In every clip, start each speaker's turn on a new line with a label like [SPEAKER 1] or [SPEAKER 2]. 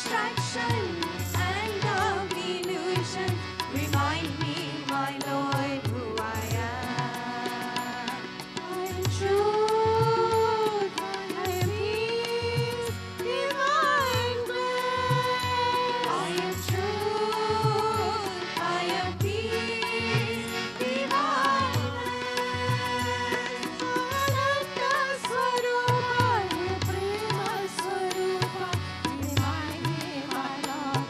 [SPEAKER 1] distractions and of illusions. Remind me, my Lord, who I am. I am truth, I am peace, divine bliss. I am truth, I am peace, divine bliss. Ananda Swarupa, Prema Swarupa. Remind me, my Lord,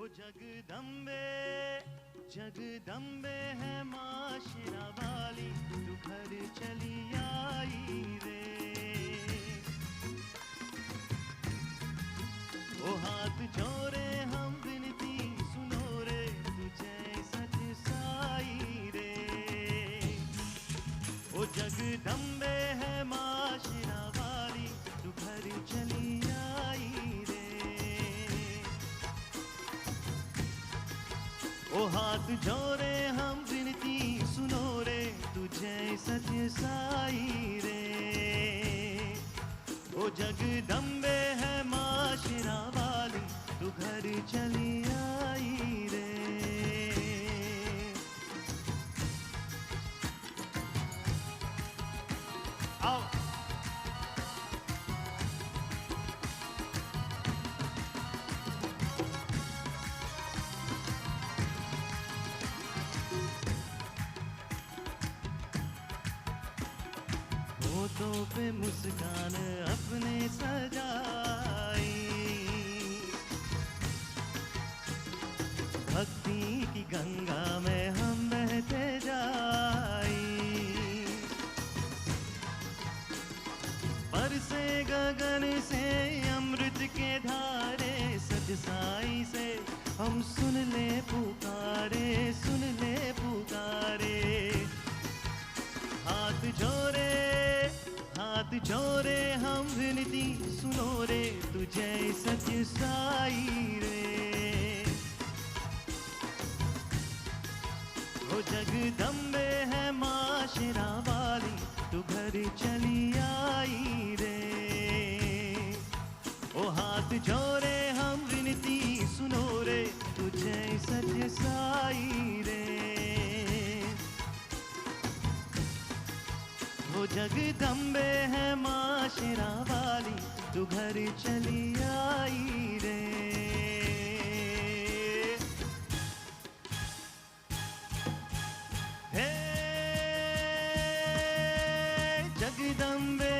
[SPEAKER 2] ओ जगदम्बे जगदम्बे है माँ शेरा वाली, तू घर चली आई रे। ओ हाथ जोड़े हम विनती सुनो रे, तू जय सत्य साई रे। ओ जगदम्बे है माँ शेरा वाली, तू घर चली आई रे। ओ हाथ जोड़े हम विनती सुनो रे, तू जय सत्य साई रे। ओ जगदम्बे है माँ शेरा वाली, तू घर चली आई रे। आओ होठों पे मुस्कान अपने सजाई, भक्ति की गंगा में हम बहते जाई। बरसे गगन से अमृत के धारे, सत्य साई से हम सुन ले पुकारे, सुन ले पुकारे। हाथ जोड़े हम विनती सुनो रे, तू जय सत्य साई रे। ओ जगदम्बे है माँ शेरा वाली, तू घर चली आई रे। ओ हाथ जोड़े हम विनती सुनो रे, तू जय सत्य साई रे। ओ जगदम्बे है माँ शेरा वाली, तू घर चली आई रे। हे जगदम्बे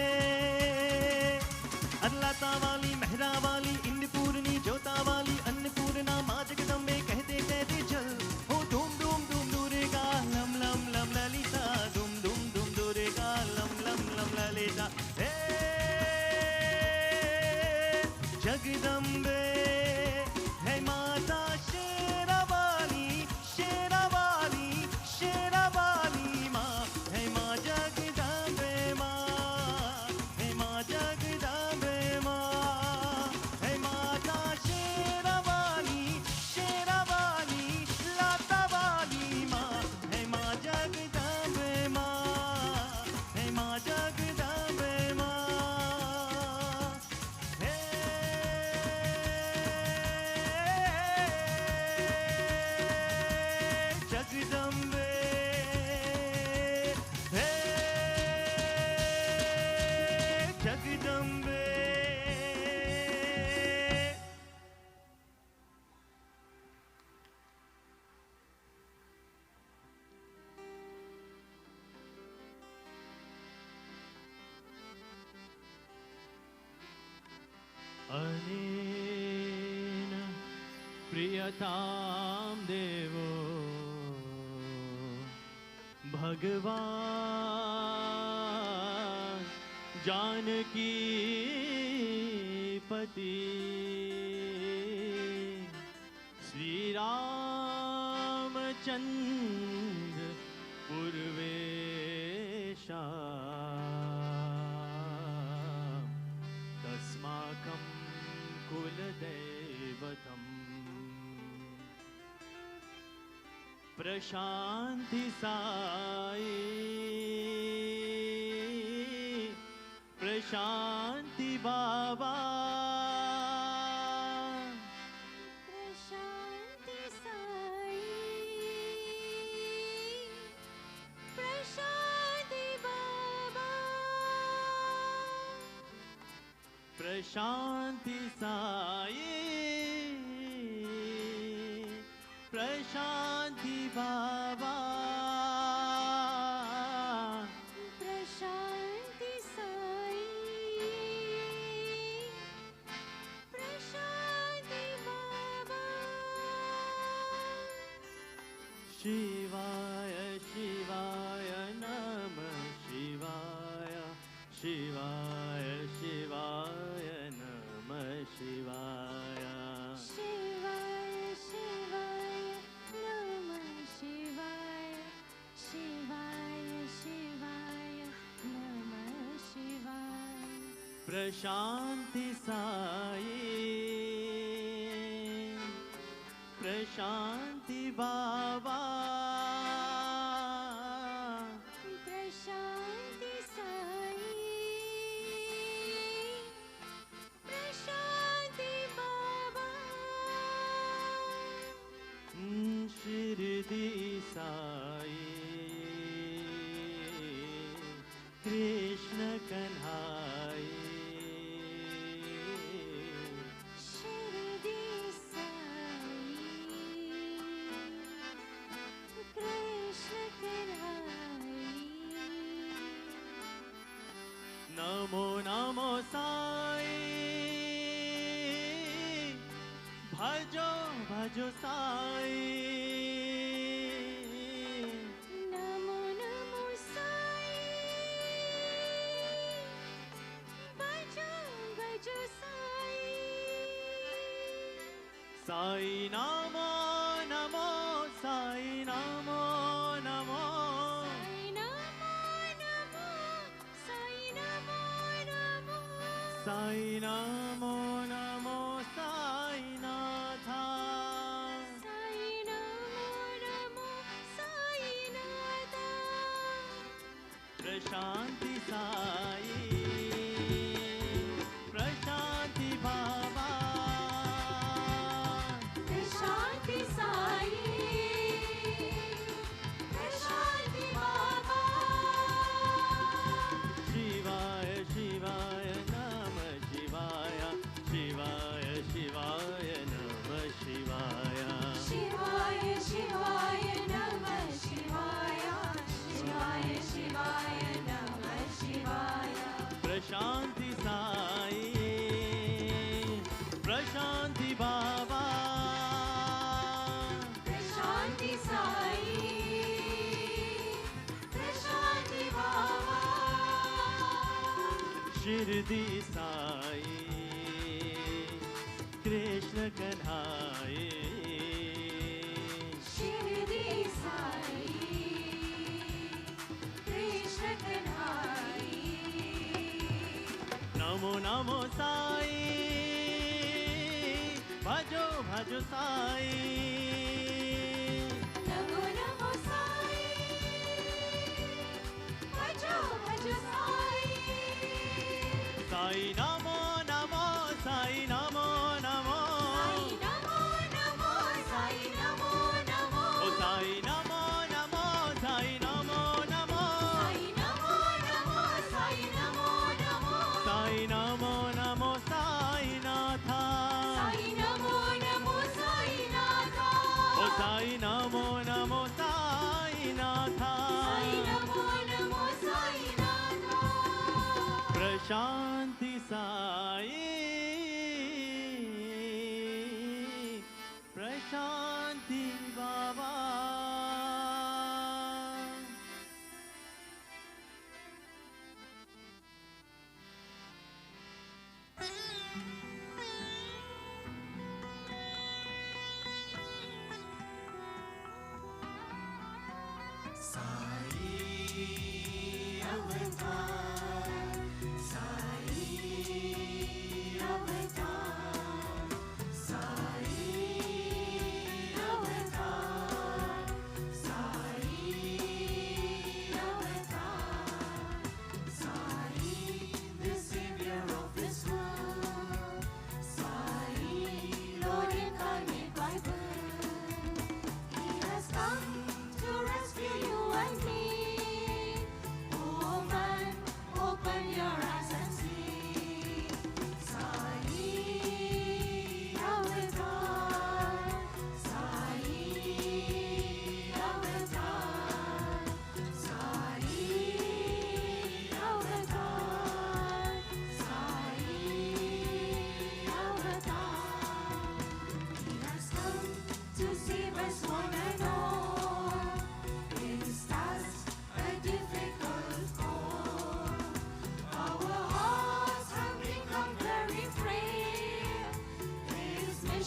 [SPEAKER 2] अल्लाता वाली, मेहरा वाली, इंदपूर्णी ज्योता वाली, अन्नपूर्णा माँ जगदम्बे कहते कहते चल। हो धूम धूम धूम दुर्गा लम लम लम ललिता, धूम धूम धूम दुर्गा लम लम लम ललिता। हे जगदम्बे है माता शेरा वाली, शेरा वाली, शेरा वाली माँ है माँ जगदम्बे माँ, है माँ जगदम्बे माँ, है माता शेरा वाली, शेरा वाली, लाता वाली माँ, है माँ जगदम्बे माँ, है माँ जगदम्बे माँ। हे जगदम्बे, हे जगदम्बे। अनेन प्रियतां देवो भगवान जानकी पति, श्री रामचंद्र पूर्वेशा, तस्माकं कुलदैवतम्। प्रशांति साई, प्रशांति बाबा,
[SPEAKER 1] प्रशांति साई, प्रशांति बाबा,
[SPEAKER 2] प्रशांति साई, प्रशांति बाबा,
[SPEAKER 1] प्रशांति साई, प्रशांति बाबा।
[SPEAKER 2] Shivaya, Shivaya, Namah Shivaya, Shivaya, Shivaya, Namah Shivaya.
[SPEAKER 1] Shivaya, Shivaya, Namah Shivaya. Shivaya, Shivaya, Namah Shivaya.
[SPEAKER 2] Prashanti Sai, Prashanti Baba,
[SPEAKER 1] Prashanti Sai, Prashanti Baba.
[SPEAKER 2] Shirdi Sai, Krishna Kanhai.
[SPEAKER 1] Shirdi Sai, Krishna Kanhai.
[SPEAKER 2] Namo Namo Sai, Bhajo Bhajo Sai.
[SPEAKER 1] Namo Namo Sai, Bhajo Bhajo Sai.
[SPEAKER 2] Sai Namo Namo, Sai Namo Namo,
[SPEAKER 1] Sai Namo Namo, Sai Namo Namo.
[SPEAKER 2] Sai Namo Namo, Sai Natha.
[SPEAKER 1] Sai Namo Namo, Sai Nata.
[SPEAKER 2] Prashanti Sai, Prashanti Baba,
[SPEAKER 1] Prashanti Sai, Prashanti Baba.
[SPEAKER 2] Shivaya, Shivaya, Namah Shivaya, Shivaya, Shivaya, Namah Shivaya.
[SPEAKER 1] Shivaya, Shivaya, Namah Shivaya. Shivaya, Shivaya, Namah Shivaya.
[SPEAKER 2] Prashanti Sai, Prashanti Baba,
[SPEAKER 1] Prashanti Sai, Prashanti Baba.
[SPEAKER 2] Shirdi Sai, Krishna Kanhai.
[SPEAKER 1] Shirdi Sai, Krishna Kanhai.
[SPEAKER 2] Namo Namo Sai, Bhajo Bhajo Sai.
[SPEAKER 1] Namo Namo Sai, Bhajo Bhajo Sai.
[SPEAKER 2] Sai Namo Namo, Sai Namo Namo.
[SPEAKER 1] Sai Namo Namo, Sai Namo Namo.
[SPEAKER 2] Oh Sai Namo Namo, Sai Namo Namo.
[SPEAKER 1] Sai Namo Namo, Sai Namo Namo.
[SPEAKER 2] Sai Namo Namo, Sai Natha.
[SPEAKER 1] Sai Namo Namo, Sai Nata.
[SPEAKER 2] Oh Sai Namo Namo, Sai Natha.
[SPEAKER 1] Sai Namo Namo, Sai Nata.
[SPEAKER 2] Prashanti Sai, Prashanti Baba.
[SPEAKER 1] The Savior of this world, Sai, Lord incarnate by birth. He has come to rescue you and me. Oh man, open your eyes and see. Sai,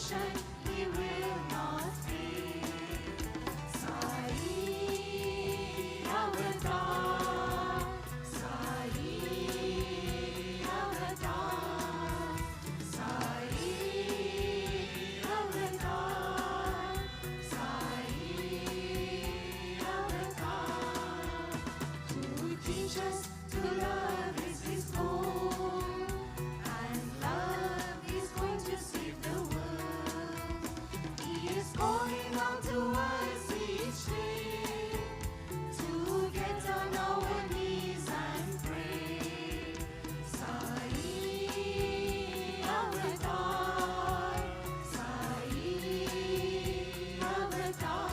[SPEAKER 1] salvation He will not fail. Sai Avatar, Sai Avatar, Sai Avatar, Sai Avatar. To teach us to love is His goal, and love is going to save the world. He is calling out to us each day to get on our knees and pray. Sai Avatar, Sai Avatar,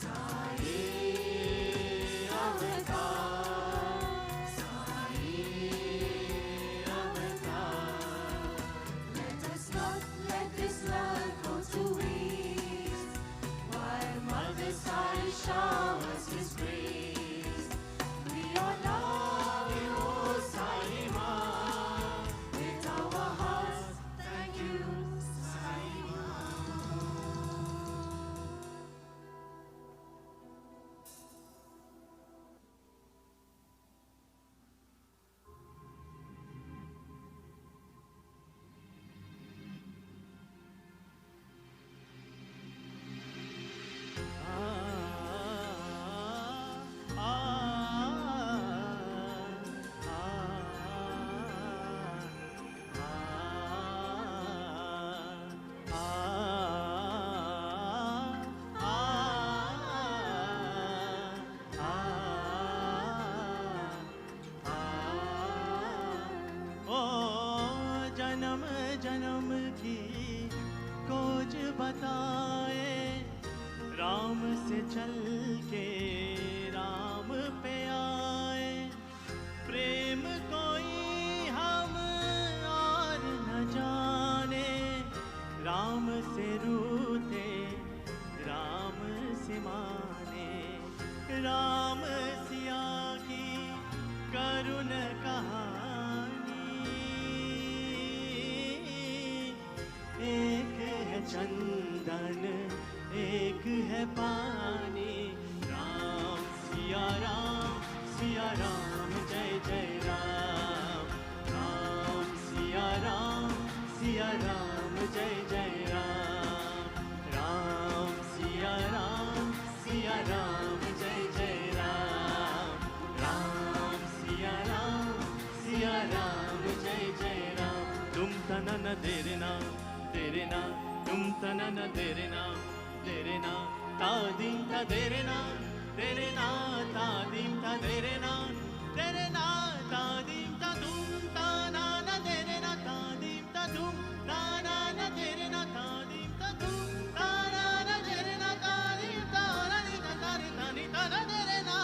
[SPEAKER 1] Sai Avatar, Sai Avatar. Let us not let this love go to waste, while Mother Sai showers His grace. We are loving, oh Sai Ma, with our hearts. Thank you, Sai Ma.
[SPEAKER 2] ओ जन्म जन्म की खोज बताए, राम से चल के राम पे आए। प्रेम कोई हम और न जाने, राम से रूठे राम से माने। राम सिया की करुण कहानी, एक है चंदन एक है पानी। राम सिया राम जय जय राम। राम सिया राम जय जय राम। राम सिया राम जय जय राम। राम सिया राम जय जय राम। तुम तनन तेरे ना तुम तनन तेरे ना तादीम ता तेरे ना तादीम ता तेरे ना तादीम ता तुम ताना न तेरे ना तादीम ता तुम ताना न तेरे ना तादीम ता तुम ताना न तेरे ना तादीम ता रानी ता तारी तानी ताना तेरे ना।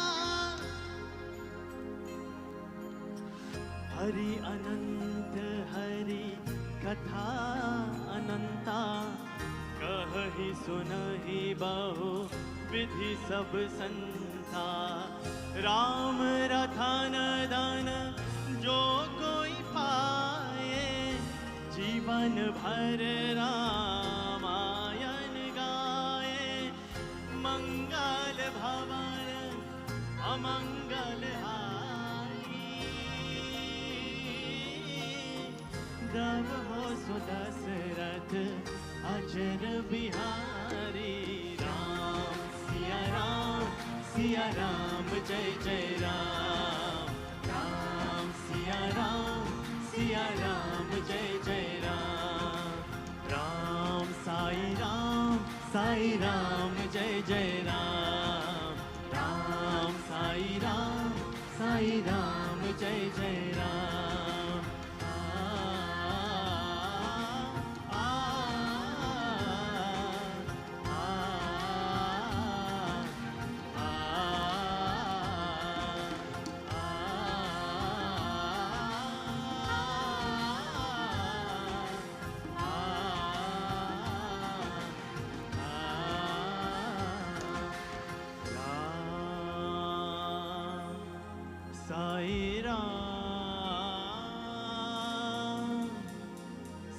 [SPEAKER 2] हरि अनंत हरि कथा अनंता, कहि सुनहि बहु विधि सब संता। राम रतन धन जो कोई पाए, जीवन भर रामायण गाए। मंगल भवन अमंगल हारी, दब हो सुदशरथ अजर बिहारी। राम सिया राम जय जय राम। राम सिया राम जय जय राम। राम साई राम जय जय राम। राम साई राम जय जय राम।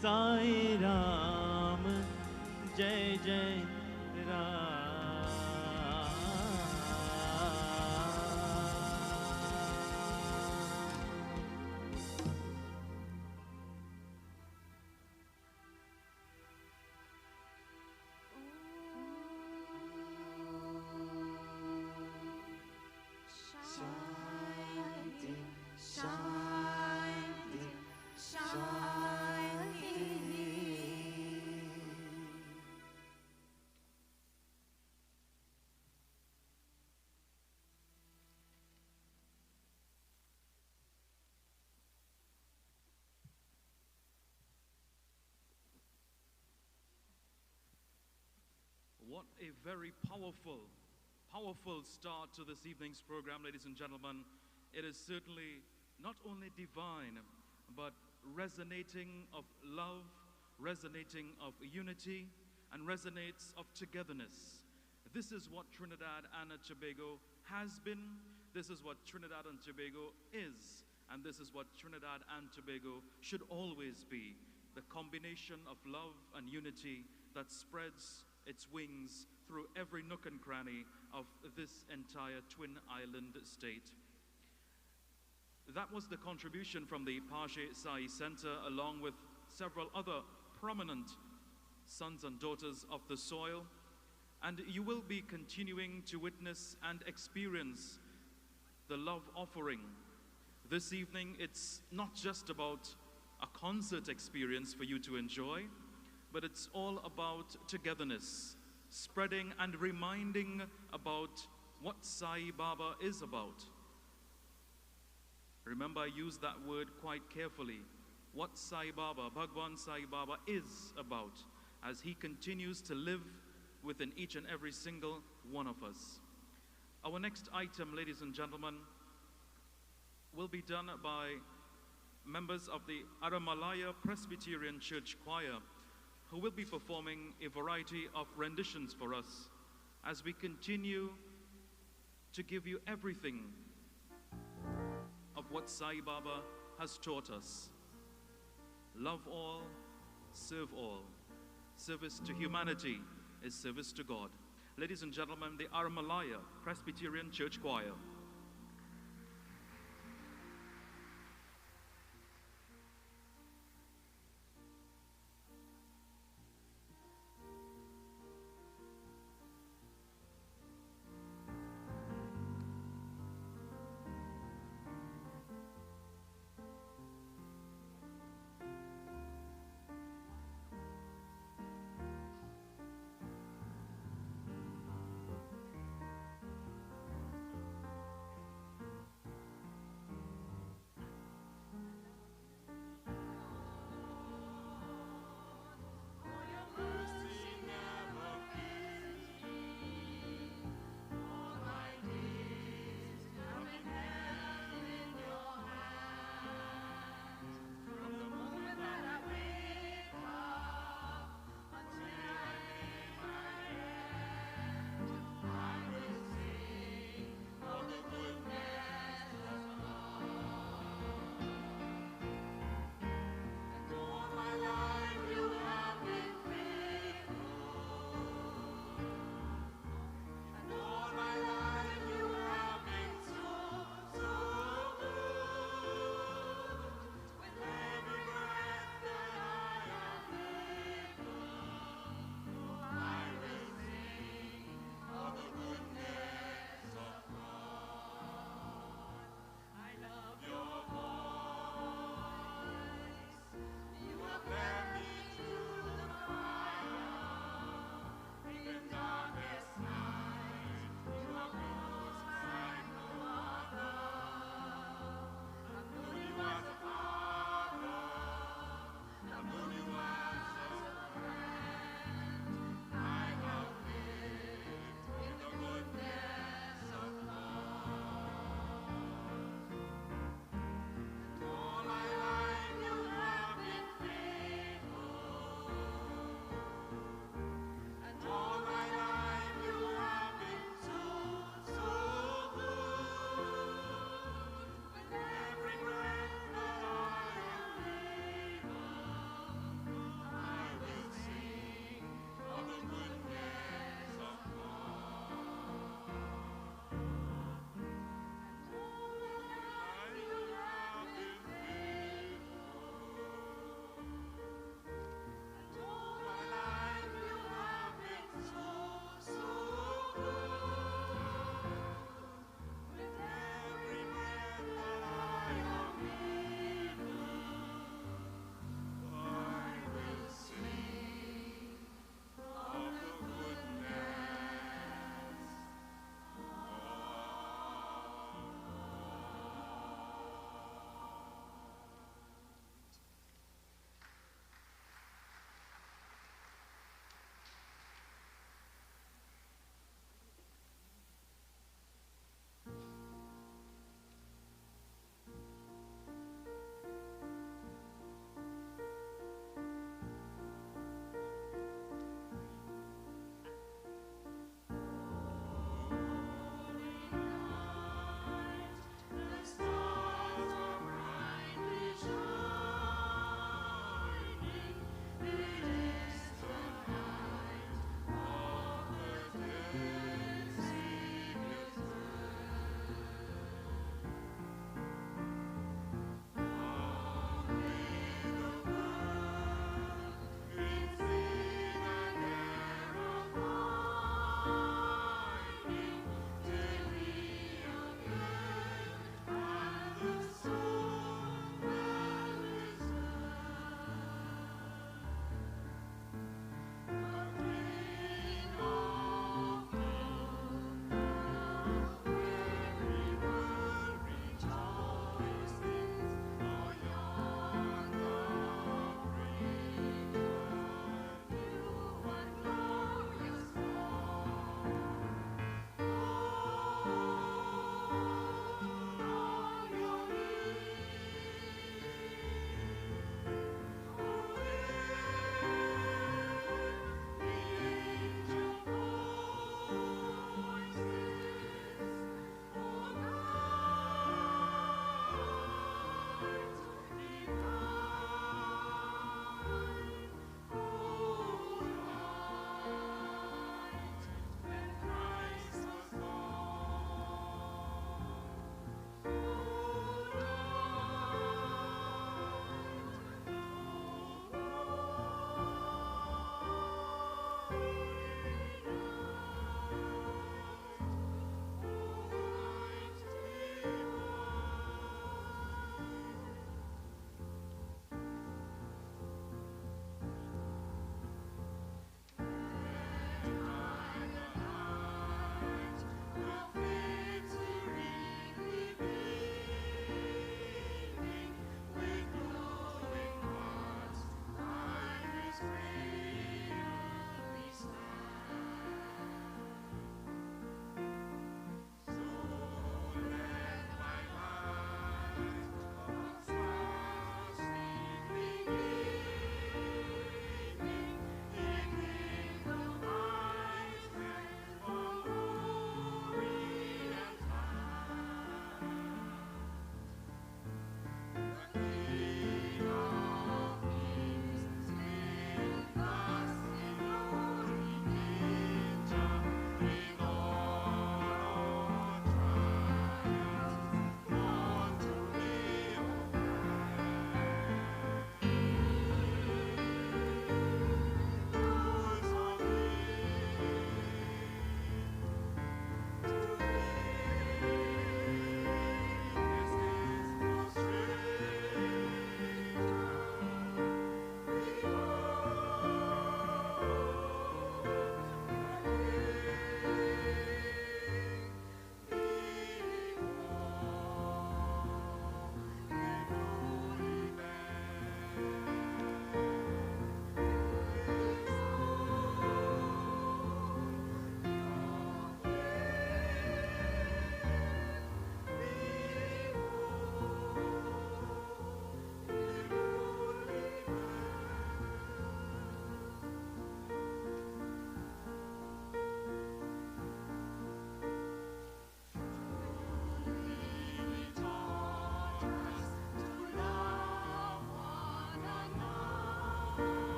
[SPEAKER 2] साई राम जय जय Ram.
[SPEAKER 1] Shanti, Shanti, Shanti.
[SPEAKER 3] What a very powerful start to this evening's program, ladies and gentlemen. It is certainly not only divine, but resonating of love, resonating of unity, and resonates of togetherness. This is what Trinidad and Tobago has been, this is what Trinidad and Tobago is, and this is what Trinidad and Tobago should always be. The combination of love and unity that spreads its wings through every nook and cranny of this entire Twin Island state. That was the contribution from the Sri Sathya Sai Center, along with several other prominent sons and daughters of the soil. And you will be continuing to witness and experience the love offering. This evening, it's not just about a concert experience for you to enjoy, but it's all about togetherness, spreading and reminding about what Sai Baba is about. Remember, I used that word quite carefully. What Sai Baba, Bhagwan Sai Baba, is about, as he continues to live within each and every single one of us. Our next item, ladies and gentlemen, will be done by members of the Aramalaya Presbyterian Church Choir, who will be performing a variety of renditions for us as we continue to give you everything of what Sai Baba has taught us. Love all, serve all. Service to humanity is service to God. Ladies and gentlemen, the Aramalaya Presbyterian Church Choir.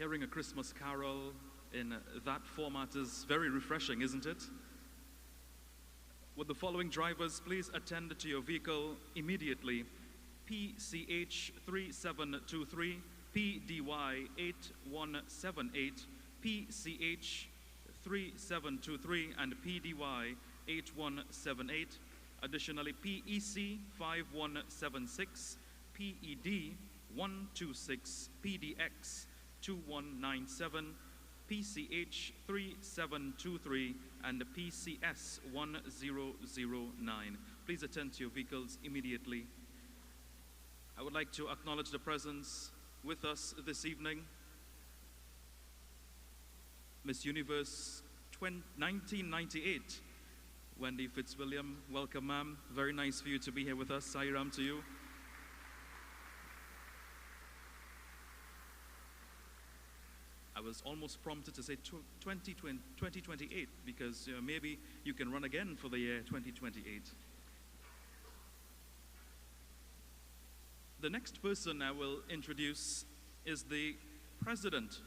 [SPEAKER 3] Hearing a Christmas carol in that format is very refreshing, isn't it? Would the following drivers please attend to your vehicle immediately? PCH 3723, PDY 8178, PCH 3723 and PDY 8178. Additionally, PEC 5176, PED 126, PDX 2197, PCH 3723 and PCS 1009. Please attend to your vehicles immediately. I would like to acknowledge the presence with us this evening, Miss Universe 1998, Wendy Fitzwilliam. Welcome, ma'am. Very nice for you to be here with us. Sairam to you. I was almost prompted to say 2028 because maybe you can run again for the year 2028. The next person I will introduce is the president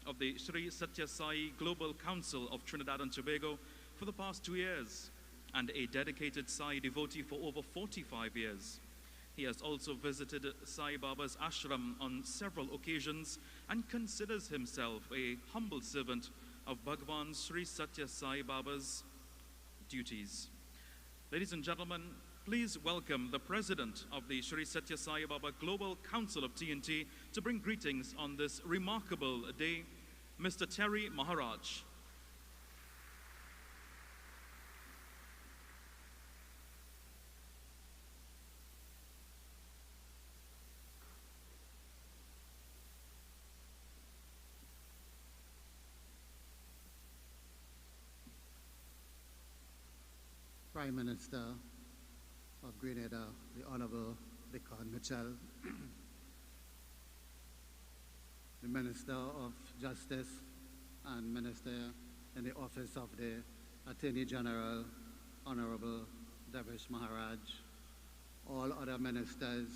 [SPEAKER 3] of the Sri Sathya Sai Global Council of Trinidad and Tobago for the past 2 years and a dedicated Sai devotee for over 45 years. He has also visited Sai Baba's ashram on several occasions and considers himself a humble servant of Bhagwan Sri Sathya Sai Baba's duties. Ladies and gentlemen, please welcome the president of the Sri Sathya Sai Baba Global Council of TNT to bring greetings on this remarkable day, Mr. Terry Maharaj.
[SPEAKER 4] Prime Minister of Grenada, the Honorable Rickard Mitchell, the Minister of Justice and Minister in the Office of the Attorney General, Honorable Terry Maharaj, all other ministers,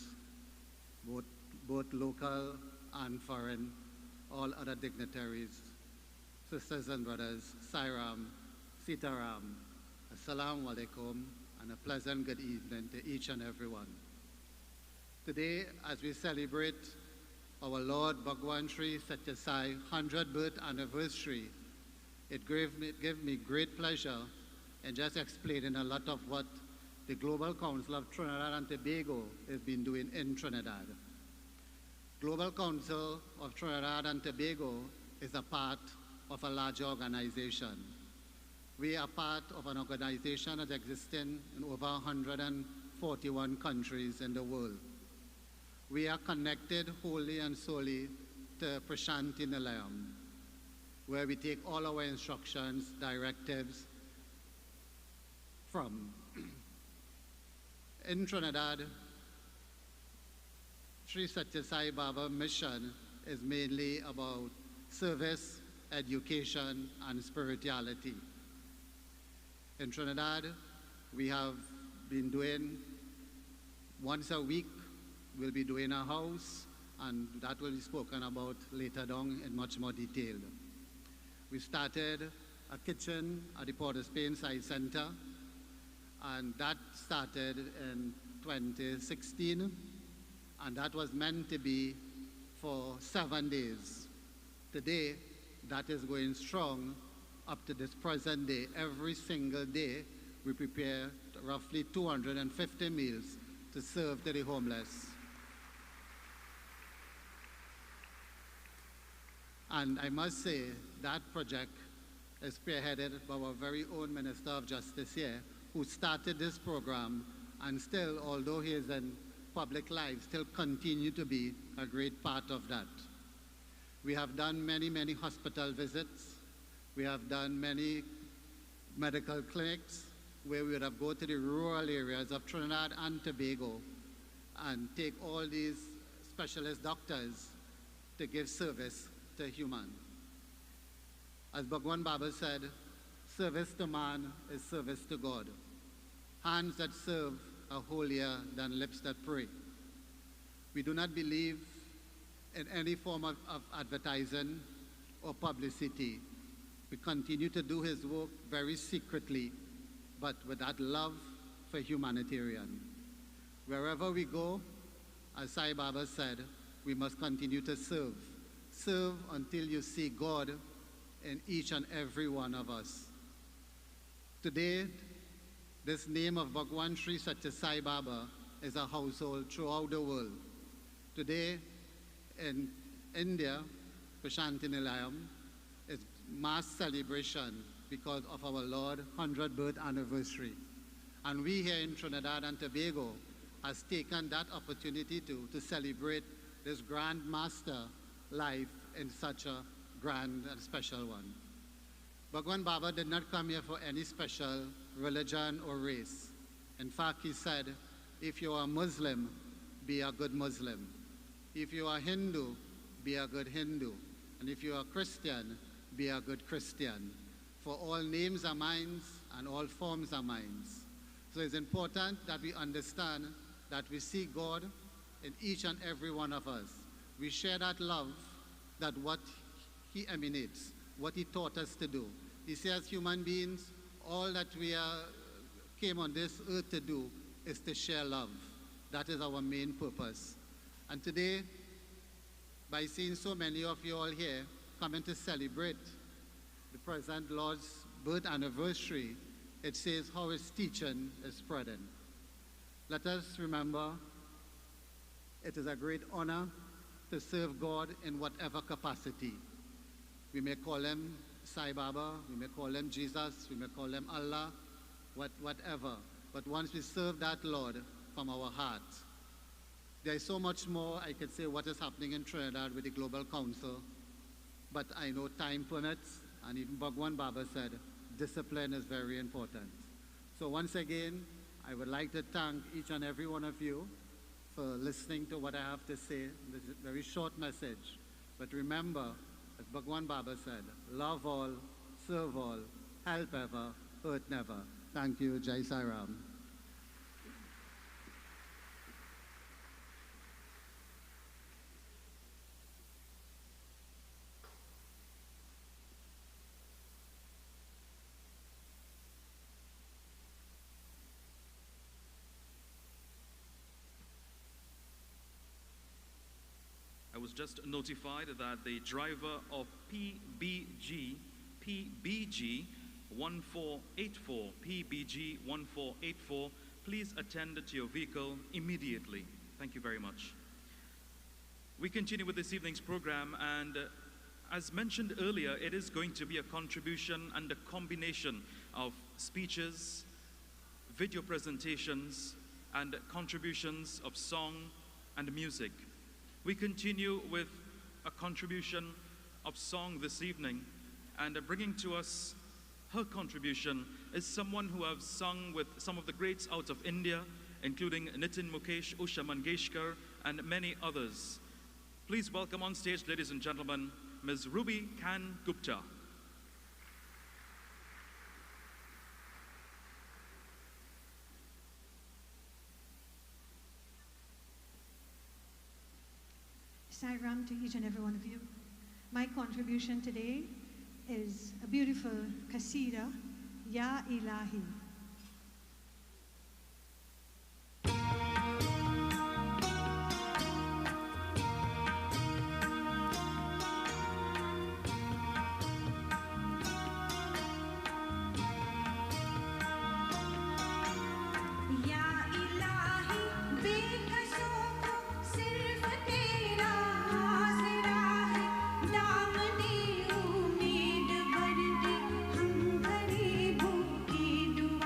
[SPEAKER 4] both local and foreign, all other dignitaries, sisters and brothers, Sairam, Sitaram, Assalamu alaikum, and a pleasant good evening to each and every one. Today, as we celebrate our Lord Bhagwan Sri Sathya Sai 100th birth anniversary, it gave me great pleasure in just explaining a lot of what the Global Council of Trinidad and Tobago has been doing in Trinidad. Global Council of Trinidad and Tobago is a part of a larger organization. We are part of an organization that exists in over 141 countries in the world. We are connected wholly and solely to Prashanti Nilayam, where we take all our instructions, directives from. In Trinidad, Sri Sathya Sai Baba mission is mainly about service, education, and spirituality. In Trinidad, we have been doing once a week, we'll be doing a house, and that will be spoken about later on in much more detail. We started a kitchen at the Port of Spain Side Center, and that started in 2016, and that was meant to be for 7 days. Today, that is going strong up to this present day. Every single day, we prepare roughly 250 meals to serve to the homeless. And I must say, that project is spearheaded by our very own Minister of Justice here, who started this program, and still, although he is in public life, still continue to be a great part of that. We have done many, many hospital visits. We have done many medical clinics where we would have go to the rural areas of Trinidad and Tobago and take all these specialist doctors to give service to human. As Bhagwan Baba said, service to man is service to God. Hands that serve are holier than lips that pray. We do not believe in any form of advertising or publicity. We continue to do his work very secretly, but with that love for humanitarian. Wherever we go, as Sai Baba said, we must continue to serve. Serve until you see God in each and every one of us. Today, this name of Bhagwan Sri Sathya Sai Baba is a household throughout the world. Today, in India, Prashanti Nilayam, is mass celebration because of our Lord 100th birth anniversary. And we here in Trinidad and Tobago has taken that opportunity to celebrate this Grand Master life in such a grand and special one. Bhagwan Baba did not come here for any special religion or race. In fact, he said, if you are Muslim, be a good Muslim. If you are Hindu, be a good Hindu. And if you are Christian, be a good Christian. For all names are mine and all forms are mine. So it's important that we understand that we see God in each and every one of us. We share that love, that what he emanates, what he taught us to do. He says, human beings, all that we came on this earth to do is to share love. That is our main purpose. And today, by seeing so many of you all here coming to celebrate the present Lord's birth anniversary, it says how his teaching is spreading. Let us remember, it is a great honor to serve God in whatever capacity. We may call him Sai Baba, we may call him Jesus, we may call him Allah, whatever. But once we serve that Lord from our heart, there is so much more I could say what is happening in Trinidad with the Global Council, but I know time permits, and even Bhagwan Baba said, discipline is very important. So once again, I would like to thank each and every one of you for listening to what I have to say. This is a very short message. But remember, as Bhagwan Baba said, love all, serve all, help ever, hurt never. Thank you. Jai Sai Ram.
[SPEAKER 3] I was just notified that the driver of PBG 1484, please attend to your vehicle immediately. Thank you very much. We continue with this evening's program, and as mentioned earlier, it is going to be a contribution and a combination of speeches, video presentations, and contributions of song and music. We continue with a contribution of song this evening, and bringing to us her contribution is someone who has sung with some of the greats out of India, including Nitin Mukesh, Usha Mangeshkar, and many others. Please welcome on stage, ladies and gentlemen, Ms. Ruby Khan Gupta.
[SPEAKER 5] Sai Ram to each and every one of you. My contribution today is a beautiful Qasida, Ya Ilahi.
[SPEAKER 1] Duba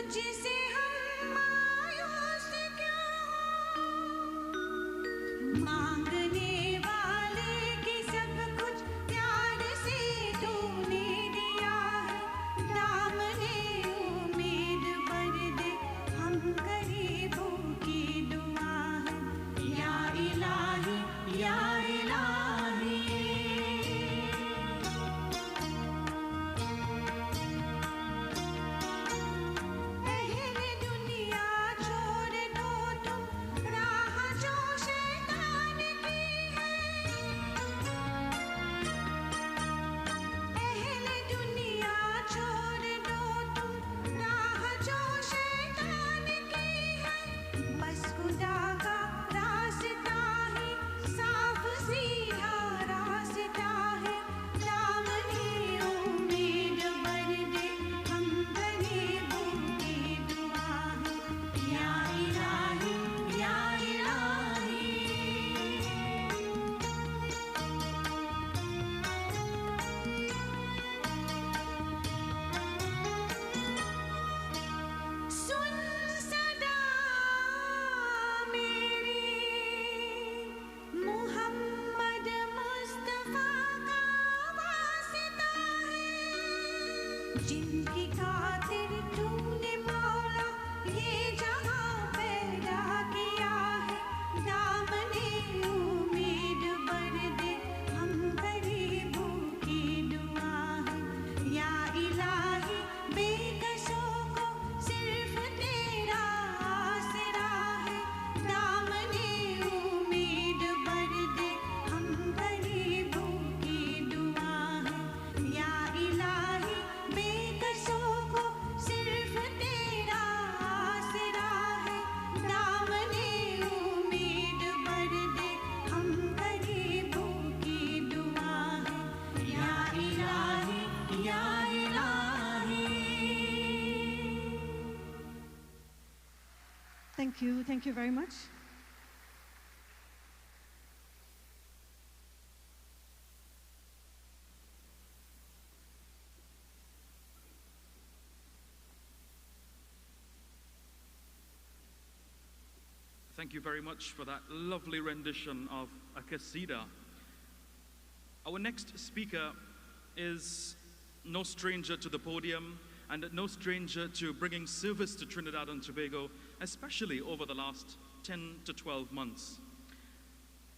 [SPEAKER 1] मुझसे हम मायूस क्यों हो? मांगने वाले के सब कुछ प्यार से तूने दिया है। दामने उम्मीद भर दे, हम गरीबों की दुआ है। या इलाही, या इलाही। पहले दुनिया छोड़ दो तुम, राह जो शैतान की है। पहले दुनिया छोड़ दो तुम, राह जो शैतान की है। बस खुदा का रास्ता है, साफ सीधा रास्ता है। दामने उम्मीद भर दे, हम गरीबों की दुआ है। या इलाही, या इलाही। सुन सदा मेरी, मुहम्मद मुस्तफा का वास्ता है। जिनकी खातिर तूने मौला ये जहां पैदा किया है। दामने उम्मीद भर दे, हम गरीबों की दुआ है। या इलाही, बेकसों को सिर्फ तेरा आसरा है। दामने उम्मीद भर दे, हम गरीबों की दुआ है। या इलाही, बेकसों को सिर्फ तेरा आसरा है। दामने उम्मीद भर दे, हम गरीबों की दुआ है। या इलाही, या इलाही।
[SPEAKER 5] Thank you very much.
[SPEAKER 3] Thank you very much for that lovely rendition of a qasida. Our next speaker is no stranger to the podium and no stranger to bringing service to Trinidad and Tobago, especially over the last 10 to 12 months.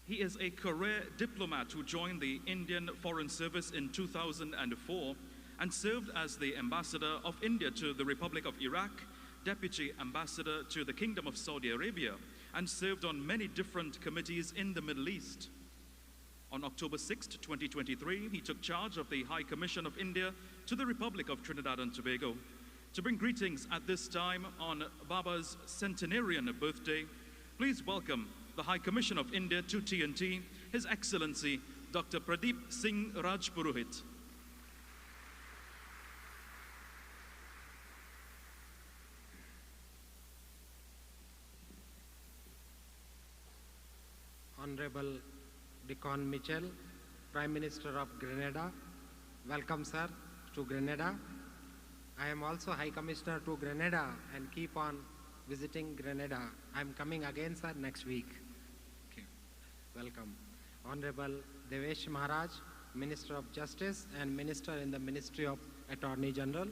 [SPEAKER 3] He is a career diplomat who joined the Indian Foreign Service in 2004 and served as the ambassador of India to the Republic of Iraq, deputy ambassador to the Kingdom of Saudi Arabia, and served on many different committees in the Middle East. On October 6, 2023, he took charge of the High Commission of India to the Republic of Trinidad and Tobago. To bring greetings at this time on Baba's centenarian birthday, please welcome the High Commission of India to TNT, His Excellency Dr. Pradeep Singh Rajpurohit.
[SPEAKER 6] Honorable Deacon Mitchell, Prime Minister of Grenada. Welcome, sir, to Grenada. I am also High Commissioner to Grenada and keep on visiting Grenada. I am coming again, sir, next week. Okay. Welcome. Honorable Deish Maharaj, Minister of Justice and Minister in the Ministry of Attorney General.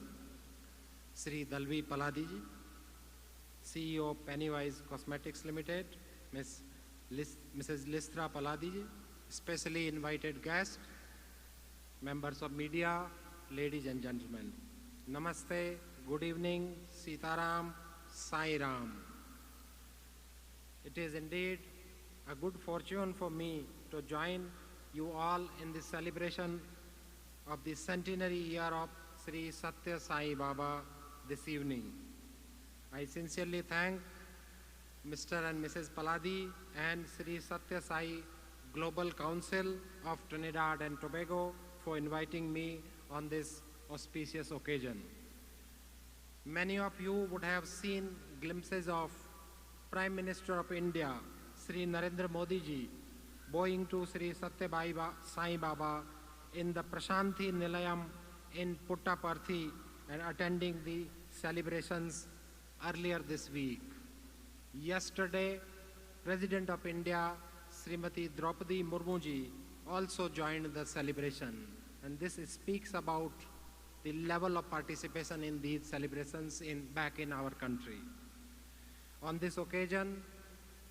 [SPEAKER 6] Sri Dalvi Paladi ji, CEO of Pennywise Cosmetics Limited. Mrs. Listra Paladi ji, specially invited guests, members of media, ladies and gentlemen. Namaste, good evening, Sitaram, Sai Ram. It is indeed a good fortune for me to join you all in the celebration of the centenary year of Sri Sathya Sai Baba this evening. I sincerely thank Mr. and Mrs. Paladi and Sri Sathya Sai Global Council of Trinidad and Tobago for inviting me on this auspicious occasion. Many of you would have seen glimpses of Prime Minister of India, Sri Narendra Modi ji, bowing to Sri Sathya Sai Baba in the Prashanthi Nilayam in Puttaparthi and attending the celebrations earlier this week. Yesterday, President of India, Srimati Draupadi Murmu ji, also joined the celebration. And this speaks about the level of participation in these celebrations back in our country. On this occasion,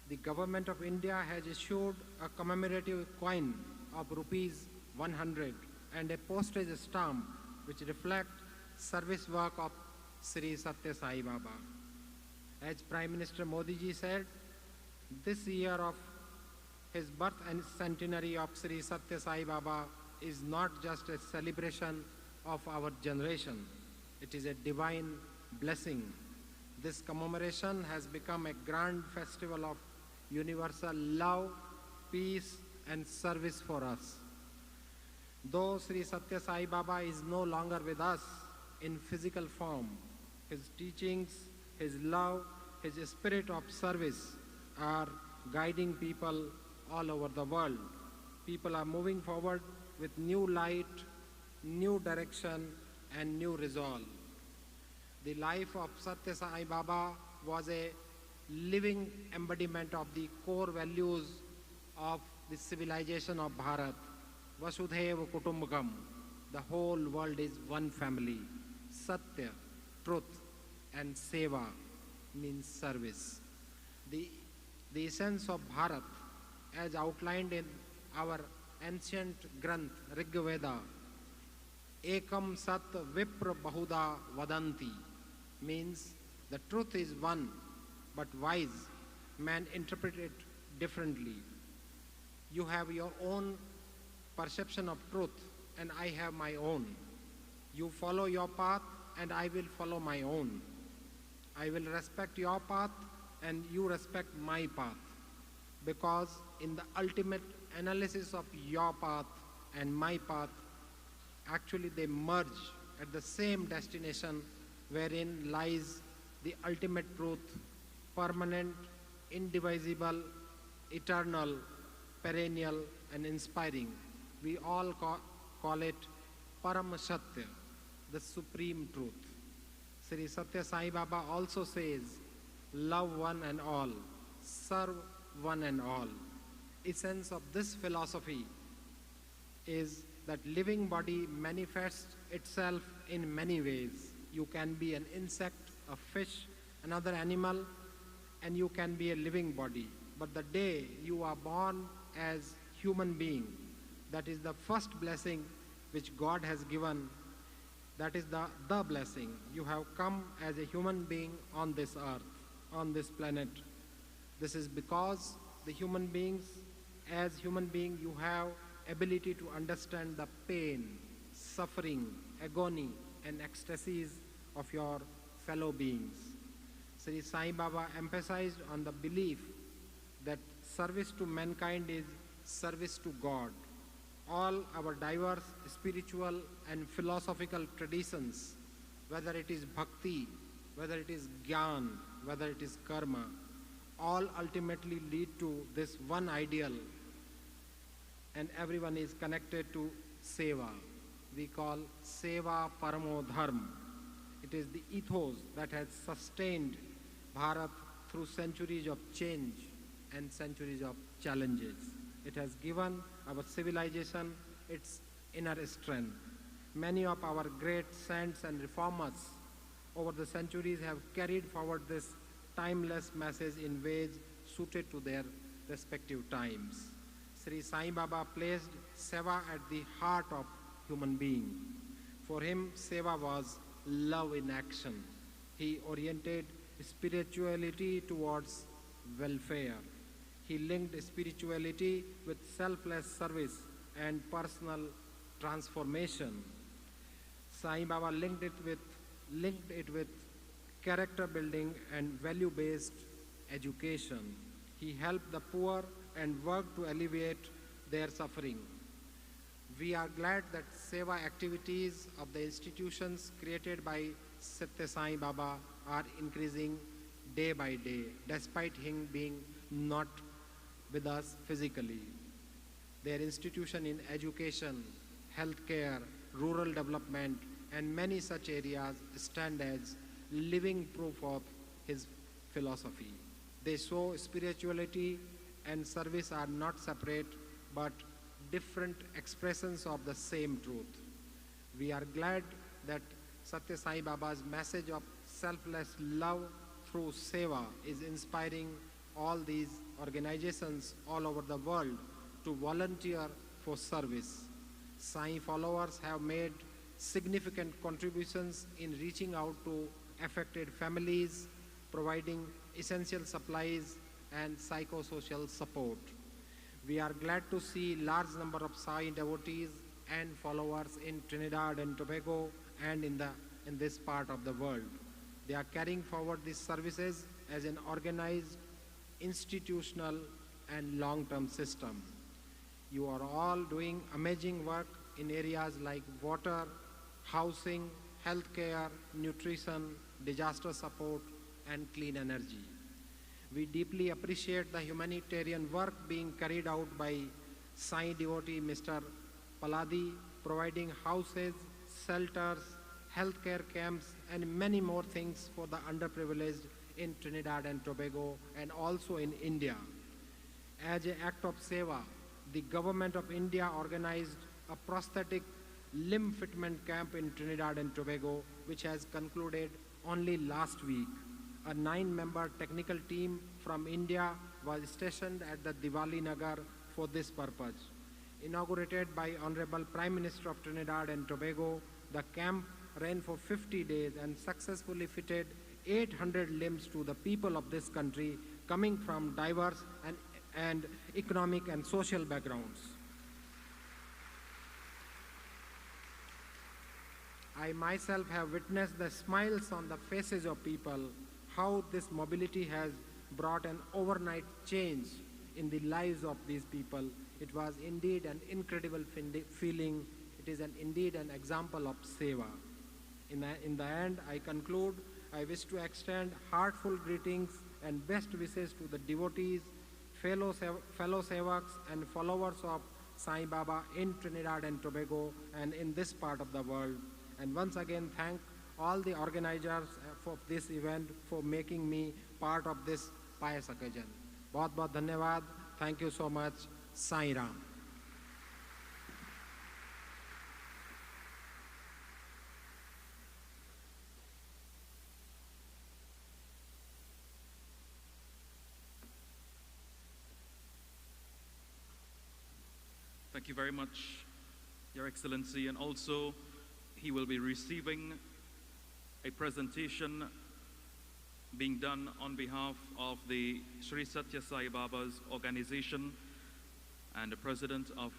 [SPEAKER 6] the Government of India has issued a commemorative coin of rupees 100 and a postage stamp which reflect service work of Sri Sathya Sai Baba. As Prime Minister Modi ji said, this year of his birth and centenary of Sri Sathya Sai Baba is not just a celebration of our generation, it is a divine blessing. This commemoration has become a grand festival of universal love, peace, and service for us. Though Sri Sathya Sai Baba is no longer with us in physical form, his teachings, his love, his spirit of service are guiding people all over the world. People are moving forward with new light, new direction, and new resolve. The life of Sathya Sai Baba was a living embodiment of the core values of the civilization of Bharat. Vasudhaiva Kutumbakam, the whole world is one family. Satya, truth, and Seva means service. The essence of Bharat, as outlined in our ancient Granth, Rig Veda, Ekam Sat Vipra Bahuda Vadanti, means the truth is one, but wise man interpret it differently. You have your own perception of truth, and I have my own. You follow your path, and I will follow my own. I will respect your path, and you respect my path. Because in the ultimate analysis of your path and my path, actually they merge at the same destination wherein lies the ultimate truth, permanent, indivisible, eternal, perennial, and inspiring. We all call it Param Satya, the supreme truth. Sri Sathya Sai Baba also says, love one and all, serve one and all. Essence of this philosophy is that living body manifests itself in many ways. You can be an insect, a fish, another animal, and you can be a living body. But the day you are born as human being, that is the first blessing which God has given. That is the blessing. You have come as a human being on this earth, on this planet. This is because the human beings, as human being, you have ability to understand the pain, suffering, agony, and ecstasies of your fellow beings. Sri Sai Baba emphasized on the belief that service to mankind is service to God. All our diverse spiritual and philosophical traditions, whether it is bhakti, whether it is jnana, whether it is karma, all ultimately lead to this one ideal, and everyone is connected to seva. We call seva paramo dharma. It is the ethos that has sustained Bharat through centuries of change and centuries of challenges. It has given our civilization its inner strength. Many of our great saints and reformers over the centuries have carried forward this timeless message in ways suited to their respective times. Sri Sai Baba placed seva at the heart of human being. For him, seva was love in action. He oriented spirituality towards welfare. He linked spirituality with selfless service and personal transformation. Sai Baba linked it with character building and value-based education. He helped the poor and worked to alleviate their suffering. We are glad that seva activities of the institutions created by Sathya Sai Baba are increasing day by day, despite him being not with us physically. Their institution in education, healthcare, rural development, and many such areas stand as living proof of his philosophy. They show spirituality and service are not separate but different expressions of the same truth. We are glad that Sathya Sai Baba's message of selfless love through seva is inspiring all these organizations all over the world to volunteer for service. Sai followers have made significant contributions in reaching out to affected families, providing essential supplies and psychosocial support. We are glad to see large number of Sai devotees and followers in Trinidad and Tobago and in this part of the world. They are carrying forward these services as an organized, institutional and long-term system. You are all doing amazing work in areas like water, housing, healthcare, nutrition, disaster support and clean energy. We deeply appreciate the humanitarian work being carried out by Sai devotee Mr. Paladi, providing houses, shelters, healthcare camps, and many more things for the underprivileged in Trinidad and Tobago and also in India. As an act of seva, the government of India organized a prosthetic limb fitment camp in Trinidad and Tobago, which has concluded only last week. A 9-member technical team from India was stationed at the Diwali Nagar for this purpose. Inaugurated by Honorable Prime Minister of Trinidad and Tobago, the camp ran for 50 days and successfully fitted 800 limbs to the people of this country coming from diverse and economic and social backgrounds. I myself have witnessed the smiles on the faces of people, how this mobility has brought an overnight change in the lives of these people. It was indeed an incredible feeling. It is indeed an example of seva. In the end, I conclude, I wish to extend heartfelt greetings and best wishes to the devotees, fellow sevaks and followers of Sai Baba in Trinidad and Tobago and in this part of the world. And once again, thank all the organizers of this event for making me part of this pious occasion. Bahut bahut dhanyawad. Thank you so much. Sai Ram.
[SPEAKER 3] Thank you very much, Your Excellency, and also he will be receiving a presentation being done on behalf of the Sri Sathya Sai Baba's organization, and the president of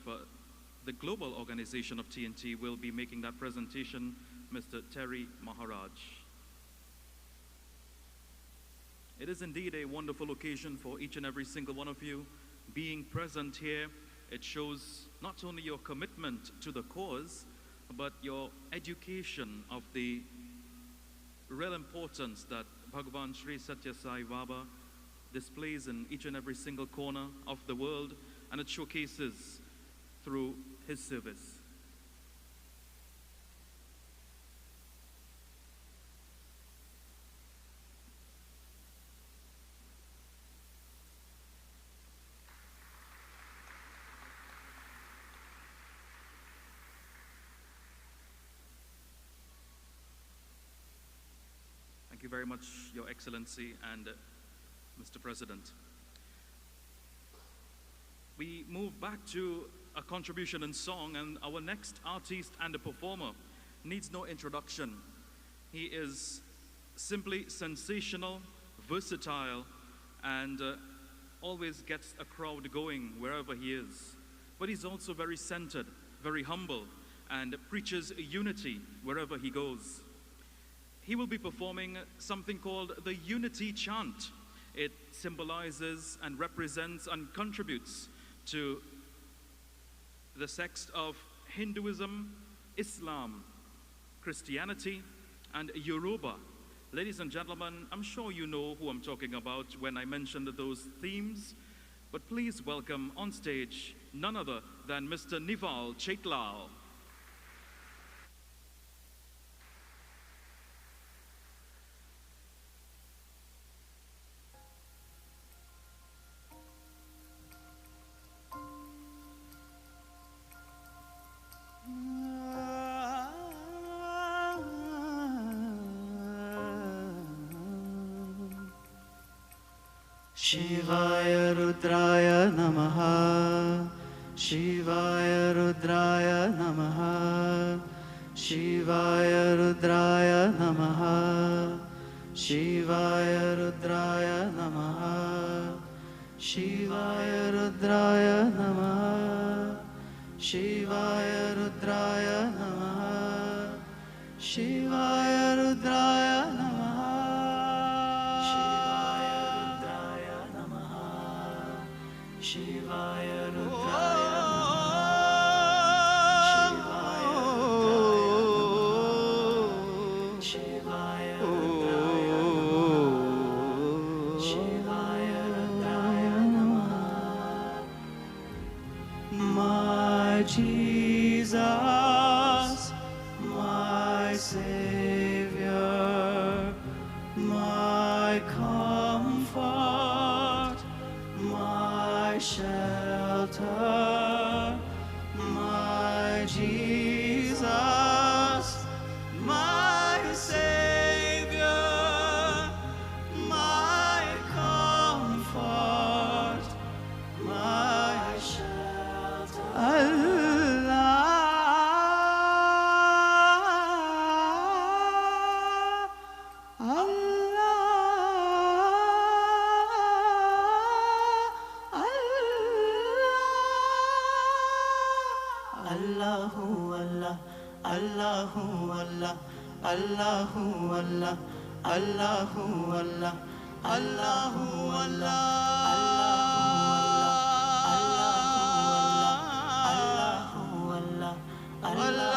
[SPEAKER 3] the global organization of TNT will be making that presentation, Mr. Terry Maharaj. It is indeed a wonderful occasion for each and every single one of you being present here. It shows not only your commitment to the cause, but your education of the real importance that Bhagavan Sri Sathya Sai Baba displays in each and every single corner of the world, and it showcases through his service. Thank you very much, Your Excellency and Mr. President. We move back to a contribution in song, and our next artist and a performer needs no introduction. He is simply sensational, versatile, and always gets a crowd going wherever he is. But he's also very centered, very humble, and preaches unity wherever he goes. He will be performing something called the Unity Chant. It symbolizes and represents and contributes to the sects of Hinduism, Islam, Christianity, and Yoruba. Ladies and gentlemen, I'm sure you know who I'm talking about when I mentioned those themes, but please welcome on stage none other than Mr. Nival Chaitlal.
[SPEAKER 2] Shivaya Rudraya Namaha, Shivaya Rudraya Namaha, Shivaya Rudraya Namaha, Shivaya Rudraya Namaha, Shivaya Rudraya Namaha, Shivaya Rudraya Namaha, Shivaya Rudraya Namaha, Shivaya Rudraya Namaha, Shivaya Rudraya Jesus, my Savior, my comfort, my shelter, my Jesus, my Savior, my comfort, my shelter. Allahu Allah, Allahu Allah, Allahu Allah, Allahu Allah, Allahu Allah, Allahu Allah, Allah.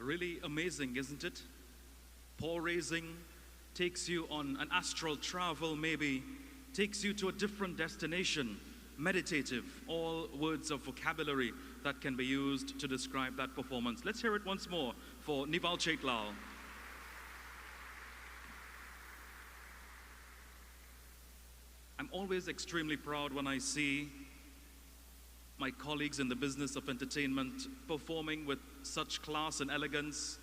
[SPEAKER 3] Really amazing, isn't it? Paw raising takes you on an astral travel, maybe, takes you to a different destination, meditative, all words of vocabulary that can be used to describe that performance. Let's hear it once more for Nival Chaitlal. I'm always extremely proud when I see my colleagues in the business of entertainment performing with such class and elegance.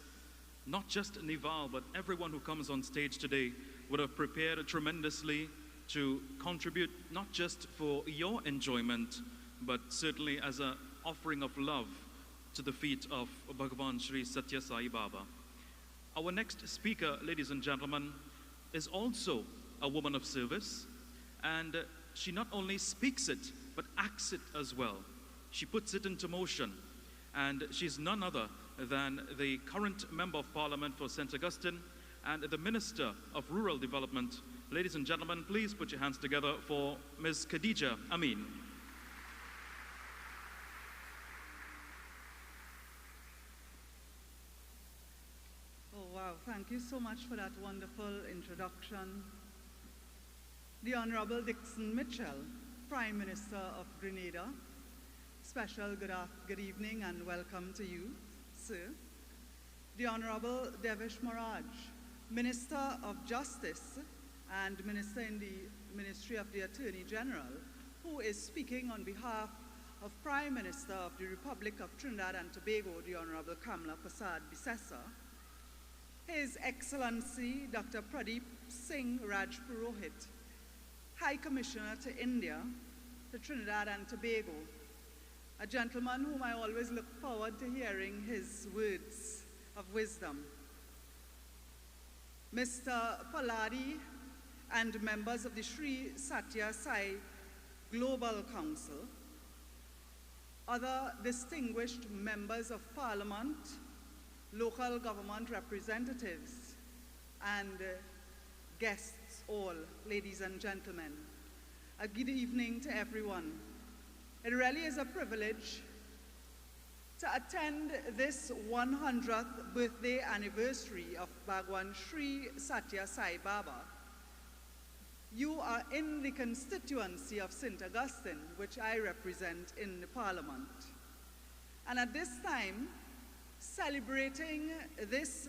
[SPEAKER 3] Not just Nival, but everyone who comes on stage today would have prepared tremendously to contribute not just for your enjoyment, but certainly as a offering of love to the feet of Bhagavan Sri Sathya Sai Baba. Our next speaker, ladies and gentlemen, is also a woman of service, and she not only speaks it, but acts it as well. She puts it into motion, and she's none other than the current Member of Parliament for St. Augustine and the Minister of Rural Development. Ladies and gentlemen, please put your hands together for Ms. Khadija Amin.
[SPEAKER 7] Oh, wow. Thank you so much for that wonderful introduction. The Honorable Dixon Mitchell, Prime Minister of Grenada, special good evening and welcome to you, sir. The Honorable Deish Maharaj, Minister of Justice and Minister in the Ministry of the Attorney General, who is speaking on behalf of Prime Minister of the Republic of Trinidad and Tobago, the Honorable Kamla Prasad Bisessa, His Excellency Dr. Pradeep Singh Rajpurohit, High Commissioner to India, to Trinidad and Tobago, a gentleman whom I always look forward to hearing his words of wisdom. Mr. Paladi and members of the Sri Sathya Sai Global Council, other distinguished members of Parliament, local government representatives, and guests all, ladies and gentlemen. A good evening to everyone. It really is a privilege to attend this 100th birthday anniversary of Bhagwan Sri Sathya Sai Baba. You are in the constituency of St. Augustine, which I represent in the Parliament. And at this time, celebrating this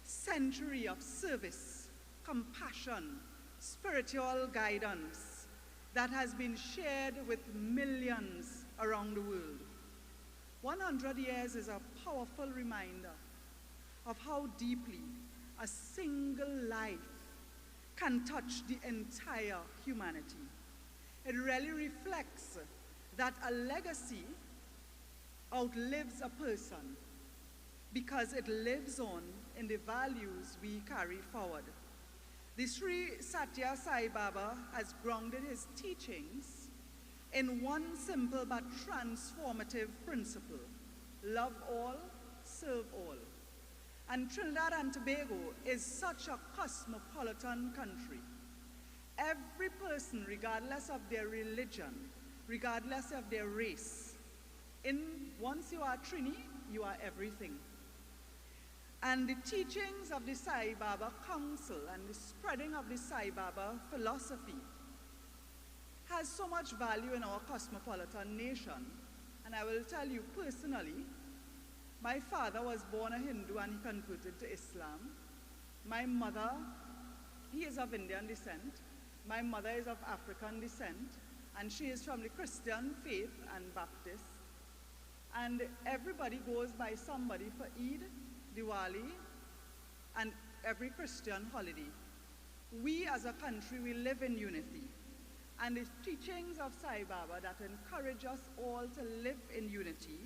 [SPEAKER 7] century of service, compassion, spiritual guidance that has been shared with millions around the world. 100 years is a powerful reminder of how deeply a single life can touch the entire humanity. It really reflects that a legacy outlives a person because it lives on in the values we carry forward. The Sri Sathya Sai Baba has grounded his teachings in one simple but transformative principle: love all, serve all. And Trinidad and Tobago is such a cosmopolitan country. Every person, regardless of their religion, regardless of their race, once you are Trini, you are everything. And the teachings of the Sai Baba Council and the spreading of the Sai Baba philosophy has so much value in our cosmopolitan nation. And I will tell you personally, my father was born a Hindu and he converted to Islam. My mother, he is of Indian descent. My mother is of African descent, and she is from the Christian faith and Baptist. And everybody goes by somebody for Eid, Diwali, and every Christian holiday. We as a country, we live in unity. And the teachings of Sai Baba that encourage us all to live in unity,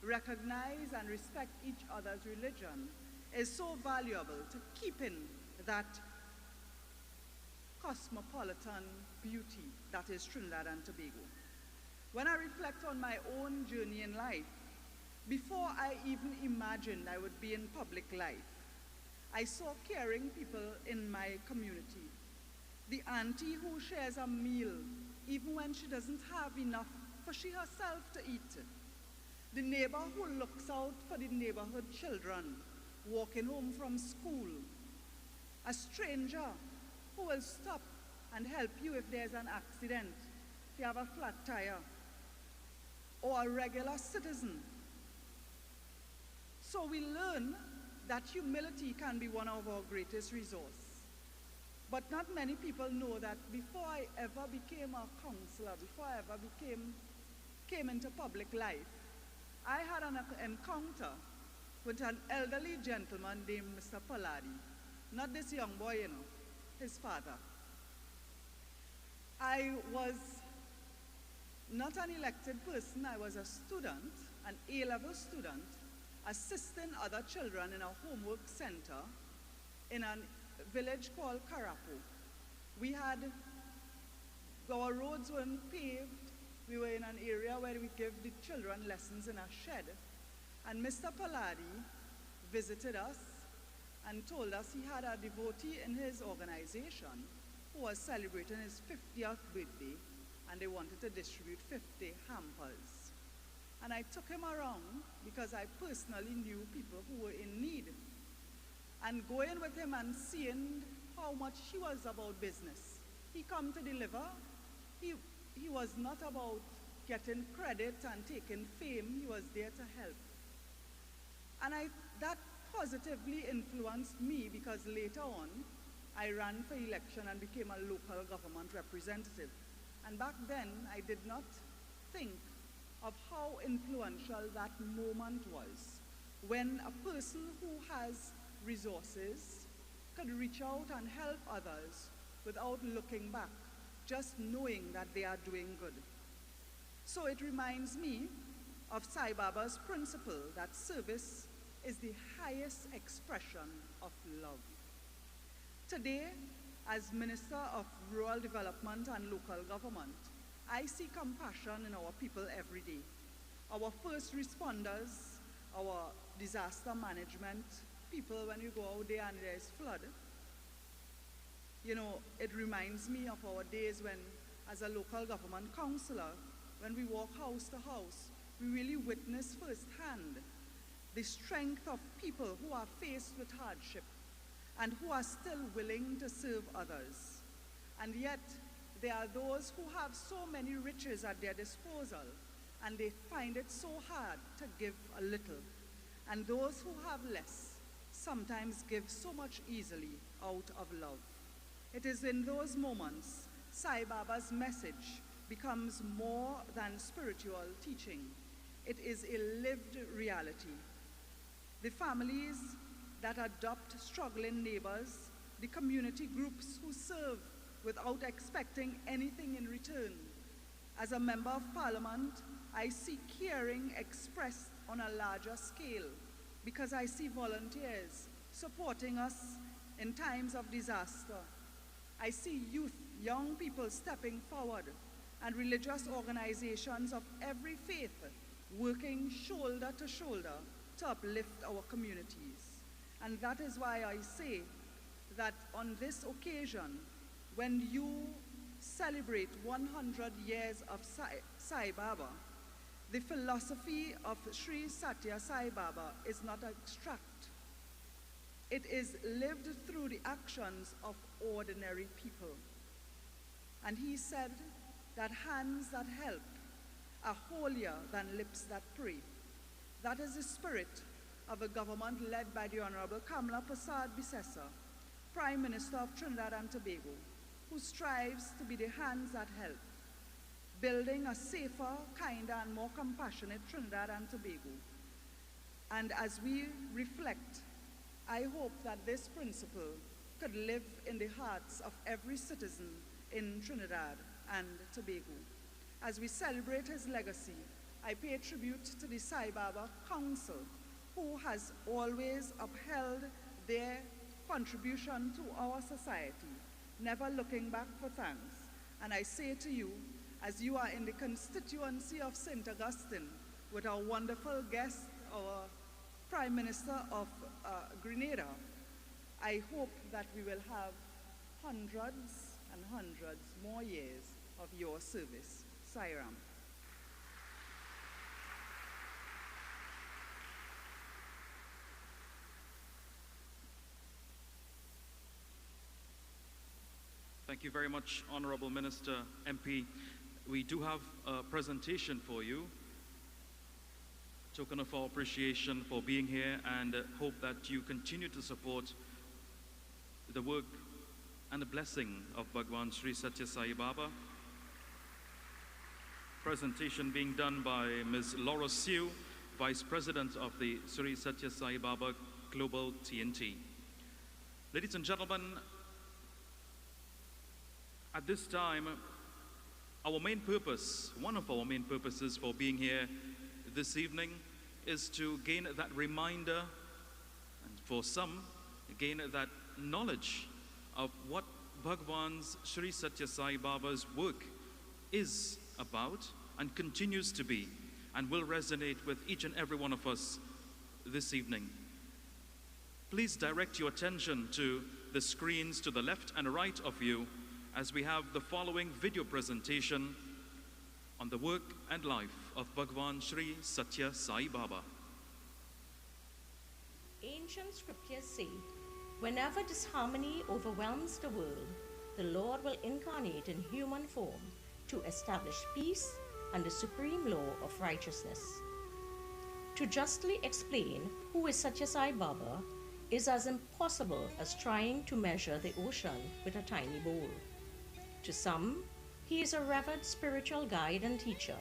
[SPEAKER 7] recognize and respect each other's religion, is so valuable to keeping that cosmopolitan beauty that is Trinidad and Tobago. When I reflect on my own journey in life, before I even imagined I would be in public life, I saw caring people in my community. The auntie who shares a meal even when she doesn't have enough for she herself to eat. The neighbor who looks out for the neighborhood children walking home from school. A stranger who will stop and help you if there's an accident, if you have a flat tire. Or a regular citizen. So we learn that humility can be one of our greatest resources. But not many people know that before I ever became a counselor, before I ever came into public life, I had an encounter with an elderly gentleman named Mr. Paladi. Not this young boy, you know, his father. I was not an elected person, I was a student, an A-level student, assisting other children in a homework center in a village called Karapu. Our roads weren't paved. We were in an area where we give the children lessons in a shed. And Mr. Paladi visited us and told us he had a devotee in his organization who was celebrating his 50th birthday, and they wanted to distribute 50 hampers. And I took him around because I personally knew people who were in need. And going with him and seeing how much he was about business. He come to deliver. He was not about getting credit and taking fame. He was there to help. And that positively influenced me, because later on, I ran for election and became a local government representative. And back then, I did not think of how influential that moment was, when a person who has resources could reach out and help others without looking back, just knowing that they are doing good. So it reminds me of Sai Baba's principle that service is the highest expression of love. Today, as Minister of Rural Development and Local Government, I see compassion in our people every day. Our first responders, our disaster management people, when you go out there and there is flood, it reminds me of our days when, as a local government councillor, when we walk house to house, we really witness firsthand the strength of people who are faced with hardship and who are still willing to serve others. And yet, there are those who have so many riches at their disposal, and they find it so hard to give a little. And those who have less sometimes give so much easily out of love. It is in those moments Sai Baba's message becomes more than spiritual teaching. It is a lived reality. The families that adopt struggling neighbors, the community groups who serve without expecting anything in return. As a member of parliament, I see caring expressed on a larger scale, because I see volunteers supporting us in times of disaster. I see youth, young people stepping forward, and religious organizations of every faith working shoulder to shoulder to uplift our communities. And that is why I say that on this occasion, when you celebrate 100 years of Sai Baba, the philosophy of Sri Sathya Sai Baba is not abstract. It is lived through the actions of ordinary people. And he said that hands that help are holier than lips that pray. That is the spirit of a government led by the Honorable Kamla Prasad Bisesa, Prime Minister of Trinidad and Tobago, who strives to be the hands that help, building a safer, kinder, and more compassionate Trinidad and Tobago. And as we reflect, I hope that this principle could live in the hearts of every citizen in Trinidad and Tobago. As we celebrate his legacy, I pay tribute to the Sai Baba Council, who has always upheld their contribution to our society, never looking back for thanks. And I say to you, as you are in the constituency of St. Augustine, with our wonderful guest, our Prime Minister of Grenada, I hope that we will have hundreds and hundreds more years of your service. Sairam.
[SPEAKER 3] Thank you very much, Honorable Minister, MP. We do have a presentation for you, token of our appreciation for being here, and hope that you continue to support the work and the blessing of Bhagwan Sri Sathya Sai Baba. Presentation being done by Ms. Laura Siu, Vice President of the Sri Sathya Sai Baba Global TNT. Ladies and gentlemen, at this time, Our main purpose, one of our main purposes for being here this evening, is to gain that reminder, and for some, gain that knowledge of what Bhagwan's Sri Sathya Sai Baba's work is about and continues to be, and will resonate with each and every one of us this evening. Please direct your attention to the screens to the left and right of you as we have the following video presentation on the work and life of Bhagwan Sri Sathya Sai Baba.
[SPEAKER 8] Ancient scriptures say, whenever disharmony overwhelms the world, the Lord will incarnate in human form to establish peace and the supreme law of righteousness. To justly explain who is Sathya Sai Baba is as impossible as trying to measure the ocean with a tiny bowl. To some, he is a revered spiritual guide and teacher.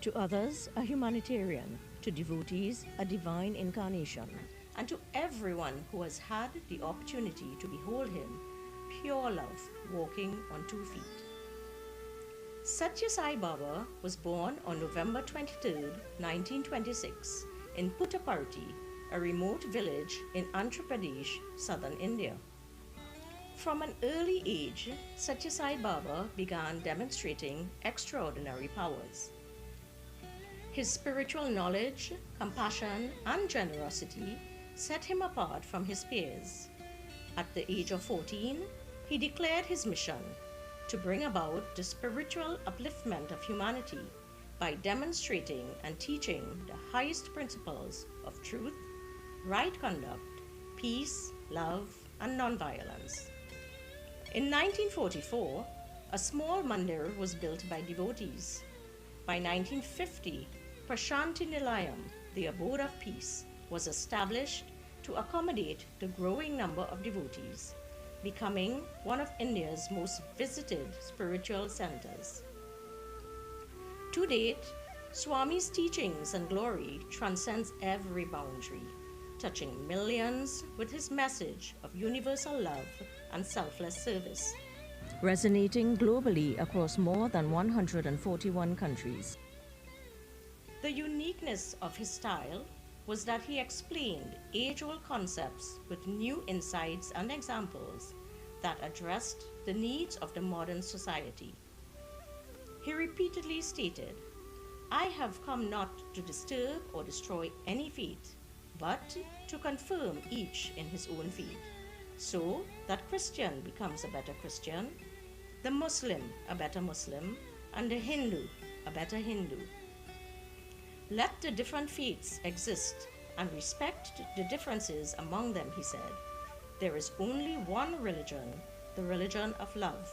[SPEAKER 8] To others, a humanitarian. To devotees, a divine incarnation. And to everyone who has had the opportunity to behold him, pure love walking on 2 feet. Sathya Sai Baba was born on November 23, 1926, in Puttaparthi, a remote village in Andhra Pradesh, southern India. From an early age, Sathya Sai Baba began demonstrating extraordinary powers. His spiritual knowledge, compassion, and generosity set him apart from his peers. At the age of 14, he declared his mission to bring about the spiritual upliftment of humanity by demonstrating and teaching the highest principles of truth, right conduct, peace, love, and nonviolence. In 1944, a small mandir was built by devotees. By 1950, Prashanti Nilayam, the abode of peace, was established to accommodate the growing number of devotees, becoming one of India's most visited spiritual centers. To date, Swami's teachings and glory transcends every boundary, touching millions with his message of universal love and selfless service, resonating globally across more than 141 countries. The uniqueness of his style was that he explained age-old concepts with new insights and examples that addressed the needs of the modern society. He repeatedly stated, "I have come not to disturb or destroy any faith, but to confirm each in his own faith, so that Christian becomes a better Christian, the Muslim a better Muslim, and the Hindu a better Hindu. Let the different faiths exist and respect the differences among them," he said. "There is only one religion, the religion of love."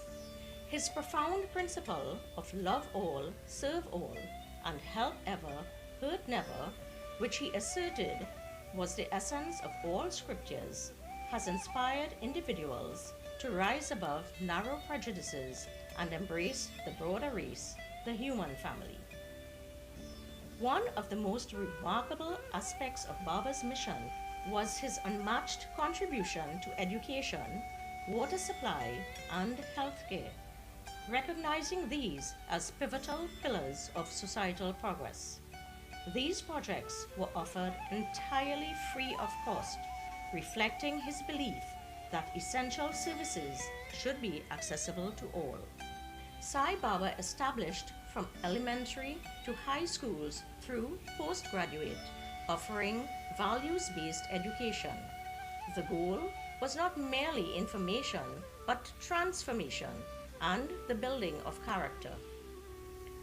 [SPEAKER 8] His profound principle of love all, serve all, and help ever, hurt never, which he asserted was the essence of all scriptures, has inspired individuals to rise above narrow prejudices and embrace the broader race, the human family. One of the most remarkable aspects of Baba's mission was his unmatched contribution to education, water supply, and healthcare, recognizing these as pivotal pillars of societal progress. These projects were offered entirely free of cost, reflecting his belief that essential services should be accessible to all. Sai Baba established from elementary to high schools through postgraduate, offering values-based education. The goal was not merely information, but transformation and the building of character.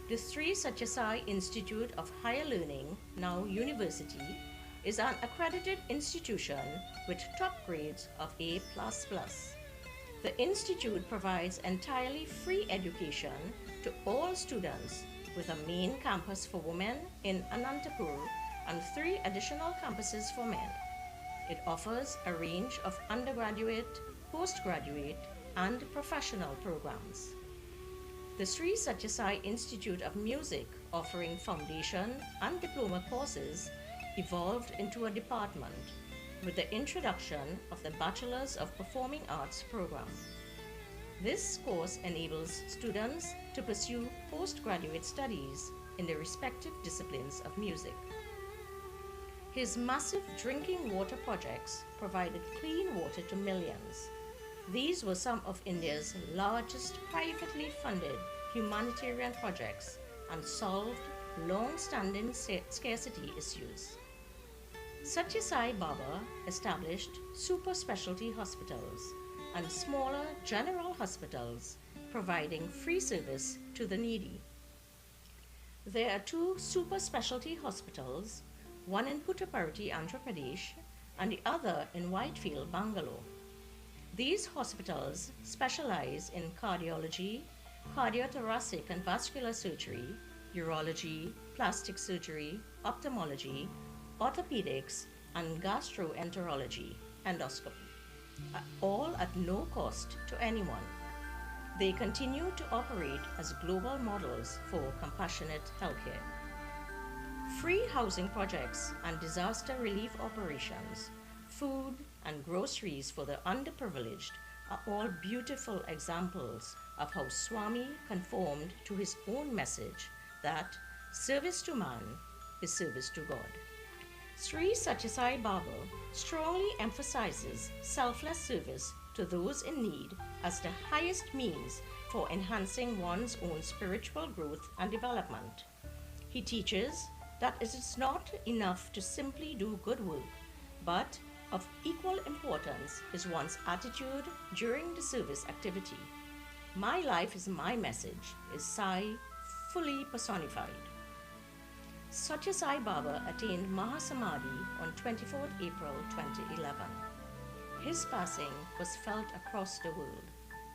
[SPEAKER 8] The Sri Sathya Sai Institute of Higher Learning, now University, is an accredited institution with top grades of A++. The institute provides entirely free education to all students, with a main campus for women in Anantapur and 3 additional campuses for men. It offers a range of undergraduate, postgraduate, and professional programs. The Sri Sathya Sai Institute of Music, offering foundation and diploma courses, evolved into a department with the introduction of the Bachelors of Performing Arts program. This course enables students to pursue postgraduate studies in the respective disciplines of music. His massive drinking water projects provided clean water to millions. These were some of India's largest privately funded humanitarian projects and solved long-standing scarcity issues. Sathya Sai Baba established super specialty hospitals and smaller general hospitals providing free service to the needy. There are two super specialty hospitals, one in Puttaparthi, Andhra Pradesh, and the other in Whitefield, Bangalore. These hospitals specialize in cardiology, cardiothoracic and vascular surgery, urology, plastic surgery, ophthalmology, orthopedics, and gastroenterology, endoscopy, all at no cost to anyone. They continue to operate as global models for compassionate healthcare. Free housing projects and disaster relief operations, food and groceries for the underprivileged are all beautiful examples of how Swami conformed to his own message that service to man is service to God. Sri Sathya Sai Baba strongly emphasizes selfless service to those in need as the highest means for enhancing one's own spiritual growth and development. He teaches that it is not enough to simply do good work, but of equal importance is one's attitude during the service activity. My life is my message is Sai fully personified. Sathya Sai Baba attained Mahasamadhi on 24th April 2011. His passing was felt across the world,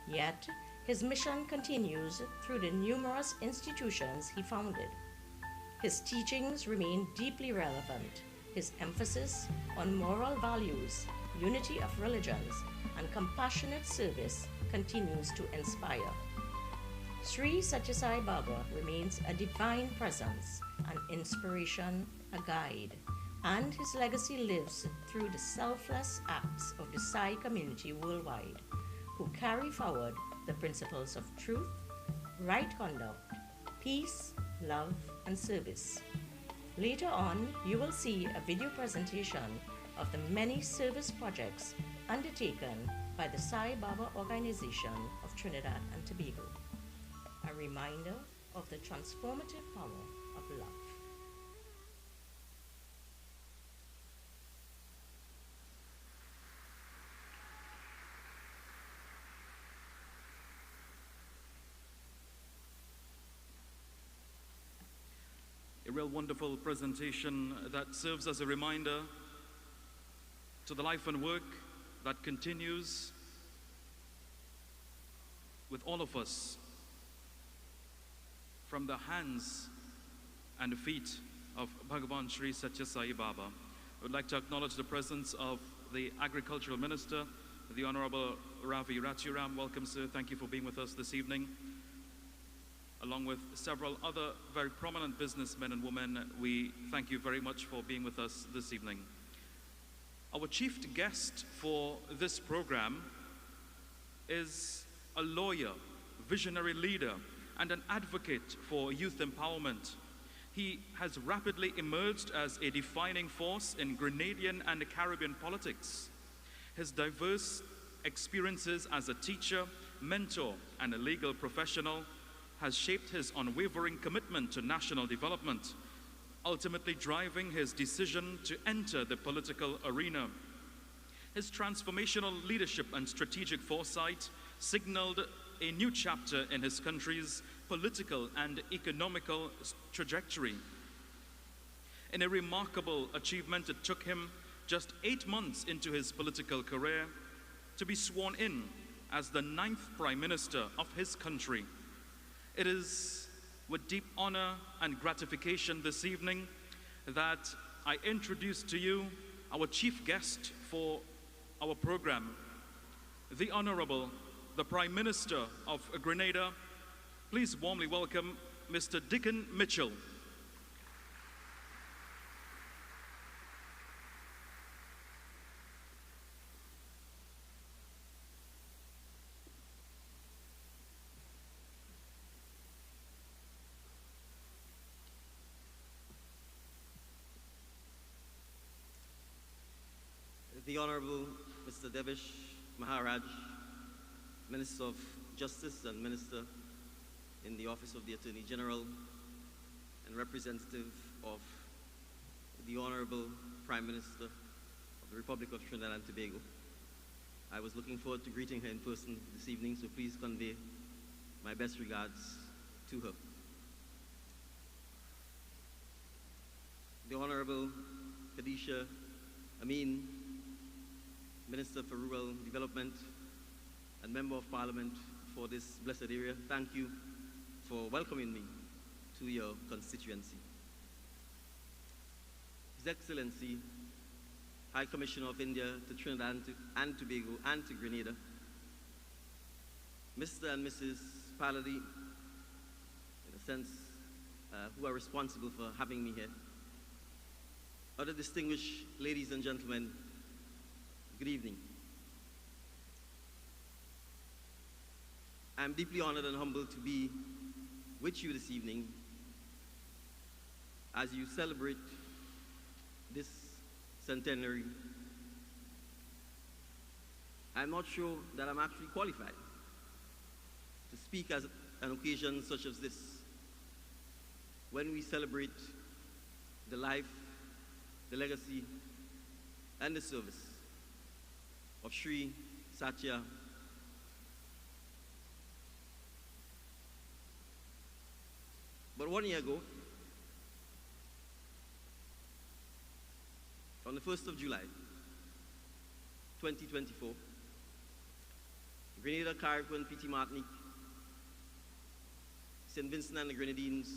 [SPEAKER 8] yet his mission continues through the numerous institutions he founded. His teachings remain deeply relevant. His emphasis on moral values, unity of religions, and compassionate service continues to inspire. Sri Sathya Sai Baba remains a divine presence, an inspiration, a guide, and his legacy lives through the selfless acts of the Sai community worldwide, who carry forward the principles of truth, right conduct, peace, love, and service. Later on, you will see a video presentation of the many service projects undertaken by the Sai Baba Organization of Trinidad and Tobago, a reminder of the transformative power of love.
[SPEAKER 3] A real wonderful presentation that serves as a reminder to the life and work that continues with all of us from the hands and the feet of Bhagavan Sri Sathya Sai Baba. I would like to acknowledge the presence of the Agricultural Minister, the Honorable Ravi Rachuram. Welcome, sir. Thank you for being with us this evening. Along with several other very prominent businessmen and women, we thank you very much for being with us this evening. Our chief guest for this program is a lawyer, visionary leader, and an advocate for youth empowerment. He has rapidly emerged as a defining force in Grenadian and Caribbean politics. His diverse experiences as a teacher, mentor, and a legal professional has shaped his unwavering commitment to national development, ultimately driving his decision to enter the political arena. His transformational leadership and strategic foresight signaled a new chapter in his country's political and economical trajectory. In a remarkable achievement, it took him just 8 months into his political career to be sworn in as the 9th Prime Minister of his country. It is with deep honor and gratification this evening that I introduce to you our chief guest for our program, the Honorable, the Prime Minister of Grenada. Please warmly welcome Mr. Dickon Mitchell.
[SPEAKER 9] the Honorable Mr. Deish Maharaj, Minister of Justice and Minister in the Office of the Attorney General, and representative of the Honorable Prime Minister of the Republic of Trinidad and Tobago. I was looking forward to greeting her in person this evening, so please convey my best regards to her. The Honorable Khadisha Amin, Minister for Rural Development and Member of Parliament for this blessed area, thank you for welcoming me to your constituency. His Excellency, High Commissioner of India to Trinidad and Tobago and to Grenada, Mr. and Mrs. Paladi, in a sense, who are responsible for having me here, other distinguished ladies and gentlemen, good evening. I'm deeply honored and humbled to be with you this evening as you celebrate this centenary. I'm not sure that I'm actually qualified to speak at an occasion such as this, when we celebrate the life, the legacy, and the service of Sri Sathya. But 1 year ago, on the 1st of July, 2024, Grenada, Carriacou, Petit Martinique, St. Vincent and the Grenadines,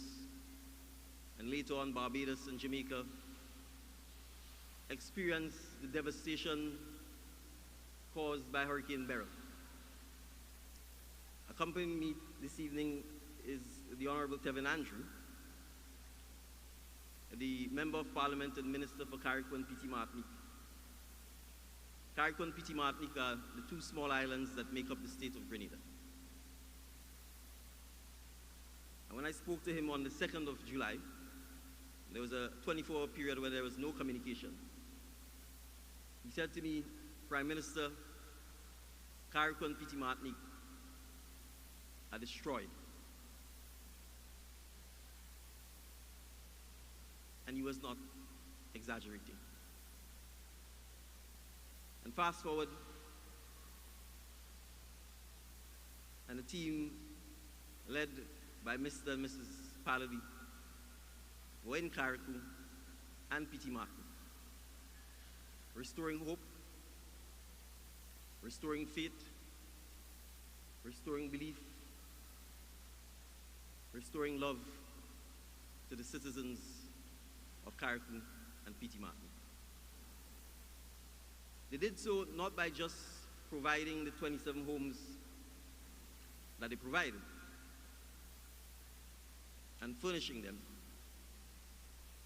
[SPEAKER 9] and later on Barbados and Jamaica, experienced the devastation caused by Hurricane Beryl. Accompanying me this evening is the Honorable Tevin Andrew, the Member of Parliament and Minister for Carriacou and Petit Martinique. Carriacou and Petit Martinique are the two small islands that make up the state of Grenada. And when I spoke to him on the 2nd of July, there was a 24-hour period where there was no communication. He said to me, Prime Minister, Carriacou and Petit Martinique are destroyed. And he was not exaggerating. And fast forward, and the team led by Mr. and Mrs. Paladi were in Carriacou and Petit Martinique, restoring hope, restoring faith, restoring belief, restoring love to the citizens of Carriacou and Petit Martinique. They did so not by just providing the 27 homes that they provided and furnishing them,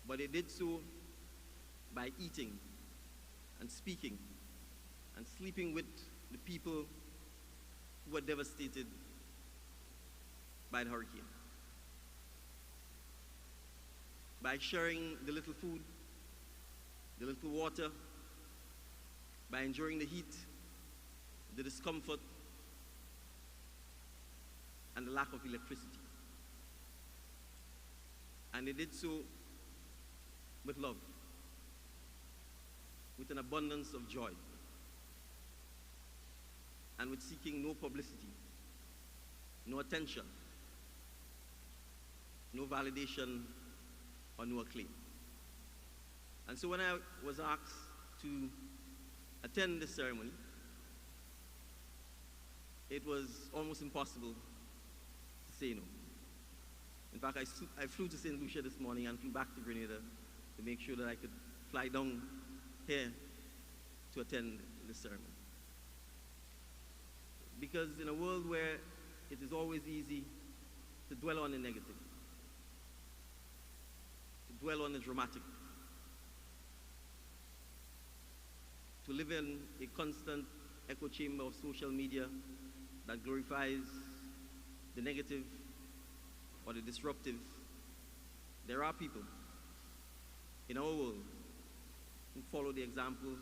[SPEAKER 9] but they did so by eating and speaking and sleeping with the people who were devastated by the hurricane, by sharing the little food, the little water, by enduring the heat, the discomfort, and the lack of electricity. And they did so with love, with an abundance of joy, and with seeking no publicity, no attention, no validation, or no acclaim. And so when I was asked to attend this ceremony, it was almost impossible to say no. In fact, I flew to St. Lucia this morning and flew back to Grenada to make sure that I could fly down here to attend this ceremony. Because in a world where it is always easy to dwell on the negative, to dwell on the dramatic, to live in a constant echo chamber of social media that glorifies the negative or the disruptive, there are people in our world who follow the example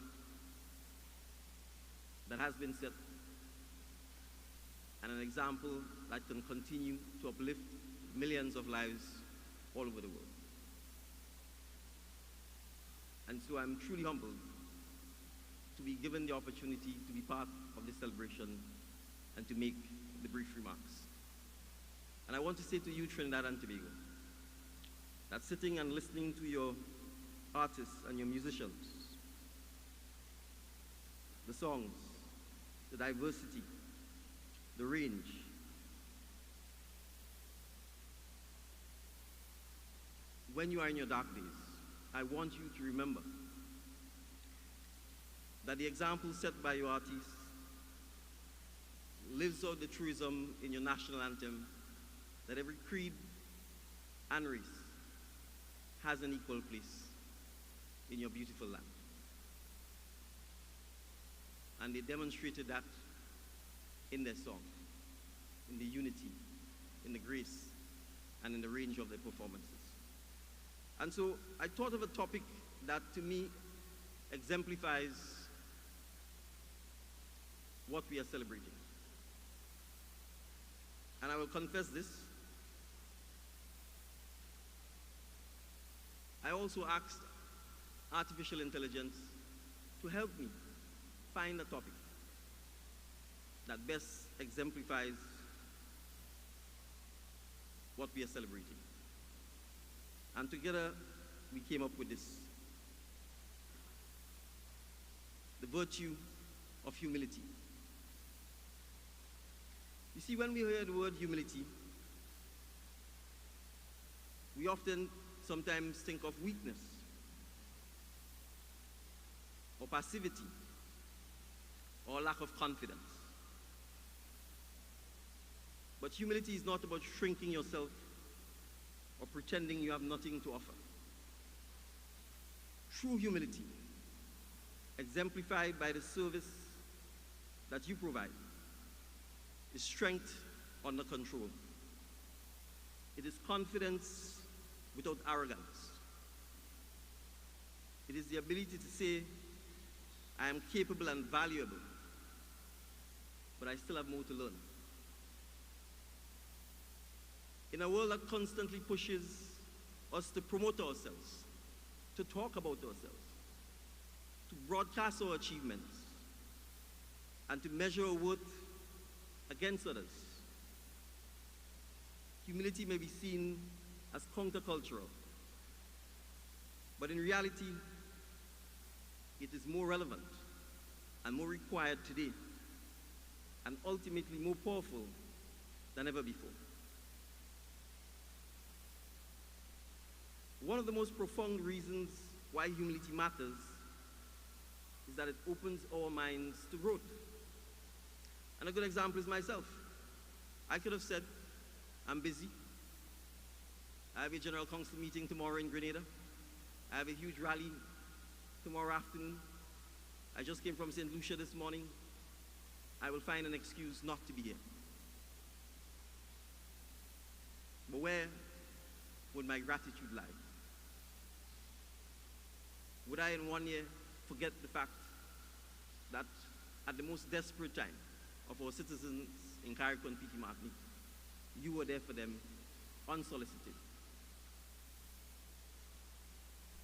[SPEAKER 9] that has been set and an example that can continue to uplift millions of lives all over the world. And so I'm truly humbled to be given the opportunity to be part of this celebration and to make the brief remarks. And I want to say to you, Trinidad and Tobago, that sitting and listening to your artists and your musicians, the songs, the diversity, the range, when you are in your dark days, I want you to remember that the example set by your artists lives out the truism in your national anthem that every creed and race has an equal place in your beautiful land. And they demonstrated that in their song, in the unity, in the grace, and in the range of their performances. And so I thought of a topic that to me exemplifies what we are celebrating. And I will confess this. I also asked artificial intelligence to help me find a topic that best exemplifies what we are celebrating. And together we came up with this: the virtue of humility. You see, when we hear the word humility, we often sometimes think of weakness or passivity or lack of confidence. But humility is not about shrinking yourself or pretending you have nothing to offer. True humility, exemplified by the service that you provide, is strength under control. It is confidence without arrogance. It is the ability to say, I am capable and valuable, but I still have more to learn. In a world that constantly pushes us to promote ourselves, to talk about ourselves, to broadcast our achievements, and to measure our worth against others, humility may be seen as countercultural, but in reality, it is more relevant and more required today, and ultimately more powerful than ever before. One of the most profound reasons why humility matters is that it opens our minds to growth. And a good example is myself. I could have said, I'm busy. I have a general council meeting tomorrow in Grenada. I have a huge rally tomorrow afternoon. I just came from St. Lucia this morning. I will find an excuse not to be here. But where would my gratitude lie? Would I in 1 year forget the fact that at the most desperate time of our citizens in Carriacou and Petite Martinique, you were there for them unsolicited?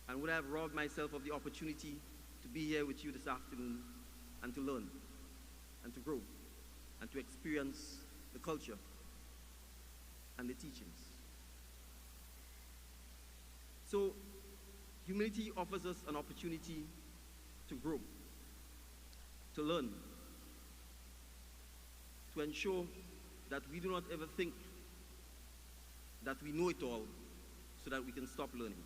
[SPEAKER 9] And would I have robbed myself of the opportunity to be here with you this afternoon and to learn and to grow and to experience the culture and the teachings? So, humility offers us an opportunity to grow, to learn, to ensure that we do not ever think that we know it all so that we can stop learning.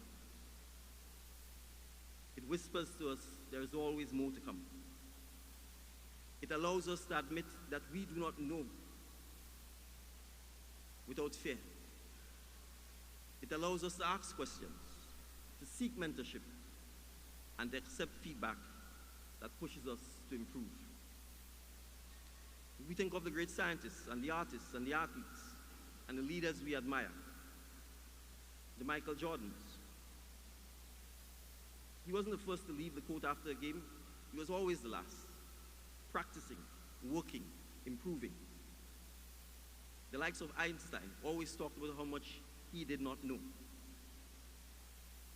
[SPEAKER 9] It whispers to us there is always more to come. It allows us to admit that we do not know without fear. It allows us to ask questions, to seek mentorship, and to accept feedback that pushes us to improve. We think of the great scientists and the artists and the athletes and the leaders we admire, the Michael Jordans. He wasn't the first to leave the court after a game. He was always the last. practicing, working, improving. The likes of Einstein always talked about how much he did not know.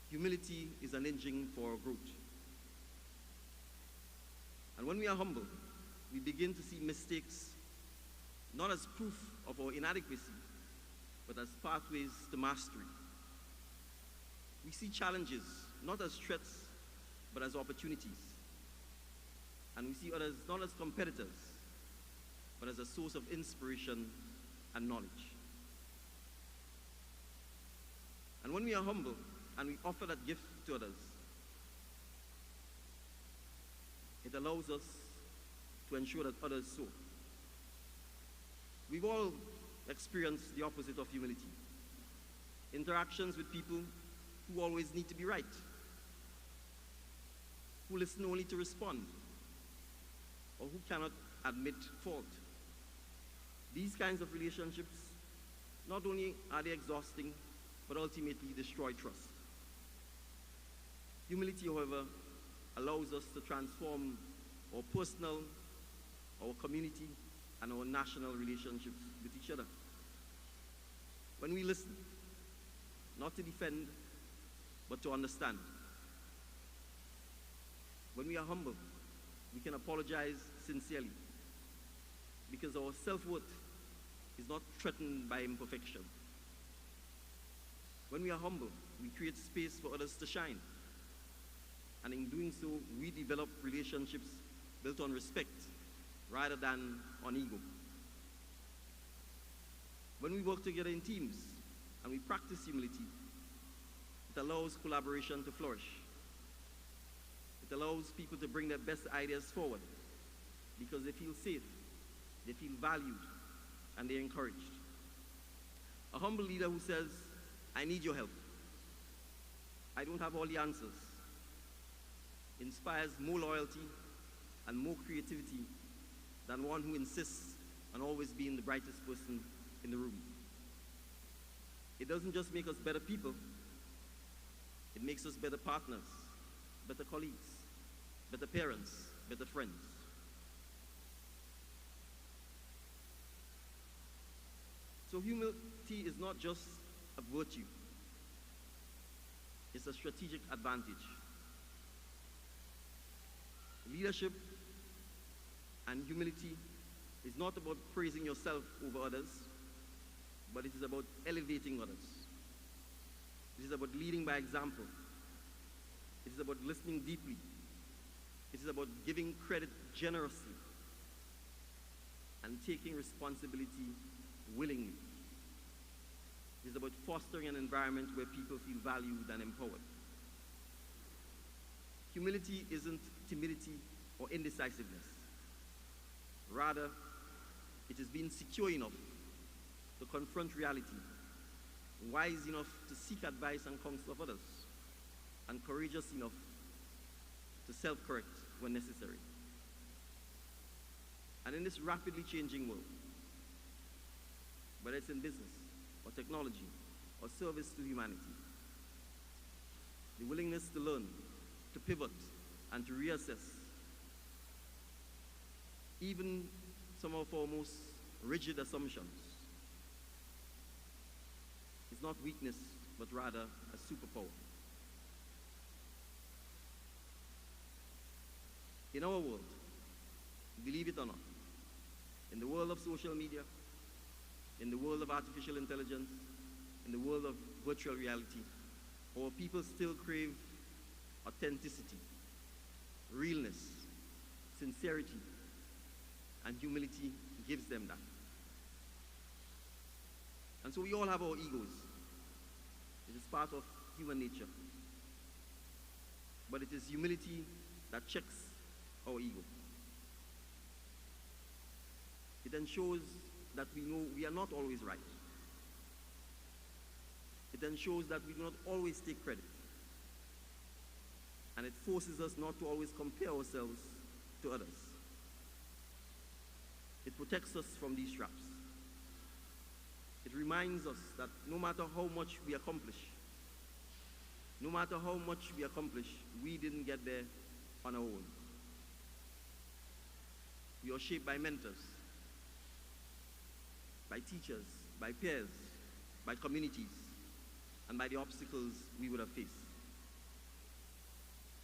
[SPEAKER 9] Humility is an engine for growth. And when we are humble, we begin to see mistakes not as proof of our inadequacy, but as pathways to mastery. We see challenges not as threats, but as opportunities. And we see others not as competitors, but as a source of inspiration and knowledge. And when we are humble and we offer that gift to others, it allows us to ensure that others soar. We've all experienced the opposite of humility. Interactions with people who always need to be right, who listen only to respond, or who cannot admit fault. These kinds of relationships, not only are they exhausting, but ultimately destroy trust. Humility, however, allows us to transform our personal, our community, and our national relationships with each other. When we listen, not to defend, but to understand. When we are humble, we can apologize sincerely, because our self-worth is not threatened by imperfection. When we are humble, we create space for others to shine. And in doing so, we develop relationships built on respect rather than on ego. When we work together in teams and we practice humility, it allows collaboration to flourish. It allows people to bring their best ideas forward because they feel safe, they feel valued, and they're encouraged. A humble leader who says, I need your help, I don't have all the answers, inspires more loyalty and more creativity than one who insists on always being the brightest person in the room. It doesn't just make us better people, it makes us better partners, better colleagues, better parents, better friends. So humility is not just a virtue, it's a strategic advantage. Leadership and humility is not about praising yourself over others, but it is about elevating others. It is about leading by example. It is about listening deeply. It is about giving credit generously and taking responsibility willingly. It is about fostering an environment where people feel valued and empowered. Humility isn't timidity or indecisiveness. Rather, it is being secure enough to confront reality, wise enough to seek advice and counsel of others, and courageous enough to self-correct when necessary. And in this rapidly changing world, whether it's in business or technology or service to humanity, the willingness to learn, to pivot, and to reassess even some of our most rigid assumptions is not weakness, but rather a superpower. In our world, believe it or not, in the world of social media, in the world of artificial intelligence, in the world of virtual reality, our people still crave authenticity, realness, sincerity, and humility gives them that. And so we all have our egos. It is part of human nature. But it is humility that checks our ego. It ensures that we know we are not always right. It ensures that we do not always take credit. And it forces us not to always compare ourselves to others. It protects us from these traps. It reminds us that no matter how much we accomplish, we didn't get there on our own. We are shaped by mentors, by teachers, by peers, by communities, and by the obstacles we would have faced.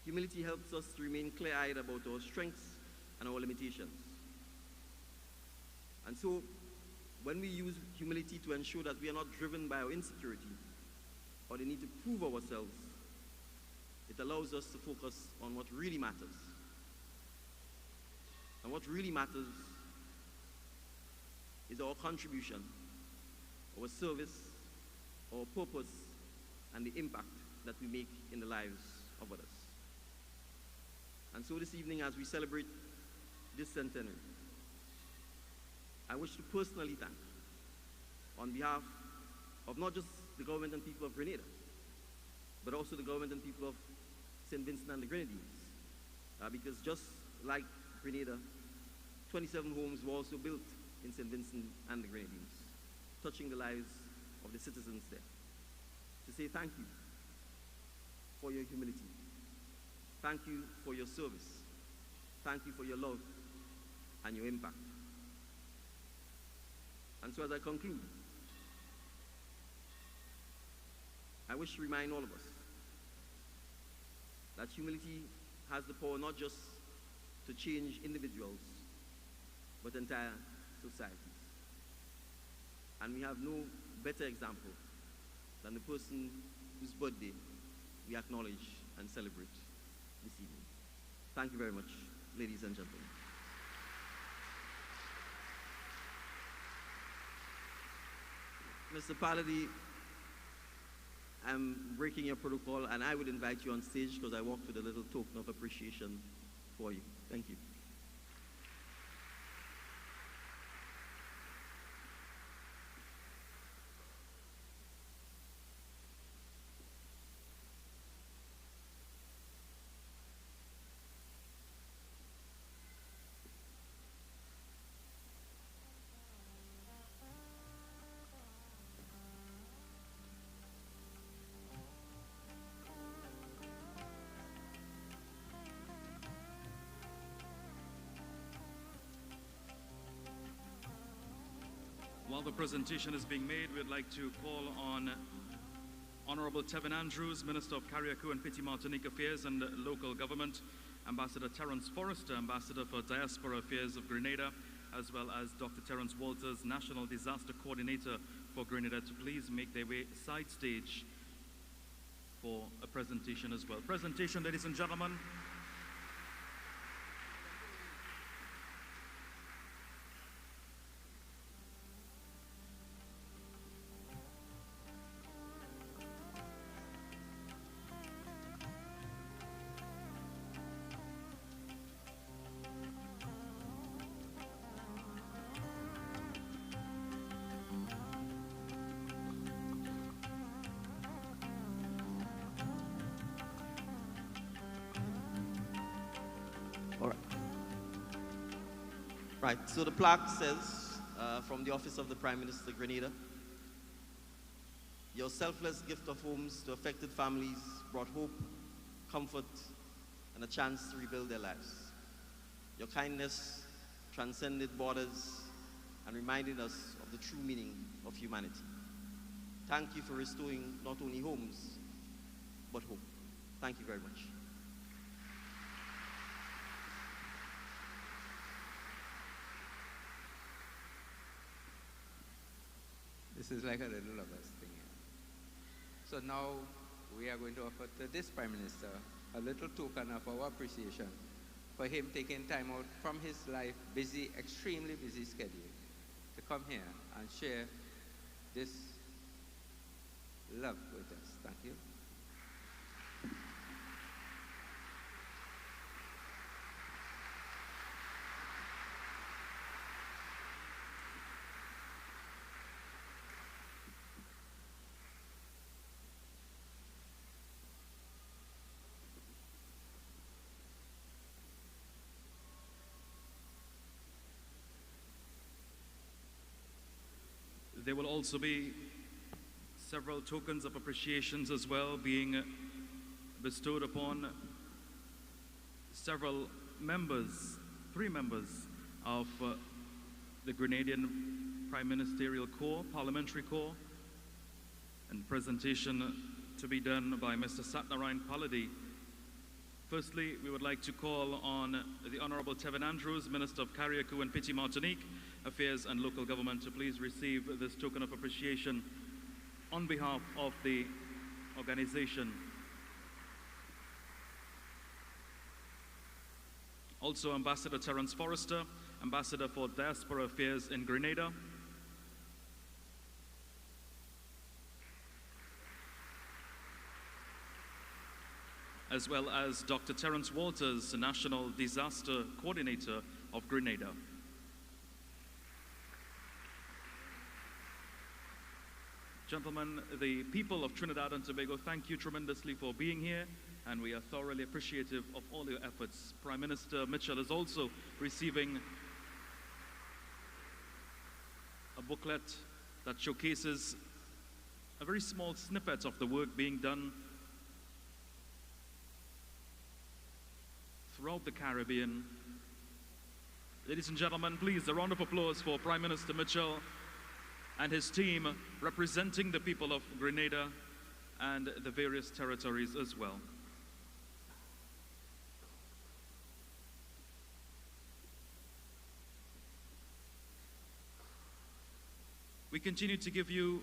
[SPEAKER 9] Humility helps us to remain clear-eyed about our strengths and our limitations. And so, when we use humility to ensure that we are not driven by our insecurity or the need to prove ourselves, it allows us to focus on what really matters. And what really matters is our contribution, our service, our purpose, and the impact that we make in the lives of others. And so this evening, as we celebrate this centenary, I wish to personally thank, on behalf of not just the government and people of Grenada, but also the government and people of St. Vincent and the Grenadines, because just like Grenada, 27 homes were also built in St. Vincent and the Grenadines, touching the lives of the citizens there. To say thank you for your humility. Thank you for your service. Thank you for your love and your impact. And so as I conclude, I wish to remind all of us that humility has the power not just to change individuals, but entire societies. And we have no better example than the person whose birthday we acknowledge and celebrate this evening. Thank you very much, ladies and gentlemen. Mr. Paladi, I'm breaking your protocol, and I would invite you on stage because I walked with a little token of appreciation for you. Thank you.
[SPEAKER 3] While the presentation is being made, we'd like to call on Honorable Tevin Andrews, Minister of Carriacou and Petite Martinique Affairs and Local Government, Ambassador Terence Forrester, Ambassador for Diaspora Affairs of Grenada, as well as Dr. Terence Walters, National Disaster Coordinator for Grenada, to please make their way side stage for a presentation as well. Presentation, ladies and gentlemen.
[SPEAKER 9] Right, so the plaque says, from the Office of the Prime Minister, Grenada, your selfless gift of homes to affected families brought hope, comfort, and a chance to rebuild their lives. Your kindness transcended borders and reminded us of the true meaning of humanity. Thank you for restoring not only homes, but hope. Thank you very much.
[SPEAKER 10] This is like a little lovers thing. So now we are going to offer to this Prime Minister a little token of our appreciation for him taking time out from his life, busy, extremely busy schedule, to come here and share this love with us. Thank you.
[SPEAKER 3] There will also be several tokens of appreciations as well being bestowed upon several members, 3 members of the Grenadian Prime Ministerial Corps, Parliamentary Corps, and presentation to be done by Mr. Satnar and Paladi. Firstly, we would like to call on the Honorable Tevin Andrews, Minister of Carriacou and Piti Martinique Affairs and Local Government, to please receive this token of appreciation on behalf of the organization. Also, Ambassador Terence Forrester, Ambassador for Diaspora Affairs in Grenada. As well as Dr. Terence Walters, National Disaster Coordinator of Grenada. Gentlemen, the people of Trinidad and Tobago, thank you tremendously for being here, and we are thoroughly appreciative of all your efforts. Prime Minister Mitchell is also receiving a booklet that showcases a very small snippet of the work being done throughout the Caribbean. Ladies and gentlemen, please, a round of applause for Prime Minister Mitchell and his team representing the people of Grenada and the various territories as well. We continue to give you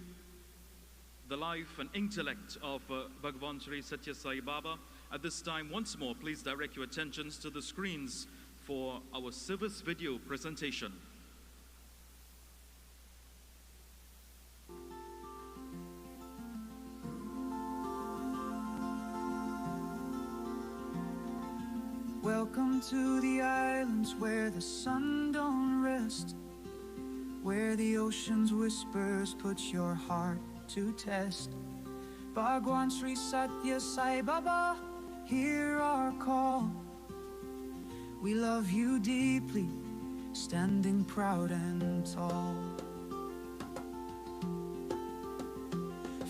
[SPEAKER 3] the life and intellect of Bhagwan Sri Sathya Sai Baba. At this time, once more, please direct your attentions to the screens for our service video presentation.
[SPEAKER 11] Welcome to the islands where the sun don't rest, where the ocean's whispers put your heart to test. Bhagwan Sri Sathya Sai Baba, hear our call. We love you deeply, standing proud and tall.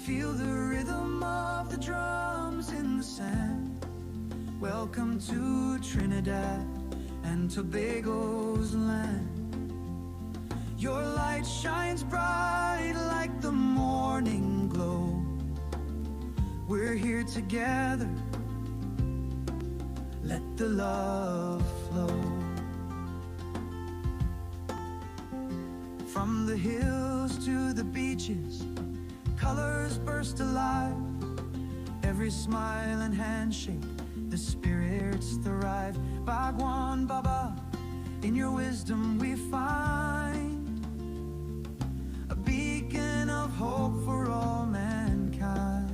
[SPEAKER 11] Feel the rhythm of the drums in the sand. Welcome to Trinidad and Tobago's land. Your light shines bright like the morning glow. We're here together, let the love flow. From the hills to the beaches, colors burst alive. Every smile and handshake, the spirits thrive. Bhagwan Baba, in your wisdom we find a beacon of hope for all mankind.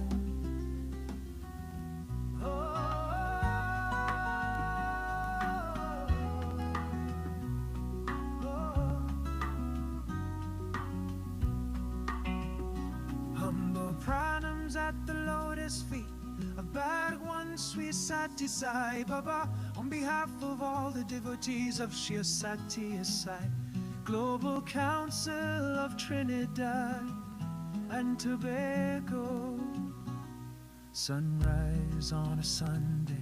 [SPEAKER 11] Humble pranams at the lotus feet of Bhagwan Sri Sathya Sai Baba, on behalf of all the devotees of Sri Sathya Sai, Global Council of Trinidad and Tobago. Sunrise on a Sunday,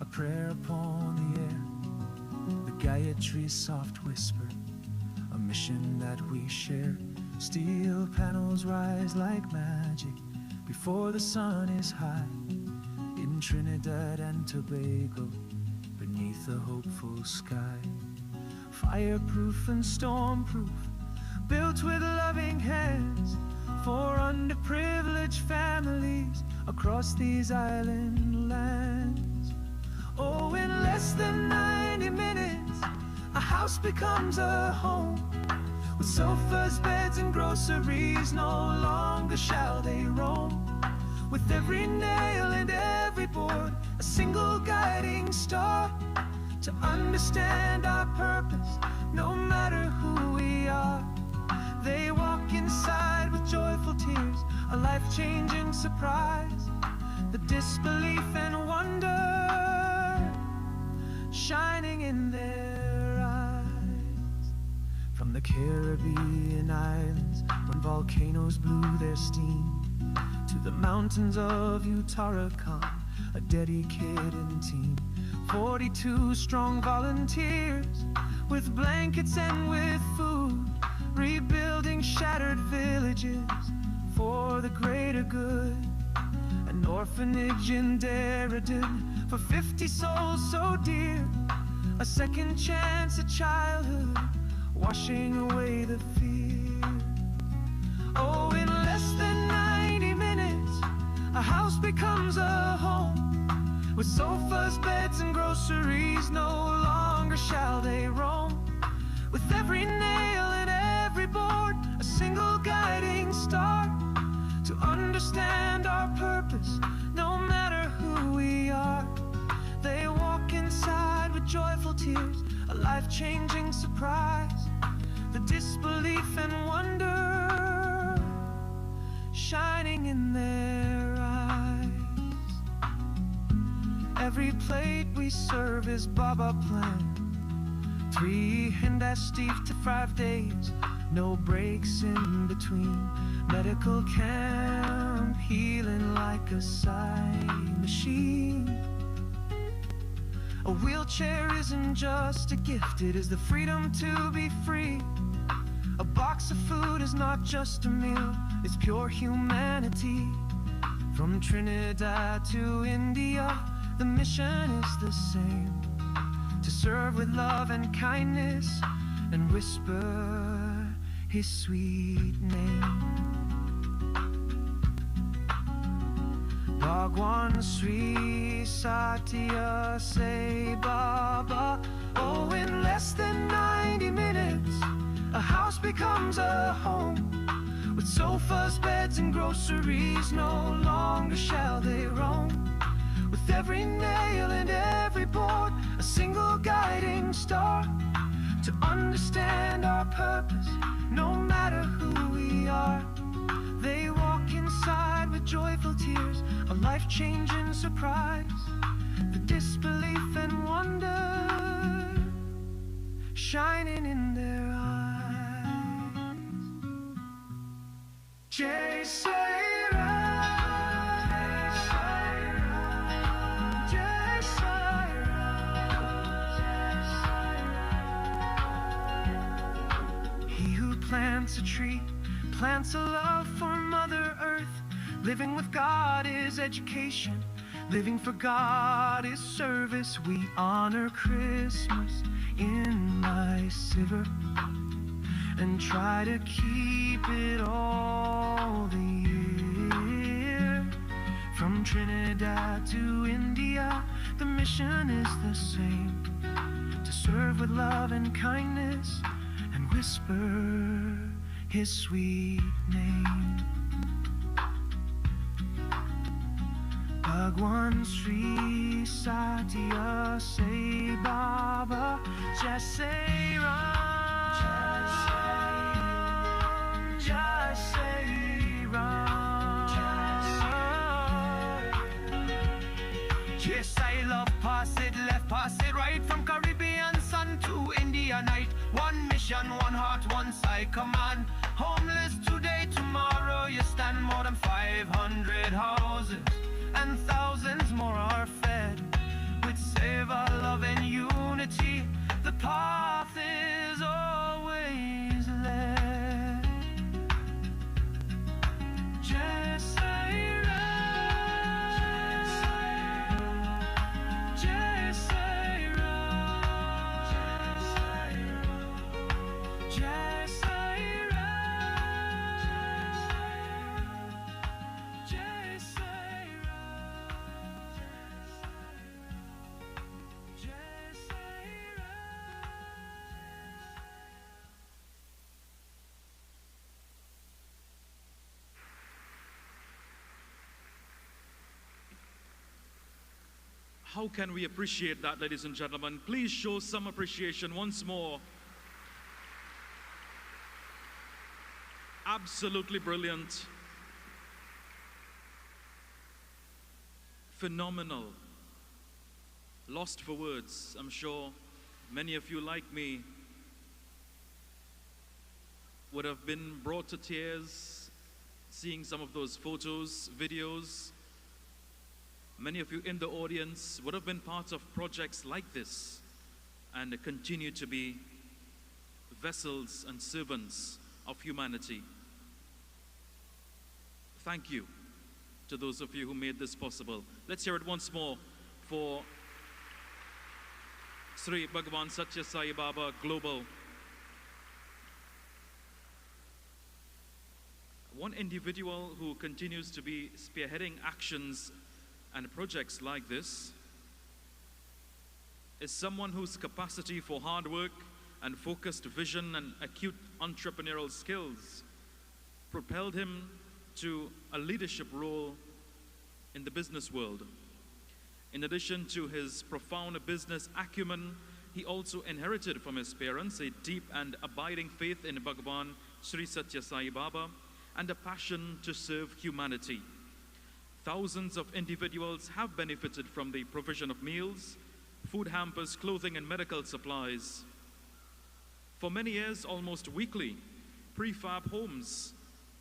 [SPEAKER 11] a prayer upon the air, the Gayatri soft whisper, a mission that we share. Steel panels rise like magic before the sun is high. In Trinidad and Tobago, beneath a hopeful sky, fireproof and stormproof, built with loving hands for underprivileged families across these island lands. Oh, in less than 90 minutes, a house becomes a home, with sofas, beds, and groceries. No longer shall they roam. With every nail and every board, a single guiding star, to understand our purpose, no matter who we are. They walk inside with joyful tears, a life-changing surprise, the disbelief and wonder shining in their eyes. From the Caribbean islands, when volcanoes blew their steam, to the mountains of Uttarakhand, a dedicated team, 42 strong volunteers with blankets and with food, rebuilding shattered villages for the greater good. An orphanage in Derridin for 50 souls so dear, a second chance at childhood, washing away the fear. Oh, in less than 90 minutes, a house becomes a home, with sofas, beds, and groceries. No longer shall they roam. With every nail and every board, a single guiding star, to understand our purpose, no matter who we are. They walk inside with joyful tears, a life-changing surprise, the disbelief and wonder shining in their eyes. Every plate we serve is Baba planned, 3 Hindas to 5 days, no breaks in between. Medical camp, healing like a sign machine. A wheelchair isn't just a gift, it is the freedom to be free. A box of food is not just a meal, it's pure humanity. From Trinidad to India, the mission is the same, to serve with love and kindness and whisper his sweet name. Bhagwan Sri Sathya Sai Baba. Oh, in less than 90 minutes, a house becomes a home, with sofas, beds, and groceries. No longer shall they roam. With every nail and every board, a single guiding star, to understand our purpose, no matter who we are. They walk inside with joyful tears, a life-changing surprise, the disbelief and wonder shining in their eyes. Jai Sai Ram, Jai Sai Ram. He who plants a tree plants a love for Mother Earth. Living with God is education, living for God is service. We honor Christmas in my silver and try to keep it all the year. From Trinidad to India, the mission is the same, to serve with love and kindness and whisper his sweet name. Bhagwan Sri Sathya Sai Baba. Jai Sai Ram, Jai Sai Ram. Yes, I love pass it left, pass it right, from Caribbean sun to India night. One mission, one heart, one side command. Homeless today, tomorrow you stand. More than 500 houses and thousands more are fed with savor, love and unity. The path is always led. Jai Sai Ram, Jai Sai Ram, Jai Sai Ram, Jai Sai
[SPEAKER 3] How can we appreciate that, ladies and gentlemen? Please show some appreciation once more. Absolutely brilliant. Phenomenal. Lost for words. I'm sure many of you, like me, would have been brought to tears seeing some of those photos, videos. Many of you in the audience would have been part of projects like this and continue to be vessels and servants of humanity. Thank you to those of you who made this possible. Let's hear it once more for Sri Bhagavan Sathya Sai Baba Global. One individual who continues to be spearheading actions and projects like this is someone whose capacity for hard work and focused vision and acute entrepreneurial skills propelled him to a leadership role in the business world. In addition to his profound business acumen, he also inherited from his parents a deep and abiding faith in Bhagavan Sri Sathya Sai Baba and a passion to serve humanity. Thousands of individuals have benefited from the provision of meals, food hampers, clothing, and medical supplies. For many years, almost weekly, prefab homes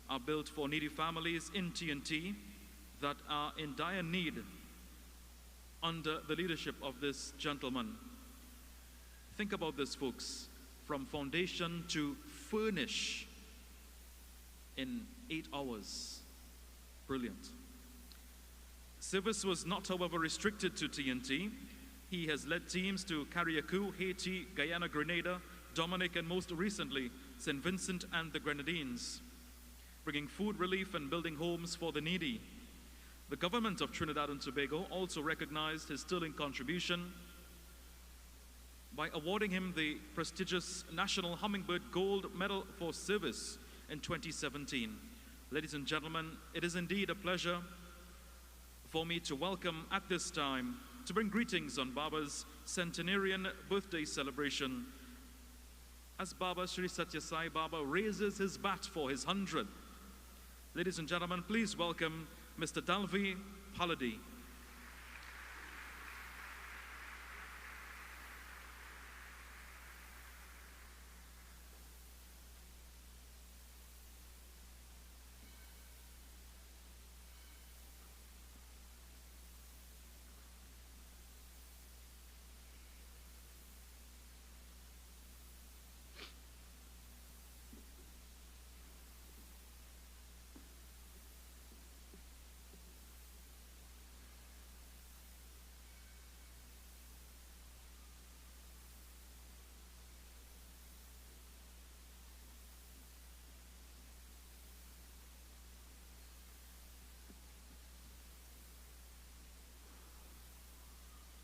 [SPEAKER 3] are built for needy families in TNT that are in dire need under the leadership of this gentleman. Think about this, folks. From foundation to furnish in 8 hours. Brilliant. Service was not, however, restricted to TNT. He has led teams to Carriacou, Haiti, Guyana, Grenada, Dominic, and most recently, St. Vincent and the Grenadines, bringing food relief and building homes for the needy. The government of Trinidad and Tobago also recognized his sterling contribution by awarding him the prestigious National Hummingbird Gold Medal for Service in 2017. Ladies and gentlemen, it is indeed a pleasure for me to welcome at this time, to bring greetings on Baba's centenarian birthday celebration as Baba Sri Sathya Sai Baba raises his bat for his 100th. Ladies and gentlemen, please welcome Mr. Dalvi Paladi.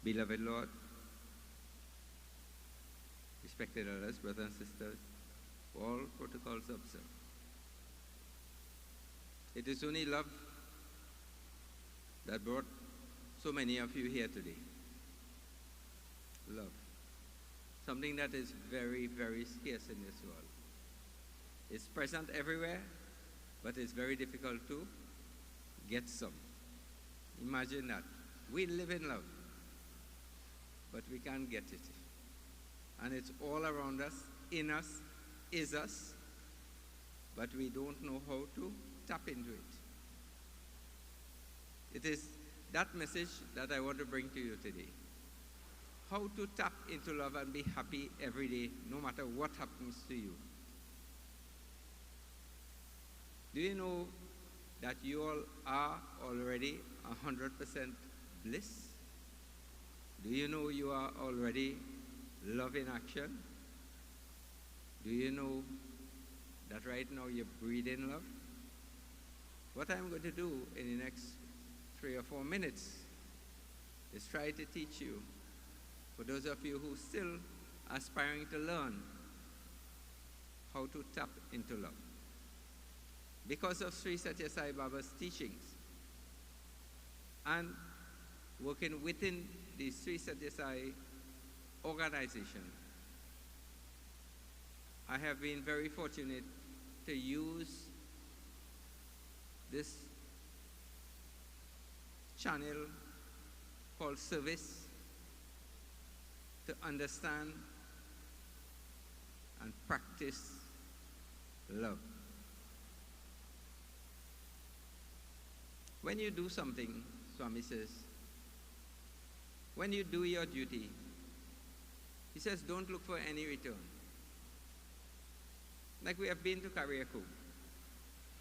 [SPEAKER 10] Beloved Lord, respected elders, brothers and sisters, all protocols observed. It is only love that brought so many of you here today. Love. Something that is very, very scarce in this world. It's present everywhere, but it's very difficult to get some. Imagine that. We live in love, but we can't get it. And it's all around us, in us, is us, but we don't know how to tap into it. It is that message that I want to bring to you today. How to tap into love and be happy every day, no matter what happens to you. Do you know that you all are already 100% bliss? Do you know you are already love in action? Do you know that right now you're breathing love? What I'm going to do in the next 3 or 4 minutes is try to teach you, for those of you who still aspiring to learn, how to tap into love. Because of Sri Sathya Sai Baba's teachings and working within the Sri Sathya Sai organization, I have been very fortunate to use this channel called service to understand and practice love. When you do something, Swami says, when you do your duty, he says, don't look for any return. like we have been to Kariakou.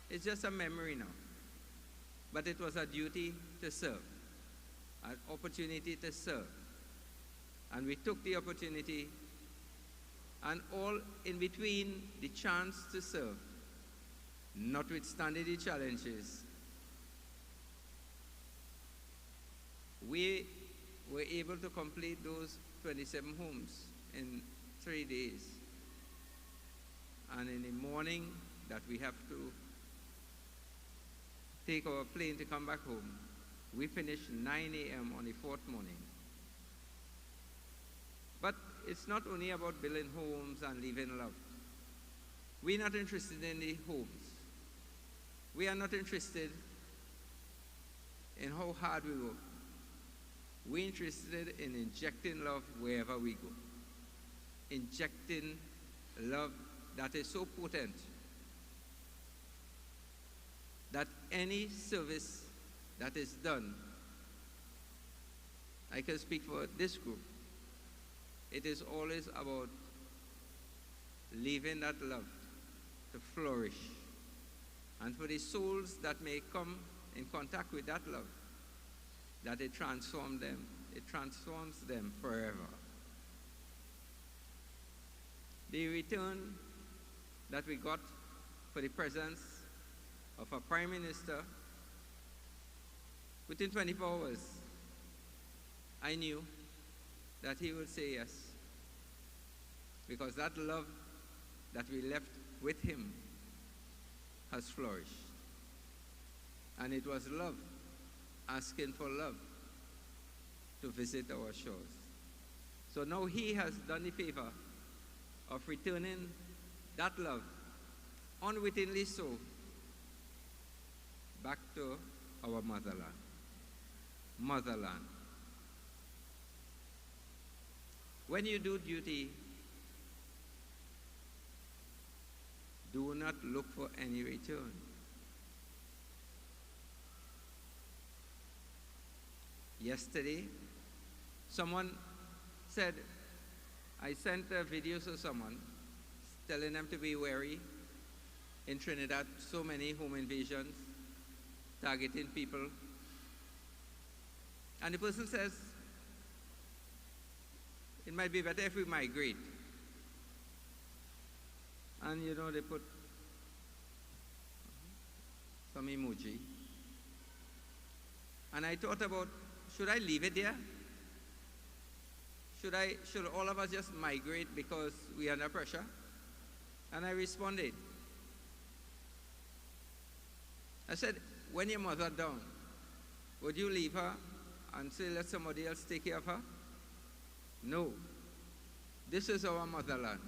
[SPEAKER 10] It's just a memory now. But it was a duty to serve, an opportunity to serve. And we took the opportunity, and all in between the chance to serve, notwithstanding the challenges, we were able to complete those 27 homes in 3 days. And in the morning that we have to take our plane to come back home, we finished 9 a.m. on the 4th morning. But it's not only about building homes and leaving love. We're not interested in the homes. We are not interested in how hard we work. We're interested in injecting love wherever we go. Injecting love that is so potent that any service that is done, I can speak for this group, it is always about leaving that love to flourish. And for the souls that may come in contact with that love, that it transforms them forever. The return that we got for the presence of a Prime Minister, within 24 hours, I knew that he would say yes. Because that love that we left with him has flourished. And it was love, asking for love, to visit our shores. So now he has done the favor of returning that love, unwittingly so, back to our motherland. Motherland. When you do duty, do not look for any return. Yesterday, someone said, I sent videos to someone telling them to be wary. In Trinidad, so many home invasions, targeting people. And the person says, it might be better if we migrate. And you know, they put some emoji. And I thought about, should I leave it there? Should all of us just migrate because we are under pressure? And I responded. I said, when your mother down, would you leave her and say, let somebody else take care of her? No. This is our motherland.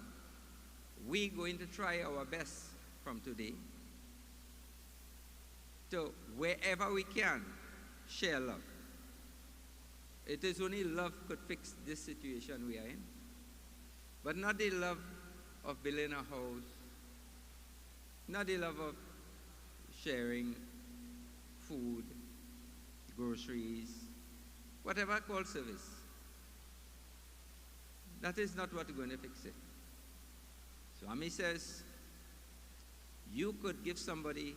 [SPEAKER 10] We're going to try our best from today to, wherever we can, share love. It is only love could fix this situation we are in. But not the love of building a house, not the love of sharing food, groceries, whatever called service. That is not what's going to fix it. So Ami says, you could give somebody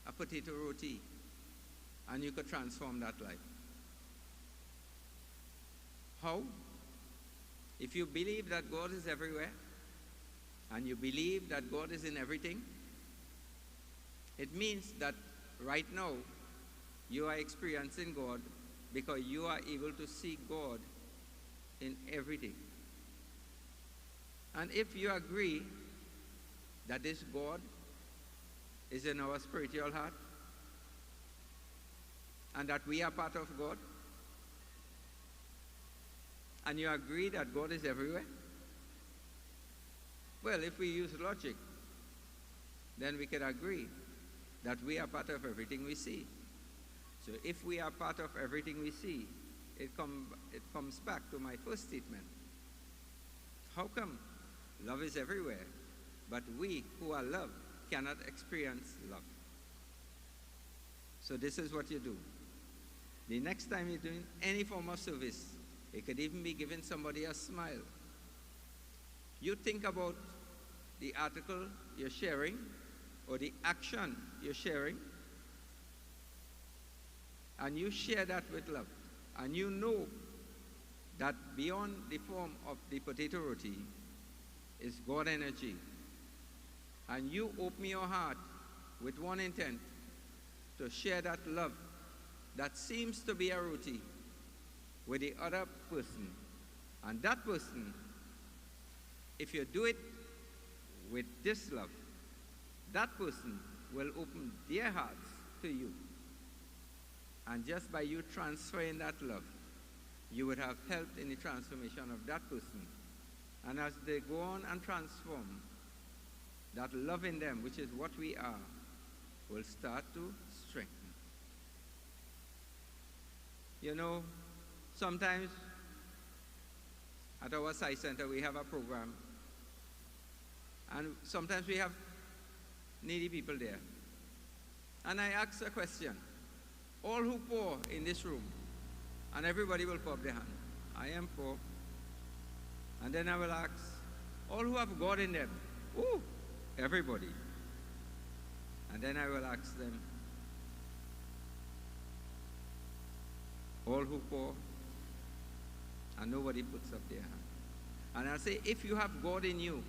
[SPEAKER 10] a potato roti and you could transform that life. How? If you believe that God is everywhere and you believe that God is in everything, it means that right now you are experiencing God because you are able to see God in everything. And if you agree that this God is in our spiritual heart and that we are part of God, and you agree that God is everywhere, well, if we use logic, then we can agree that we are part of everything we see. So if we are part of everything we see, it comes back to my first statement. How come love is everywhere, but we who are loved cannot experience love? So this is what you do. The next time you're doing any form of service, it could even be giving somebody a smile. You think about the article you're sharing or the action you're sharing, and you share that with love, and you know that beyond the form of the potato roti is God energy, and you open your heart with one intent to share that love that seems to be a roti with the other person, and that person, if you do it with this love, that person will open their hearts to you. And just by you transferring that love, you would have helped in the transformation of that person. And as they go on and transform, that love in them, which is what we are, will start to strengthen. You know, sometimes at our site center we have a program, and sometimes we have needy people there. And I ask a question, all who poor in this room, and everybody will put up their hand. I am poor. And then I will ask, all who have God in them, ooh, everybody. And then I will ask them, all who poor, and nobody puts up their hand. And I say, if you have God in you,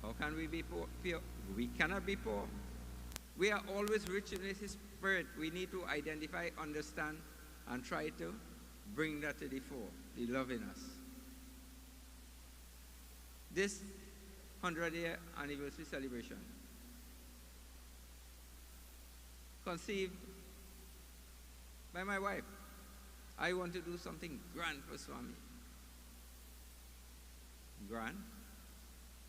[SPEAKER 10] how can we be poor? We cannot be poor. We are always rich in His Spirit. We need to identify, understand, and try to bring that to the fore, the love in us. This 100-year anniversary celebration, conceived by my wife. I want to do something grand for Swami. Grand?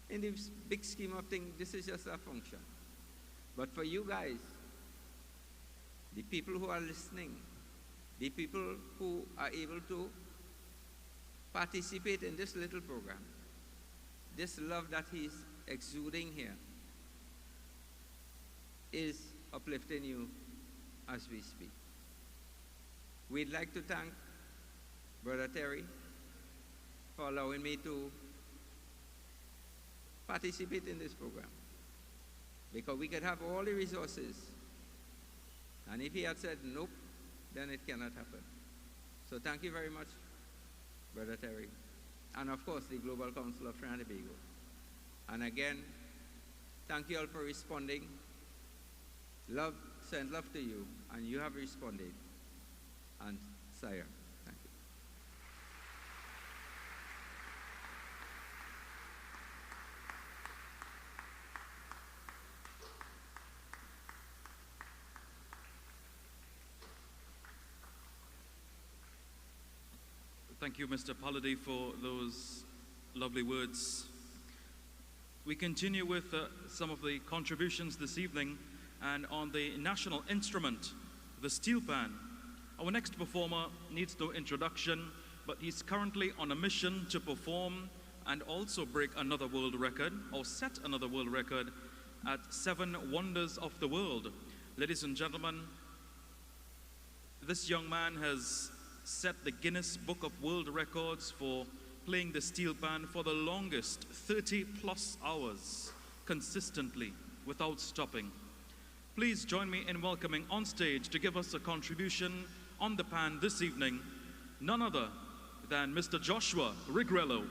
[SPEAKER 10] In the big scheme of things, this is just a function. But for you guys, the people who are listening, the people who are able to participate in this little program, this love that he's exuding here is uplifting you as we speak. We'd like to thank Brother Terry for allowing me to participate in this program, because we could have all the resources, and if he had said nope, then it cannot happen. So thank you very much, Brother Terry, and of course the Global Council of Trinidad and Tobago. And again, thank you all for responding. Love, send love to you, and you have responded. And Sire, thank you.
[SPEAKER 3] Thank you, Mr. Paladi, for those lovely words. We continue with some of the contributions this evening, and on the national instrument, the steel pan. Our next performer needs no introduction, but he's currently on a mission to perform and also break another world record, or set another world record, at 7 Wonders of the World. Ladies and gentlemen, this young man has set the Guinness Book of World Records for playing the steel pan for the longest, 30+ hours, consistently, without stopping. Please join me in welcoming on stage to give us a contribution on the pan this evening, none other than Mr. Joshua Rigrello.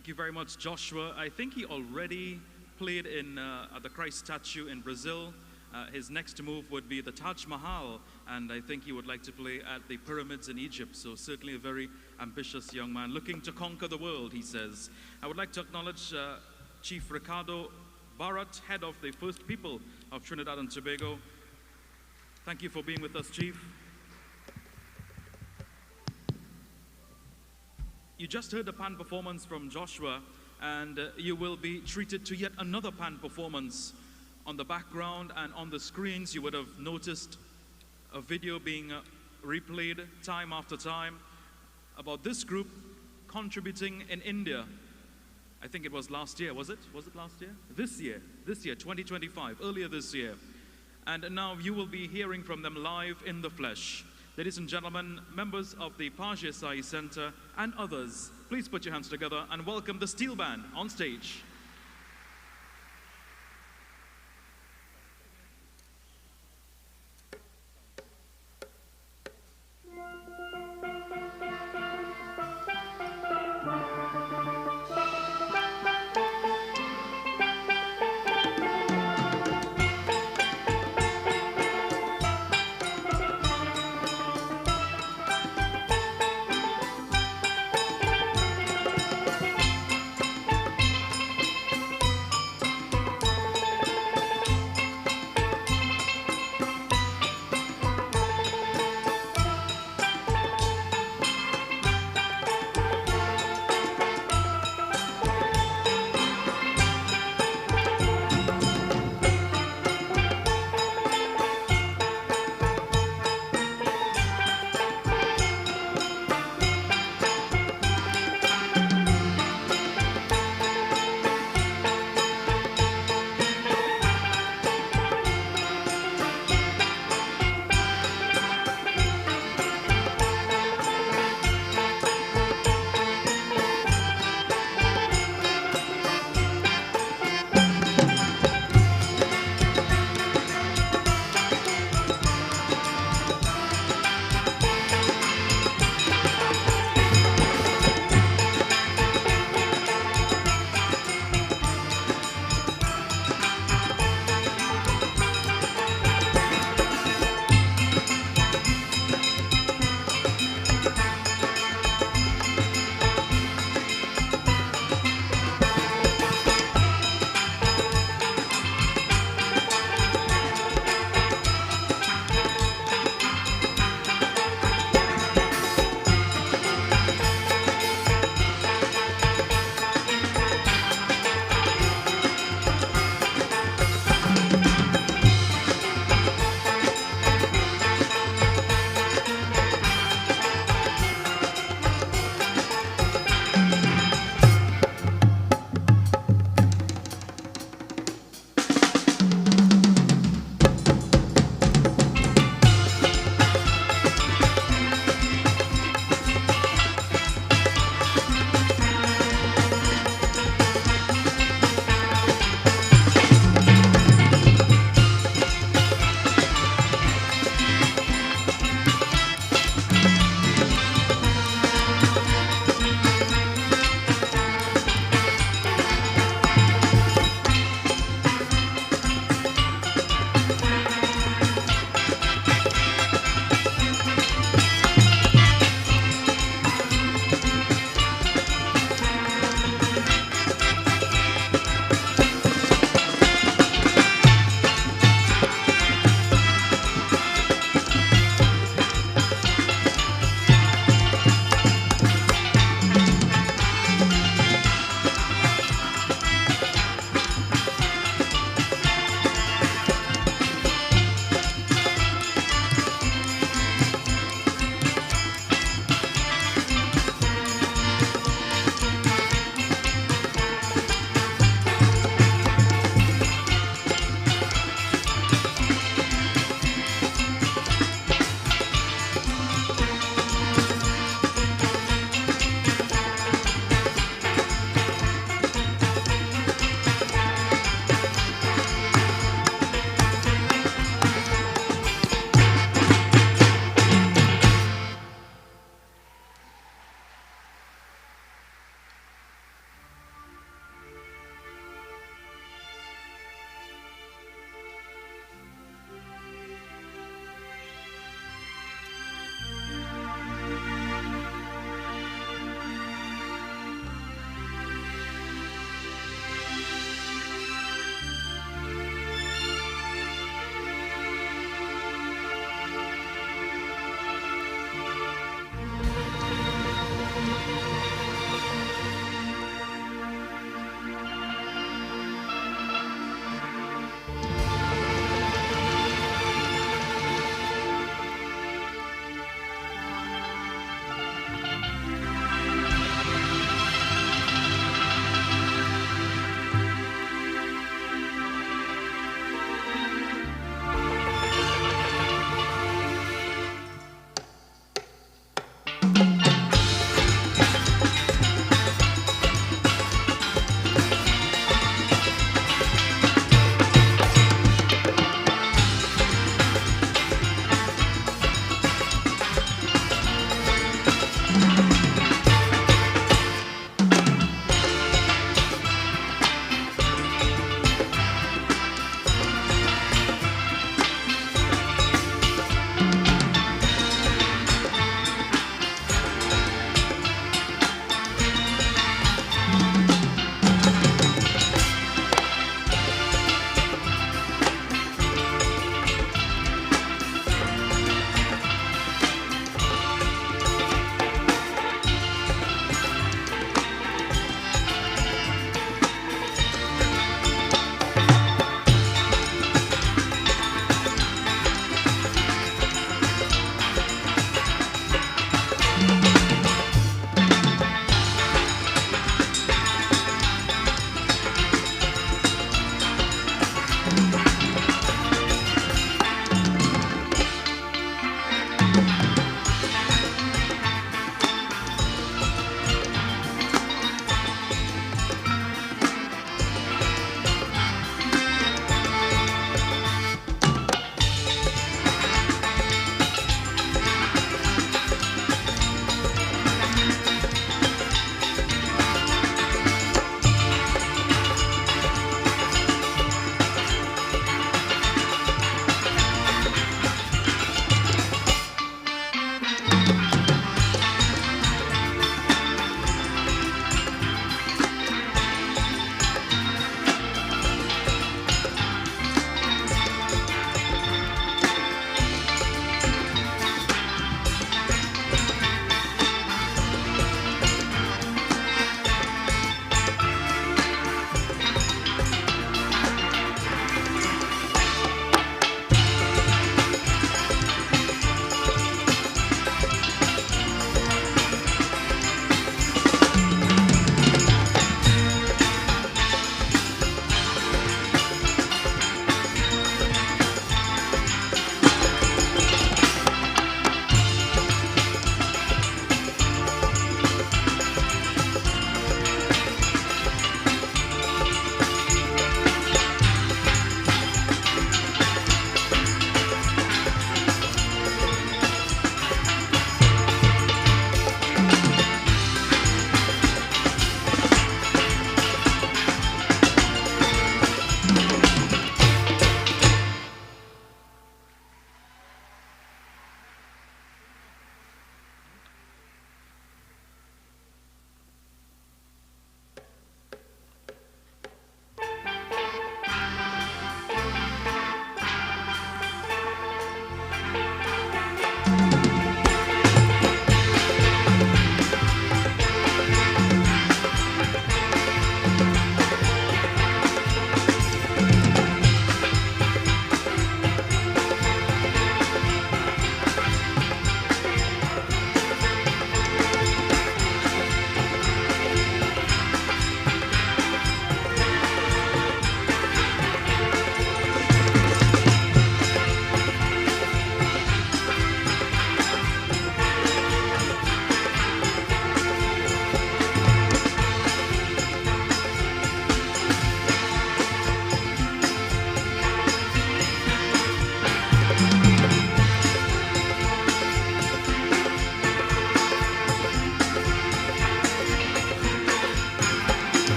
[SPEAKER 3] Thank you very much, Joshua. I think he already played at the Christ statue in Brazil. His next move would be the Taj Mahal, and I think he would like to play at the pyramids in Egypt. So certainly a very ambitious young man, looking to conquer the world, he says. I would like to acknowledge Chief Ricardo Barrett, head of the First People of Trinidad and Tobago. Thank you for being with us, Chief. You just heard the pan performance from Joshua, and you will be treated to yet another pan performance. On the background and on the screens, you would have noticed a video being replayed time after time about this group contributing in India. I think it was last year, was it? Was it last year? This year, 2025, earlier this year. And now you will be hearing from them live in the flesh. Ladies and gentlemen, members of the Sathya Sai Center and others, please put your hands together and welcome the Steel Band on stage.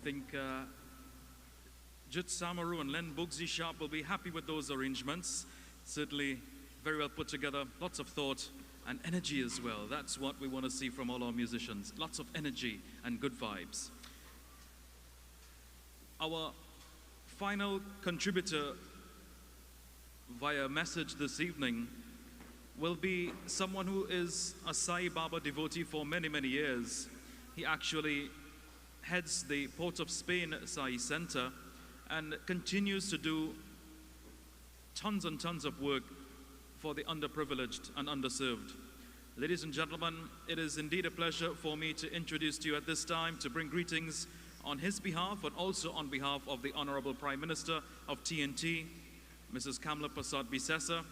[SPEAKER 3] think Jut Samaru and Len Bugsy Sharp will be happy with those arrangements. Certainly very well put together, lots of thought and energy as well. That's what we want to see from all our musicians. Lots of energy and good vibes. Our final contributor via message this evening will be someone who is a Sai Baba devotee for many, many years. He actually heads the Port of Spain Sai Center and continues to do tons and tons of work for the underprivileged and underserved. Ladies and gentlemen, it is indeed a pleasure for me to introduce to you at this time, to bring greetings on his behalf, but also on behalf of the Honorable Prime Minister of TNT, Mrs. Kamla Prasad Bisesa.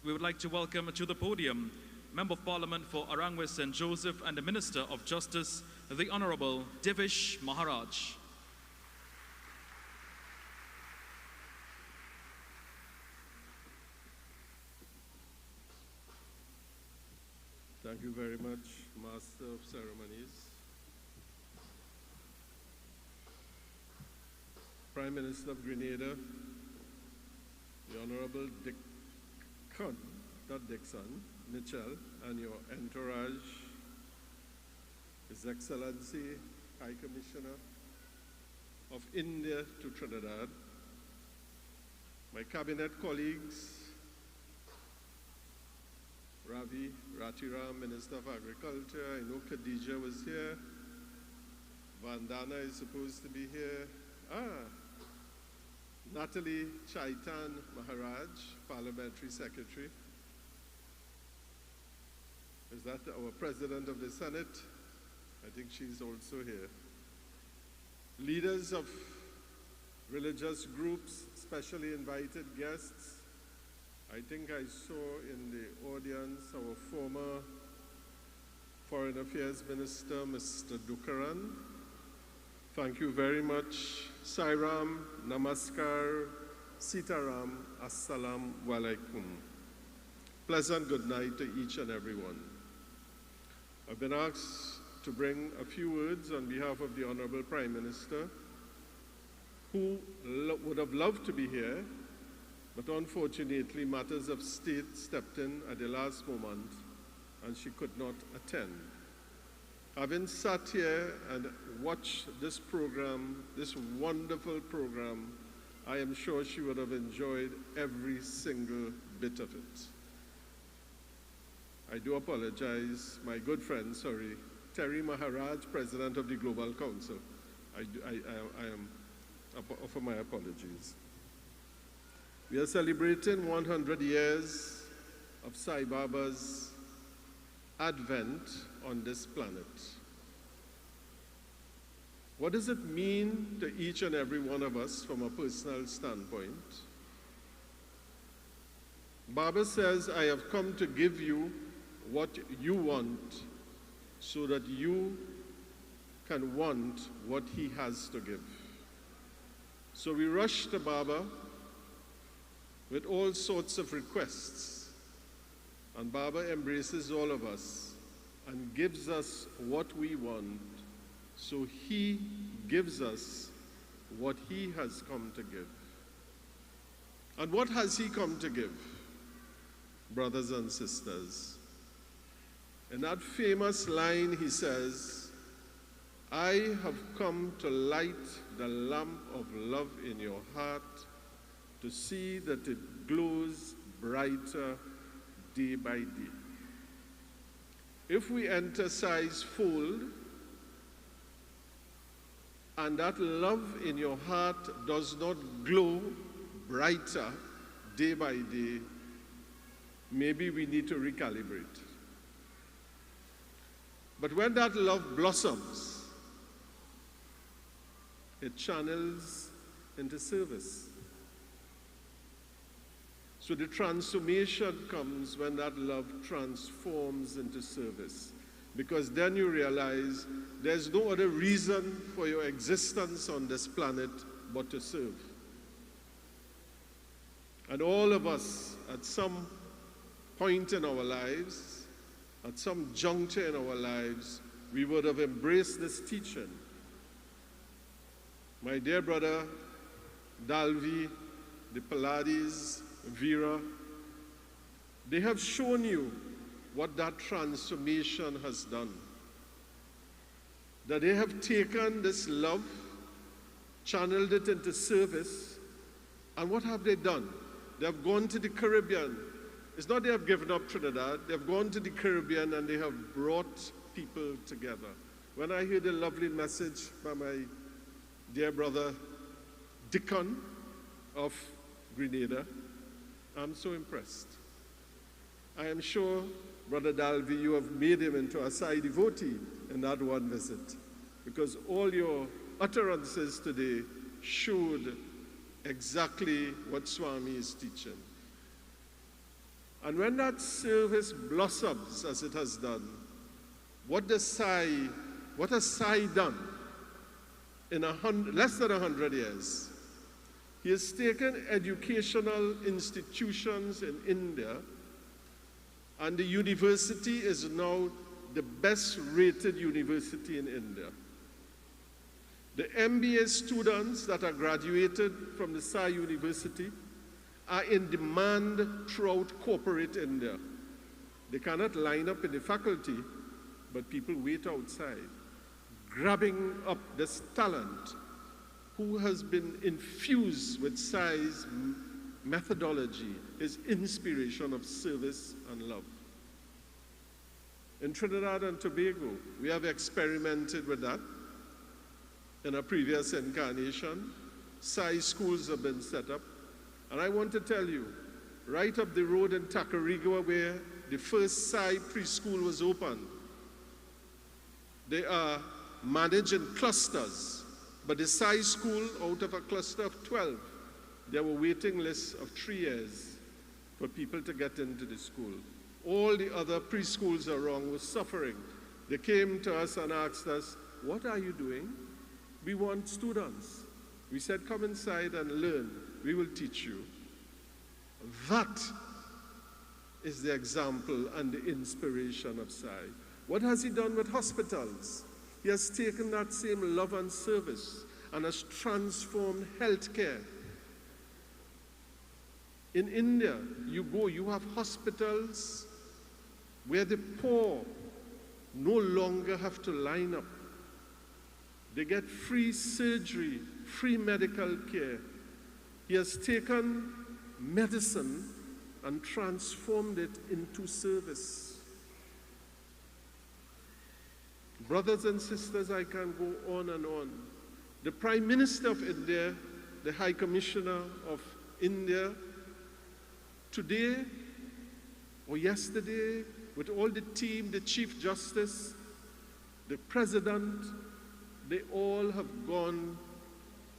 [SPEAKER 3] We would like to welcome to the podium Member of Parliament for Arangwe St. Joseph and the Minister of Justice, the Honorable Deish Maharaj.
[SPEAKER 12] Thank you very much, Master of Ceremonies. Prime Minister of Grenada, the Honorable Dixon Mitchell, and your entourage, His Excellency High Commissioner of India to Trinidad, my cabinet colleagues, Ravi Ratiram, Minister of Agriculture. I know Khadija was here. Vandana is supposed to be here. Natalie Chaitan Maharaj, Parliamentary Secretary. Is that our President of the Senate? I think she's also here. Leaders of religious groups, specially invited guests. I think I saw in the audience our former Foreign Affairs Minister, Mr. Dukaran. Thank you very much. Sairam, Namaskar, Sitaram, Assalamu Alaikum. Pleasant good night to each and every one. I've been asked to bring a few words on behalf of the Honorable Prime Minister, who would have loved to be here, but unfortunately matters of state stepped in at the last moment and she could not attend. Having sat here and watched this program, this wonderful program, I am sure she would have enjoyed every single bit of it. I do apologize, my good friend, Terry Maharaj, President of the Global Council. I offer my apologies. We are celebrating 100 years of Sai Baba's advent on this planet. What does it mean to each and every one of us from a personal standpoint? Baba says, I have come to give you what you want so that you can want what he has to give. So we rush to Baba with all sorts of requests, and Baba embraces all of us and gives us what we want, so he gives us what he has come to give. And what has he come to give, brothers and sisters? In that famous line he says, I have come to light the lamp of love in your heart, to see that it glows brighter day by day. If we enter Sai's fold, and that love in your heart does not glow brighter day by day, maybe we need to recalibrate. But when that love blossoms, it channels into service. So the transformation comes when that love transforms into service. Because then you realize there's no other reason for your existence on this planet but to serve. And all of us, at some point in our lives, at some juncture in our lives, we would have embraced this teaching my dear brother Dalvi, the Paladis, Vera, they have shown you what that transformation has done. That they have taken this love, channeled it into service, and what have they done? They have gone to the Caribbean. It's not they have given up Trinidad, they have gone to the Caribbean and they have brought people together. When I heard a lovely message by my dear brother Dickon of Grenada, I'm so impressed. I am sure, Brother Dalvi, you have made him into a Sai devotee in that one visit, because all your utterances today showed exactly what Swami is teaching. And when that service blossoms as it has done, what has Sai done in less than 100 years? He has taken educational institutions in India, and the university is now the best rated university in India. The MBA students that are graduated from the Sai University are in demand throughout corporate India. They cannot line up in the faculty, but people wait outside, grabbing up this talent who has been infused with Sai's methodology, his inspiration of service and love. In Trinidad and Tobago, we have experimented with that. In a previous incarnation, Sai schools have been set up. And I want to tell you, right up the road in Tacarigua, where the first Sai preschool was opened, they are managed in clusters. But the Sai school, out of a cluster of 12, there were waiting lists of 3 years for people to get into the school. All the other preschools around were suffering. They came to us and asked us, what are you doing? We want students. We said, come inside and learn. We will teach you. That is the example and the inspiration of Sai. What has he done with hospitals? He has taken that same love and service and has transformed healthcare. In India, you go, you have hospitals where the poor no longer have to line up. They get free surgery, free medical care. He has taken medicine and transformed it into service. Brothers and sisters, I can go on and on. The Prime Minister of India, the High Commissioner of India, today or yesterday, with all the team, the Chief Justice, the President, they all have gone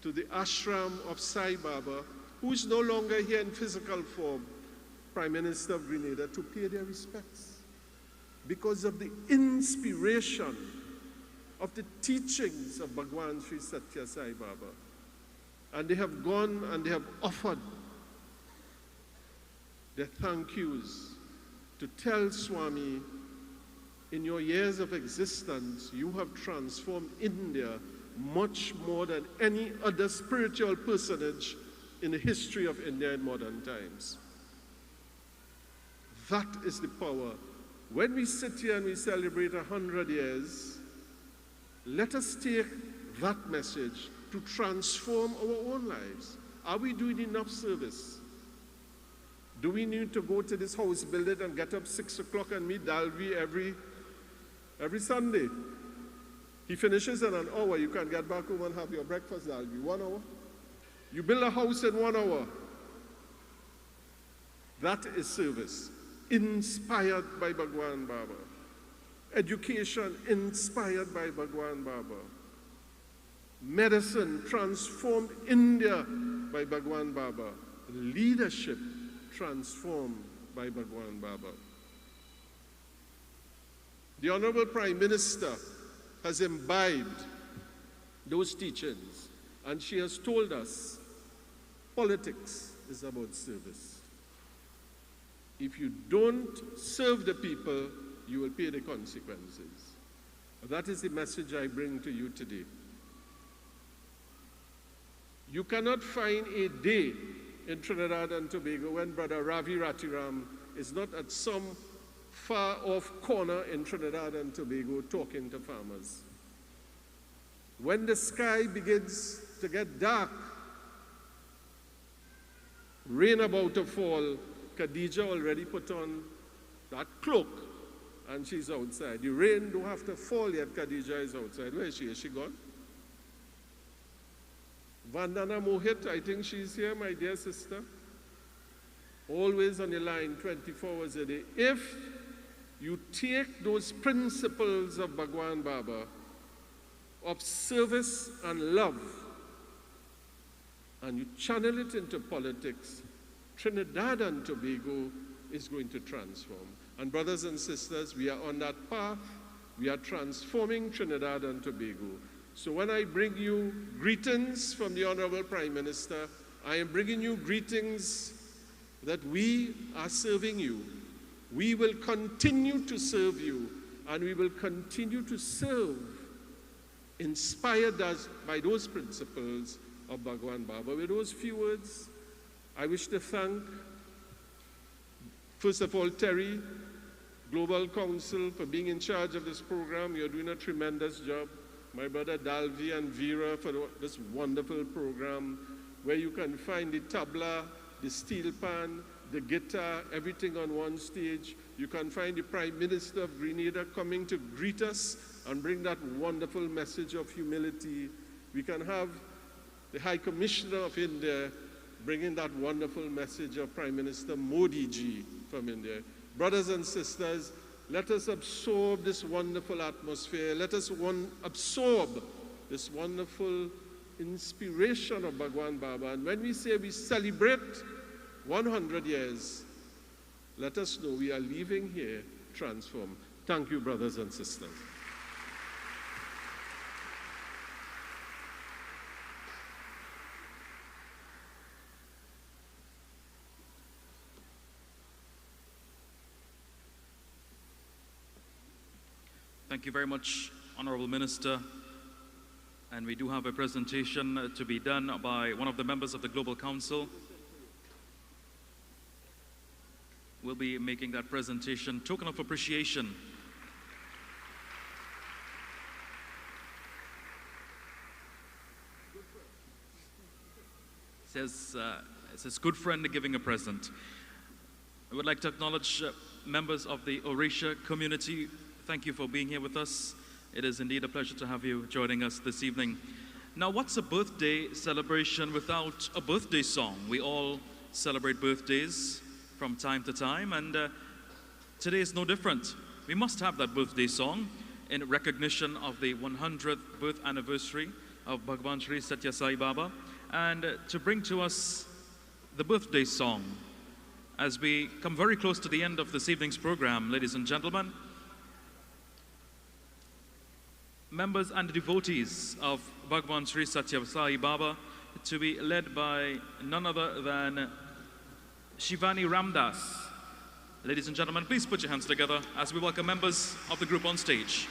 [SPEAKER 12] to the ashram of Sai Baba, who is no longer here in physical form, Prime Minister of Grenada, to pay their respects because of the inspiration of the teachings of Bhagwan Sri Sathya Sai Baba. And they have gone and they have offered their thank yous to tell Swami, in your years of existence, you have transformed India much more than any other spiritual personage in the history of India in modern times. That is the power. When we sit here and we celebrate 100 years, let us take that message to transform our own lives. Are we doing enough service? Do we need to go to this house, build it, and get up 6 o'clock and meet Dalvi every Sunday? He finishes in an hour. You can get back home and have your breakfast, Dalvi. 1 hour. You build a house in 1 hour. That is service, inspired by Bhagwan Baba. Education inspired by Bhagwan Baba. Medicine transformed India by Bhagwan Baba. Leadership transformed by Bhagwan Baba. The Honorable Prime Minister has imbibed those teachings, and she has told us politics is about service. If you don't serve the people, you will pay the consequences. That is the message I bring to you today. You cannot find a day in Trinidad and Tobago when Brother Ravi Ratiram is not at some far off corner in Trinidad and Tobago talking to farmers. When the sky begins to get dark, rain about to fall, Khadija already put on that cloak and she's outside. The rain don't have to fall yet, Khadija is outside. Where is she? Is she gone? Vandana Mohit, I think she's here, my dear sister. Always on the line, 24 hours a day. If you take those principles of Bhagwan Baba, of service and love, and you channel it into politics, Trinidad and Tobago is going to transform. And brothers and sisters, we are on that path. We are transforming Trinidad and Tobago. So when I bring you greetings from the Honorable Prime Minister, I am bringing you greetings that we are serving you. We will continue to serve you, and we will continue to serve inspired by those principles of Bhagwan Baba. With those few words, I wish to thank, first of all, Terry, Global Council, for being in charge of this program. You're doing a tremendous job. My brother Dalvi and Vera for this wonderful program where you can find the tabla, the steel pan, the guitar, everything on one stage. You can find the Prime Minister of Grenada coming to greet us and bring that wonderful message of humility. We can have the High Commissioner of India bringing that wonderful message of Prime Minister Modi ji from India. Brothers and sisters, let us absorb this wonderful atmosphere. Let us absorb this wonderful inspiration of Bhagwan Baba. And when we say we celebrate 100 years, let us know we are leaving here transformed. Thank you, brothers and sisters.
[SPEAKER 3] Thank you very much, Honorable Minister. And we do have a presentation to be done by one of the members of the Global Council. We'll be making that presentation, token of appreciation. It says good friend giving a present. I would like to acknowledge members of the Orisha community. Thank you for being here with us. It is indeed a pleasure to have you joining us this evening. Now, what's a birthday celebration without a birthday song? We all celebrate birthdays from time to time, and today is no different. We must have that birthday song in recognition of the 100th birth anniversary of Bhagwan Sri Sathya Sai Baba, and to bring to us the birthday song as we come very close to the end of this evening's program, ladies and gentlemen. Members and devotees of Bhagwan Sri Sathya Sai Baba, to be led by none other than Shivani Ramdas. Ladies and gentlemen, please put your hands together as we welcome members of the group on stage.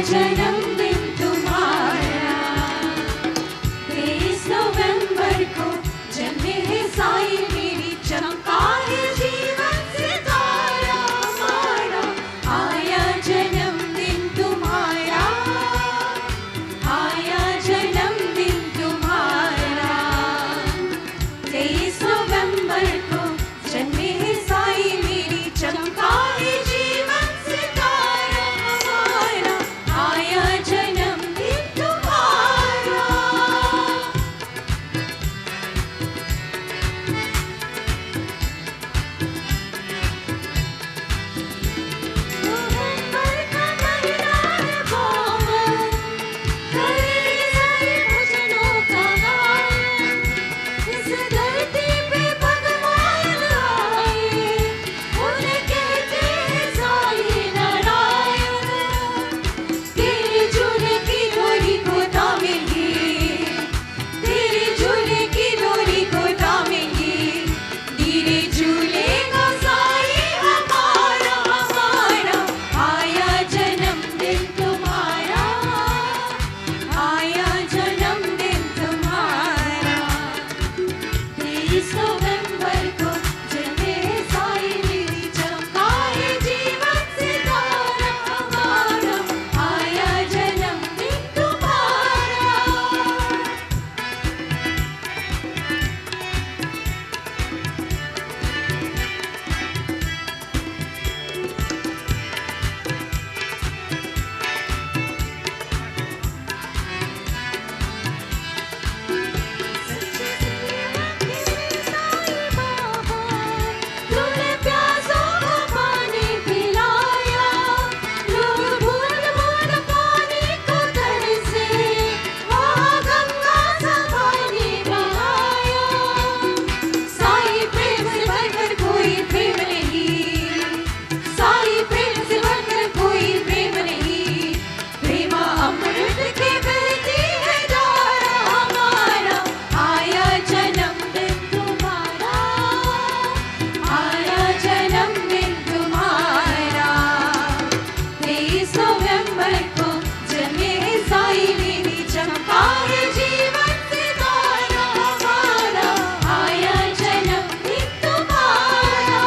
[SPEAKER 1] जन्मदिन तुम्हारा 23 नवंबर को जन्मे है साईं मेरी चमका है जीवन सितारा हमारा आया जन्मदिन तुम्हारा आया जन्मदिन तुम्हारा 23 नवंबर को जले साई मेरी चमकाए जीवन सितारा हमारा आया जन्मदिन तुम्हारा सच्ची सेवा के साई बाबा तूने प्यासों को पानी पिलाया लोग बूंद बूंद पानी को तरसे वहाँ गंगा सा पानी बहाया साई प्रेम से बढ़कर कोई प्रेम नहीं साई प्रेम से बढ़कर कोई प्रेम नहीं प्रेमा अमृत के बहती है धारा हमारा आया जन्मदिन तुम्हारा आया जन्मदिन तुम्हारा 23 नवंबर को जले साई मेरी चमकाए जीवन सितारा हमारा आया जन्मदिन तुम्हारा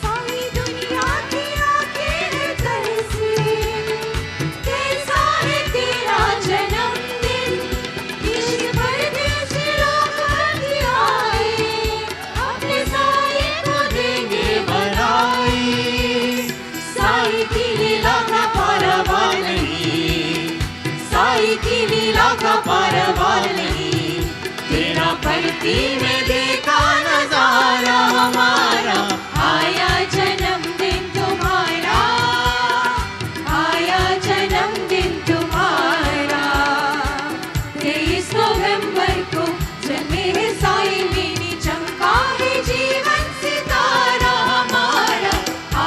[SPEAKER 1] सारी दुनिया की आंखें तरसे कैसा है तेरा जन्मदिन देश परदेश लोग भी आए अपने साई को देंगे बधाई साई की लीला का पारावार नहीं साई की लीला का पारावार नहीं तेरा पलती में देखा नजारा हमारा आया जन्मदिन तुम्हारा आया जन्मदिन तुम्हारा 23 नवंबर को जले साई मेरी चमकाए जीवन सितारा हमारा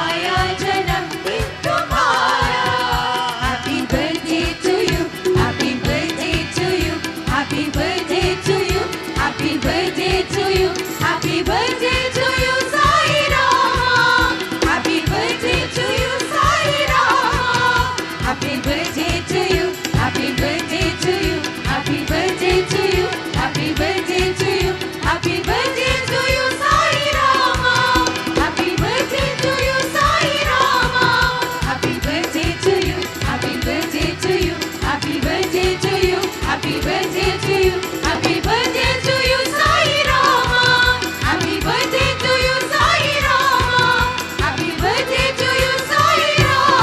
[SPEAKER 1] आया जन्मदिन तुम्हारा happy birthday to you happy birthday to you happy birthday to you happy birthday to you happy birthday to you Sai Rama happy birthday to you Sai Rama happy birthday to you happy birthday to you happy birthday to you happy birthday to you happy birthday to you Sai Rama happy birthday to you Sai Rama happy birthday to you happy birthday to you happy birthday to you happy birthday to you happy birthday to you Sai Rama happy birthday to you Sai Rama happy birthday to you Sai Rama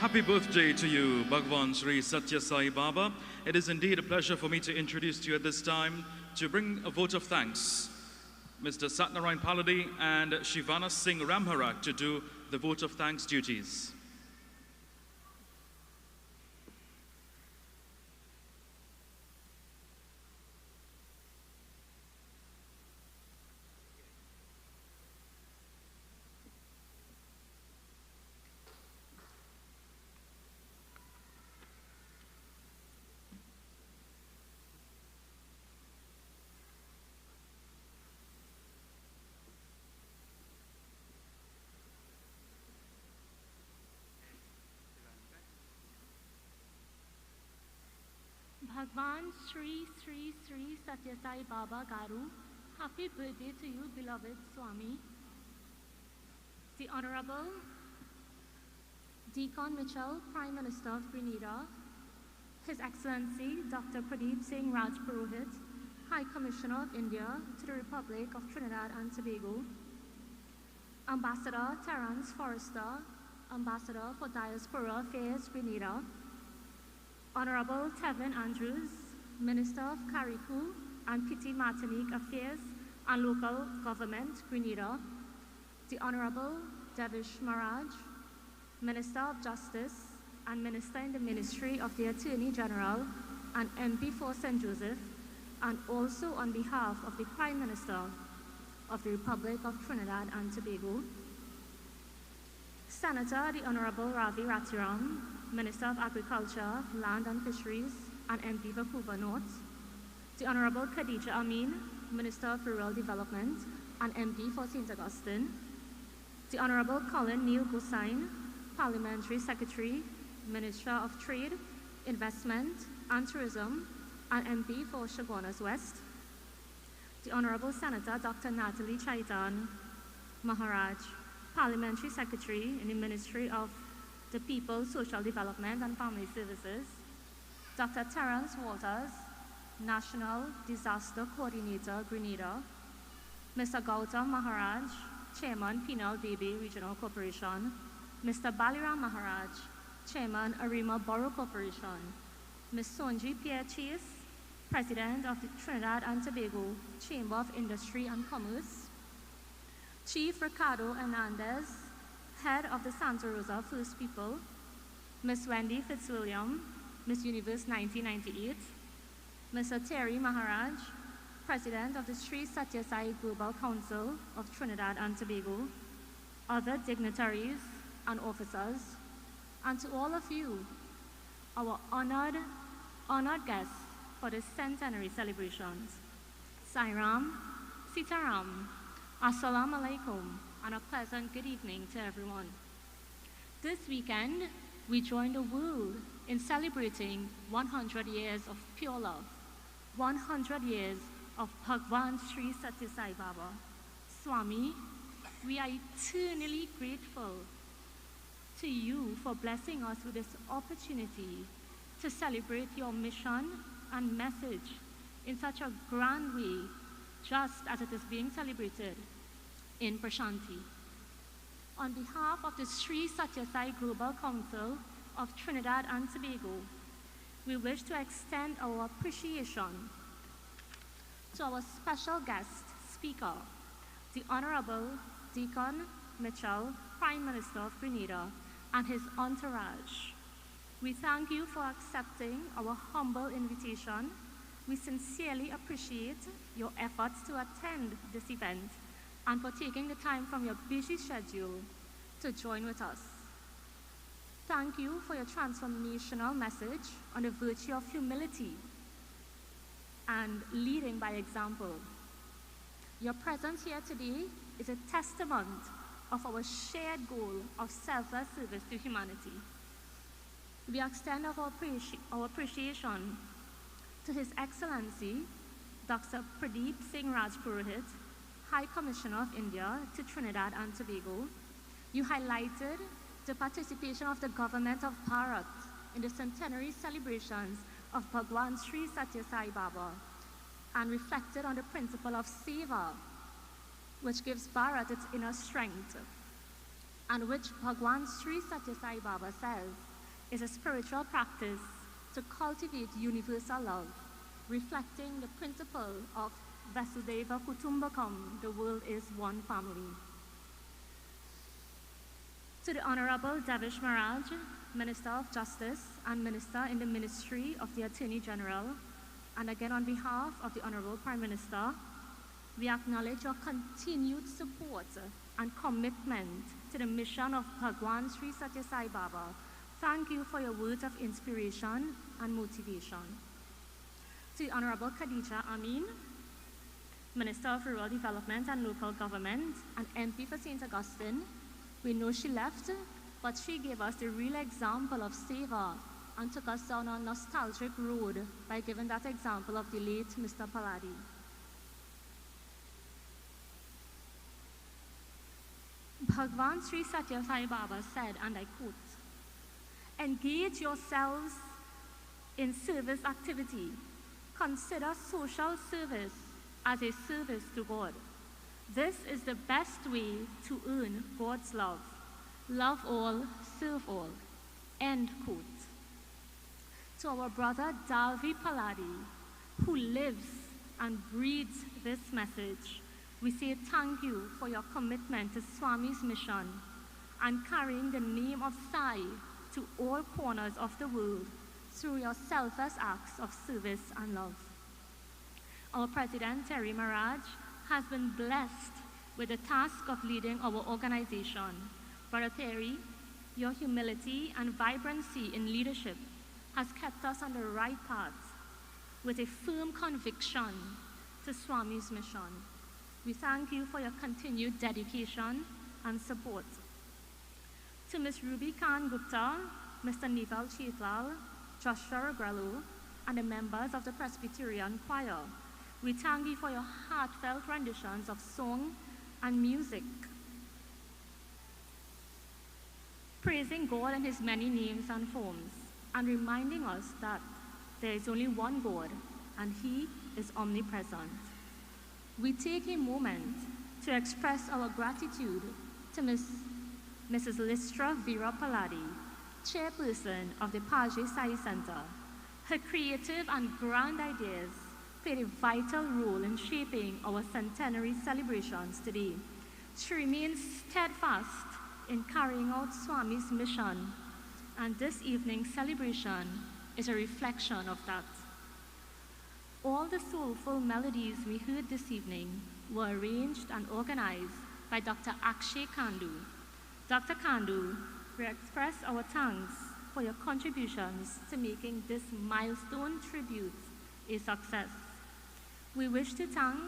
[SPEAKER 3] Happy birthday to you, Bhagwan Sri Sathya Sai Baba. It is indeed a pleasure for me to introduce to you at this time to bring a vote of thanks. Mr. Satnar Paladi and Shivana Singh Ramharak to do the vote of thanks duties.
[SPEAKER 13] Bhagwan Sri Sathya Sai Baba Garu, happy birthday to you, beloved Swami. The Honorable Deacon Mitchell, Prime Minister of Grenada, His Excellency Dr. Pradeep Singh Rajpurohit, High Commissioner of India to the Republic of Trinidad and Tobago, Ambassador Terence Forrester, Ambassador for Diaspora Affairs Grenada, Honorable Tevin Andrews, Minister of Carriacou and Petite Martinique Affairs and Local Government, Grenada, the Honorable Deish Maharaj, Minister of Justice and Minister in the Ministry of the Attorney General and MP for St. Joseph, and also on behalf of the Prime Minister of the Republic of Trinidad and Tobago, Senator the Honorable Ravi Ratiram, Minister of Agriculture, Land and Fisheries, and MP for Hoover North, the Honorable Khadija Amin, Minister of Rural Development and MP for St. Augustine, the Honorable Colin Neil Gosain, Parliamentary Secretary, Minister of Trade, Investment and Tourism and MP for Chaguanas West, the Honorable Senator Dr. Natalie Chaitan Maharaj, Parliamentary Secretary in the Ministry of the People, Social Development and Family Services, Dr. Terence Walters, National Disaster Coordinator, Grenada, Mr. Gautam Maharaj, Chairman, Penal Baby Regional Corporation, Mr. Baliram Maharaj, Chairman, Arima Borough Corporation, Ms. Sonji Pierre Chase, President of the Trinidad and Tobago Chamber of Industry and Commerce, Chief Ricardo Hernandez, Head of the Santa Rosa First People, Ms. Wendy Fitzwilliam, Miss Universe 1998, Mr. Terry Maharaj, President of the Sri Sathya Sai Global Council of Trinidad and Tobago, other dignitaries and officers, and to all of you, our honored guests for the centenary celebrations. Sairam, Sitaram, Assalamu Alaikum, and a pleasant good evening to everyone. This weekend, we join the world in celebrating 100 years of pure love, 100 years of Bhagwan Sri Sathya Sai Baba. Swami, we are eternally grateful to you for blessing us with this opportunity to celebrate your mission and message in such a grand way, just as it is being celebrated in Prashanti. On behalf of the Sri Sathya Sai Global Council of Trinidad and Tobago, we wish to extend our appreciation to our special guest speaker, the Honorable Deacon Mitchell, Prime Minister of Grenada, and his entourage. We thank you for accepting our humble invitation. We sincerely appreciate your efforts to attend this event and for taking the time from your busy schedule to join with us. Thank you for your transformational message on the virtue of humility and leading by example. Your presence here today is a testament of our shared goal of selfless service to humanity. We extend our appreciation to His Excellency, Dr. Pradeep Singh Rajpurohit, High Commissioner of India to Trinidad and Tobago. You highlighted the participation of the government of Bharat in the centenary celebrations of Bhagwan Sri Sathya Sai Baba and reflected on the principle of seva, which gives Bharat its inner strength, and which Bhagwan Sri Sathya Sai Baba says is a spiritual practice to cultivate universal love, reflecting the principle of Vasudhaiva Kutumbakam, the world is one family. To the Honorable Deish Maharaj, Minister of Justice and Minister in the Ministry of the Attorney General, and again on behalf of the Honorable Prime Minister, we acknowledge your continued support and commitment to the mission of Bhagwan Sri Sathya Sai Baba. Thank you for your words of inspiration and motivation. To the Honorable Khadija Amin, Minister of Rural Development and Local Government and MP for St. Augustine, we know she left, but she gave us the real example of seva and took us down a nostalgic road by giving that example of the late Mr. Paladi. Bhagwan Sri Sathya Sai Baba said, and I quote, "Engage yourselves in service activity. Consider social service as a service to God. This is the best way to earn God's love. Love all, serve all." End quote. To our brother Dalvi Paladi, who lives and breathes this message, we say thank you for your commitment to Swami's mission and carrying the name of Sai to all corners of the world through your selfless acts of service and love. Our President, Terry Maharaj, has been blessed with the task of leading our organization. Brother Terry, your humility and vibrancy in leadership has kept us on the right path with a firm conviction to Swami's mission. We thank you for your continued dedication and support. To Ms. Ruby Khan Gupta, Mr. Nival Chetlal, Joshua Regrello, and the members of the Presbyterian Choir, we thank you for your heartfelt renditions of song and music, praising God in his many names and forms, and reminding us that there is only one God, and he is omnipresent. We take a moment to express our gratitude to Mrs. Listra Vera Paladi, chairperson of the Paladi Sai Center. Her creative and grand ideas played a vital role in shaping our centenary celebrations today. She remains steadfast in carrying out Swami's mission, and this evening's celebration is a reflection of that. All the soulful melodies we heard this evening were arranged and organized by Dr. Akshay Kandu. Dr. Kandu, we express our thanks for your contributions to making this milestone tribute a success. We wish to thank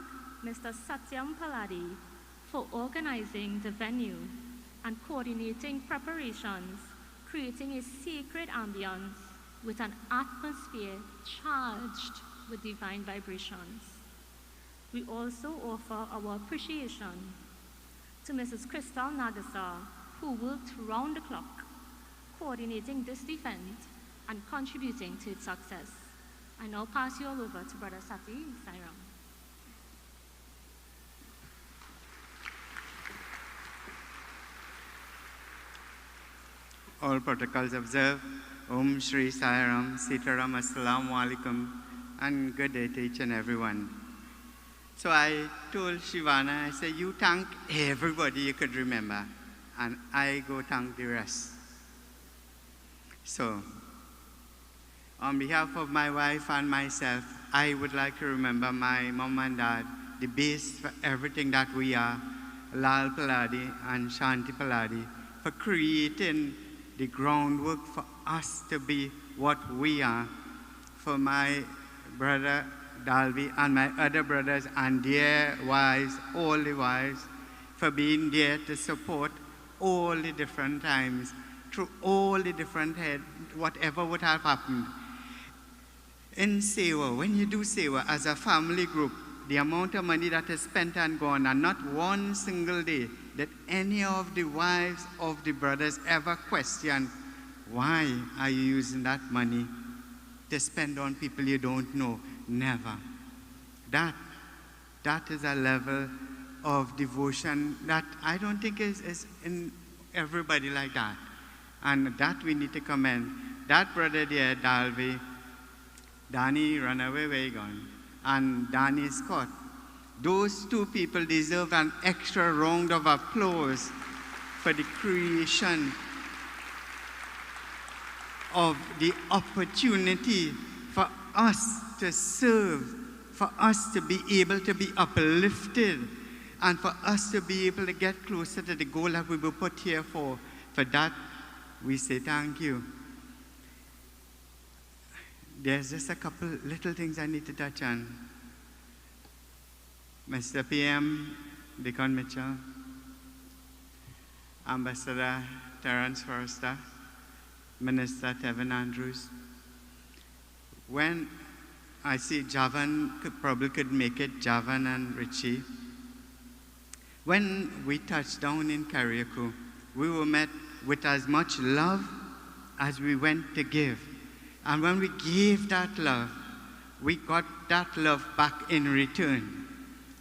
[SPEAKER 13] Mr. Satyam Paladi for organizing the venue and coordinating preparations, creating a sacred ambience with an atmosphere charged with divine vibrations. We also offer our appreciation to Mrs. Crystal Nagasa, who worked round the clock, coordinating this event and contributing to its success. I now pass you all over to Brother Sati Sai Ram.
[SPEAKER 14] All protocols observed. Om Sri Sai Ram, Sitaram, Assalamu Alaikum, and good day to each and everyone. So I told Shivana, I said, you thank everybody you could remember, and I go thank the rest. So, on behalf of my wife and myself, I would like to remember my mom and dad, the base for everything that we are, Lal Paladi and Shanti Paladi, for creating the groundwork for us to be what we are, for my brother Dalvi and my other brothers and their wives, all the wives, for being there to support all the different times, through all the different heads, whatever would have happened. In Sewa, when you do Sewa as a family group, the amount of money that is spent and gone, and not one single day that any of the wives of the brothers ever question, why are you using that money to spend on people you don't know? Never. That is a level of devotion that I don't think is in everybody like that. And that we need to commend. That brother there, Dalvi, Danny ran away, where he gone? And Danny Scott. Those two people deserve an extra round of applause for the creation of the opportunity for us to serve, for us to be able to be uplifted, and for us to be able to get closer to the goal that we were put here for. For that, we say thank you. There's just a couple little things I need to touch on. Mr. PM, Deacon Mitchell, Ambassador Terence Forrester, Minister Tevin Andrews. When I see Javan probably could make it, Javan and Richie. When we touched down in Kariakou, we were met with as much love as we went to give. And when we gave that love, we got that love back in return.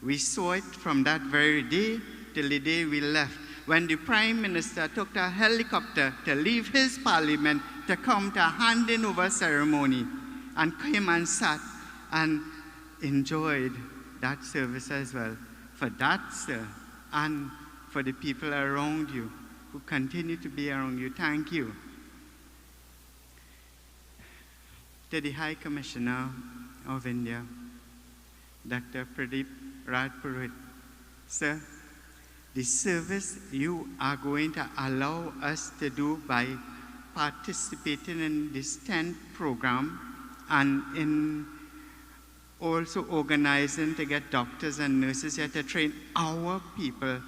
[SPEAKER 14] We saw it from that very day till the day we left, when the Prime Minister took a helicopter to leave his parliament to come to a handing over ceremony, and came and sat and enjoyed that service as well. For that, sir, and for the people around you who continue to be around you, thank you. To the High Commissioner of India, Dr. Pradeep Radpurohit, sir, the service you are going to allow us to do by participating in this tent program and in also organizing to get doctors and nurses here to train our people.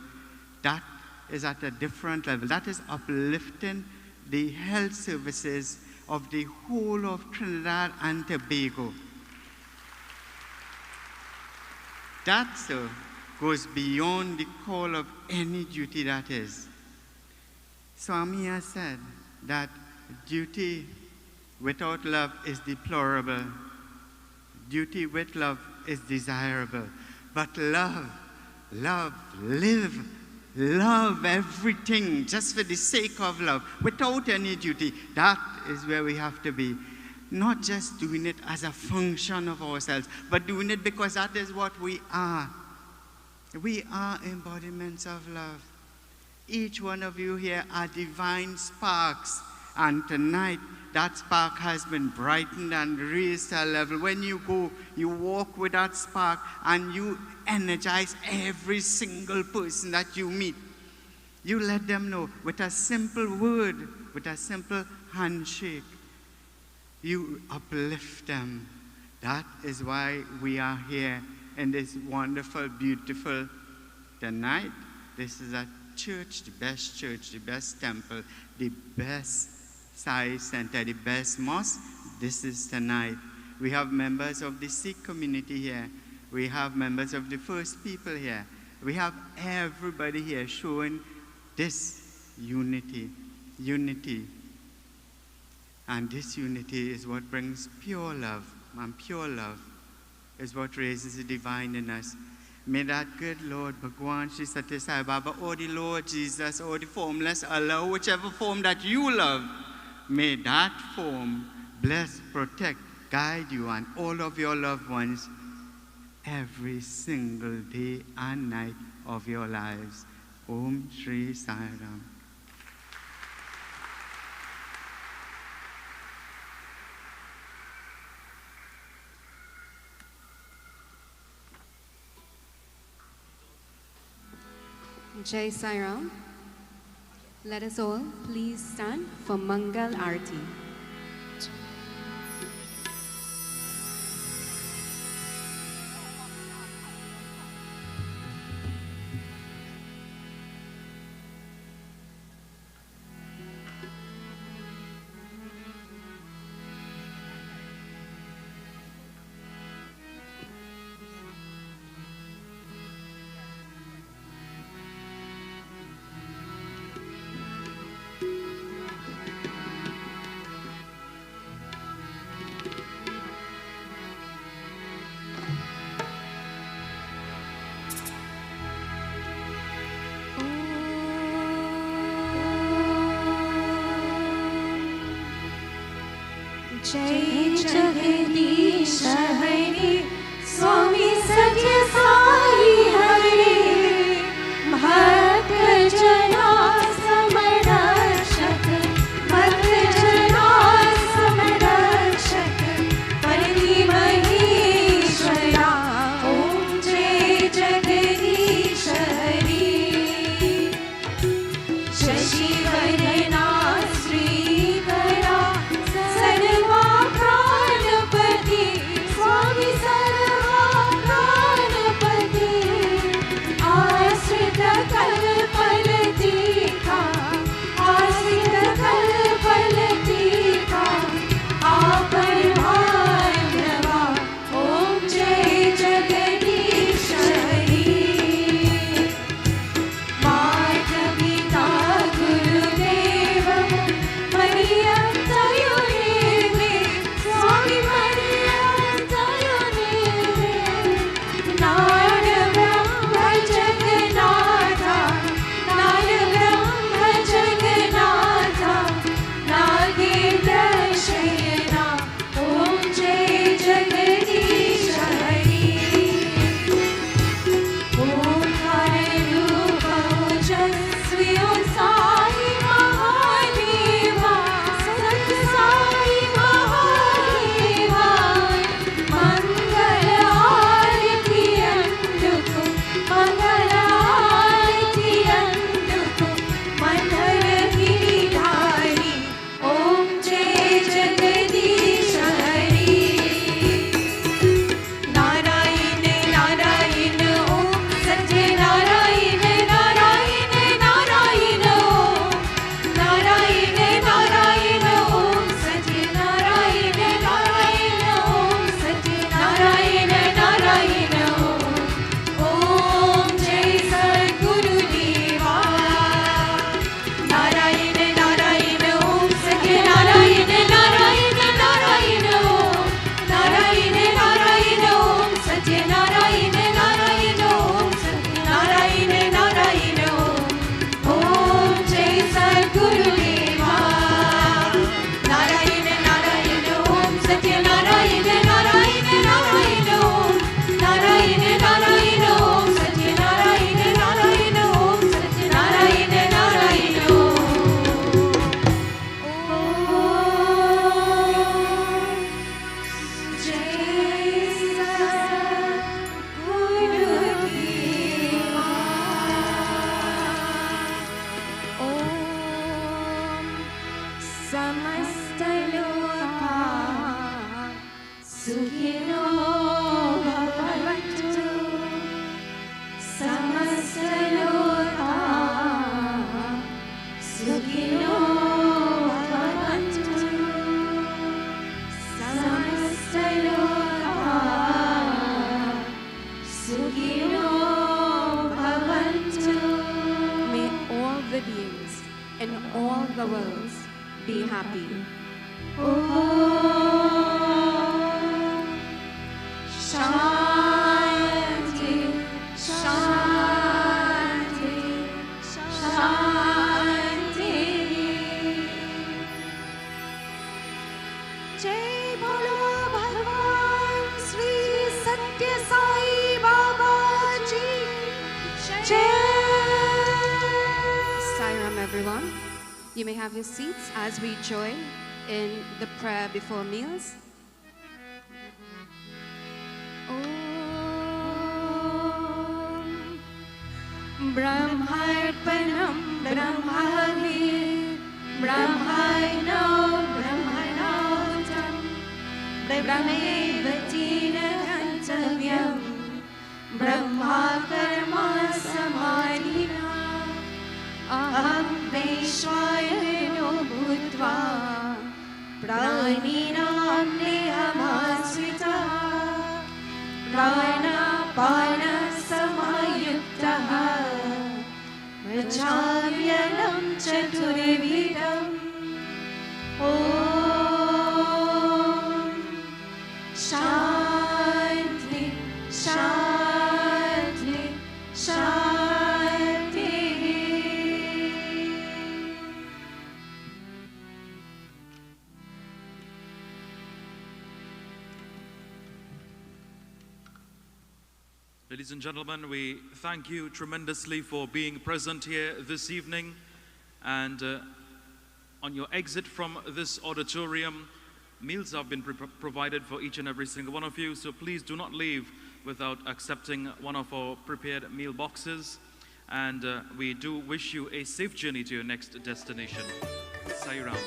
[SPEAKER 14] That is at a different level. That is uplifting the health services of the whole of Trinidad and Tobago. That, sir, goes beyond the call of any duty that is. Swami has said that duty without love is deplorable. Duty with love is desirable. But love, live, love everything just for the sake of love, without any duty. That is where we have to be. Not just doing it as a function of ourselves, but doing it because that is what we are. We are embodiments of love. Each one of you here are divine sparks. And tonight, that spark has been brightened and raised to a level. When you go, you walk with that spark and you energize every single person that you meet. You let them know with a simple word, with a simple handshake. You uplift them. That is why we are here in this wonderful, beautiful tonight. This is a church, the best temple, the best Sai Center, the best mosque. This is tonight. We have members of the Sikh community here. We have members of the First People here. We have everybody here showing this unity. And this unity is what brings pure love. And pure love is what raises the divine in us. May that good Lord, Bhagwan, Sri Sathya Sai Baba, or the Lord Jesus, or the formless Allah, whichever form that you love, may that form bless, protect, guide you and all of your loved ones every single day and night of your lives. Om Shri Sai Ram.
[SPEAKER 15] Jai Sai Ram. Let us all please stand for Mangal Arati.
[SPEAKER 1] जय जगदीश हरे स्वामी सत्य साई हरे भक्त जना समरक्षक भक्त जना समरक्षक पति महेश्वरा ओम जय जगदीश हरे शशि वदना श्रीकरा सर्वा प्राणपते Sukhino bhavantu samasta loka Sukhino bhavantu samasta loka Sukhino bhavantu.
[SPEAKER 15] May all the beings in all the worlds be happy.
[SPEAKER 1] Shanti, Shanti, Shanti. Jai Bolo Bhagwan Sri Sathya Sai Baba Ji Jai.
[SPEAKER 15] Sairam, everyone. You may have your seats as we join in the prayer before meals.
[SPEAKER 1] Brahmarpanam Brahmali Brahmaino Brahmanautam Brahmevatina Gantavyam Brahma Karma Samadhina Aham Vaishvayano Bhutva Praninam Nehamasvita Prana Pana Samayuktaha Vachavyanam Chaturvidam Om Shanti Shanti Shanti.
[SPEAKER 3] Ladies and gentlemen, we thank you tremendously for being present here this evening. And on your exit from this auditorium, meals have been provided for each and every single one of you. So please do not leave without accepting one of our prepared meal boxes. And we do wish you a safe journey to your next destination. Sai Ram.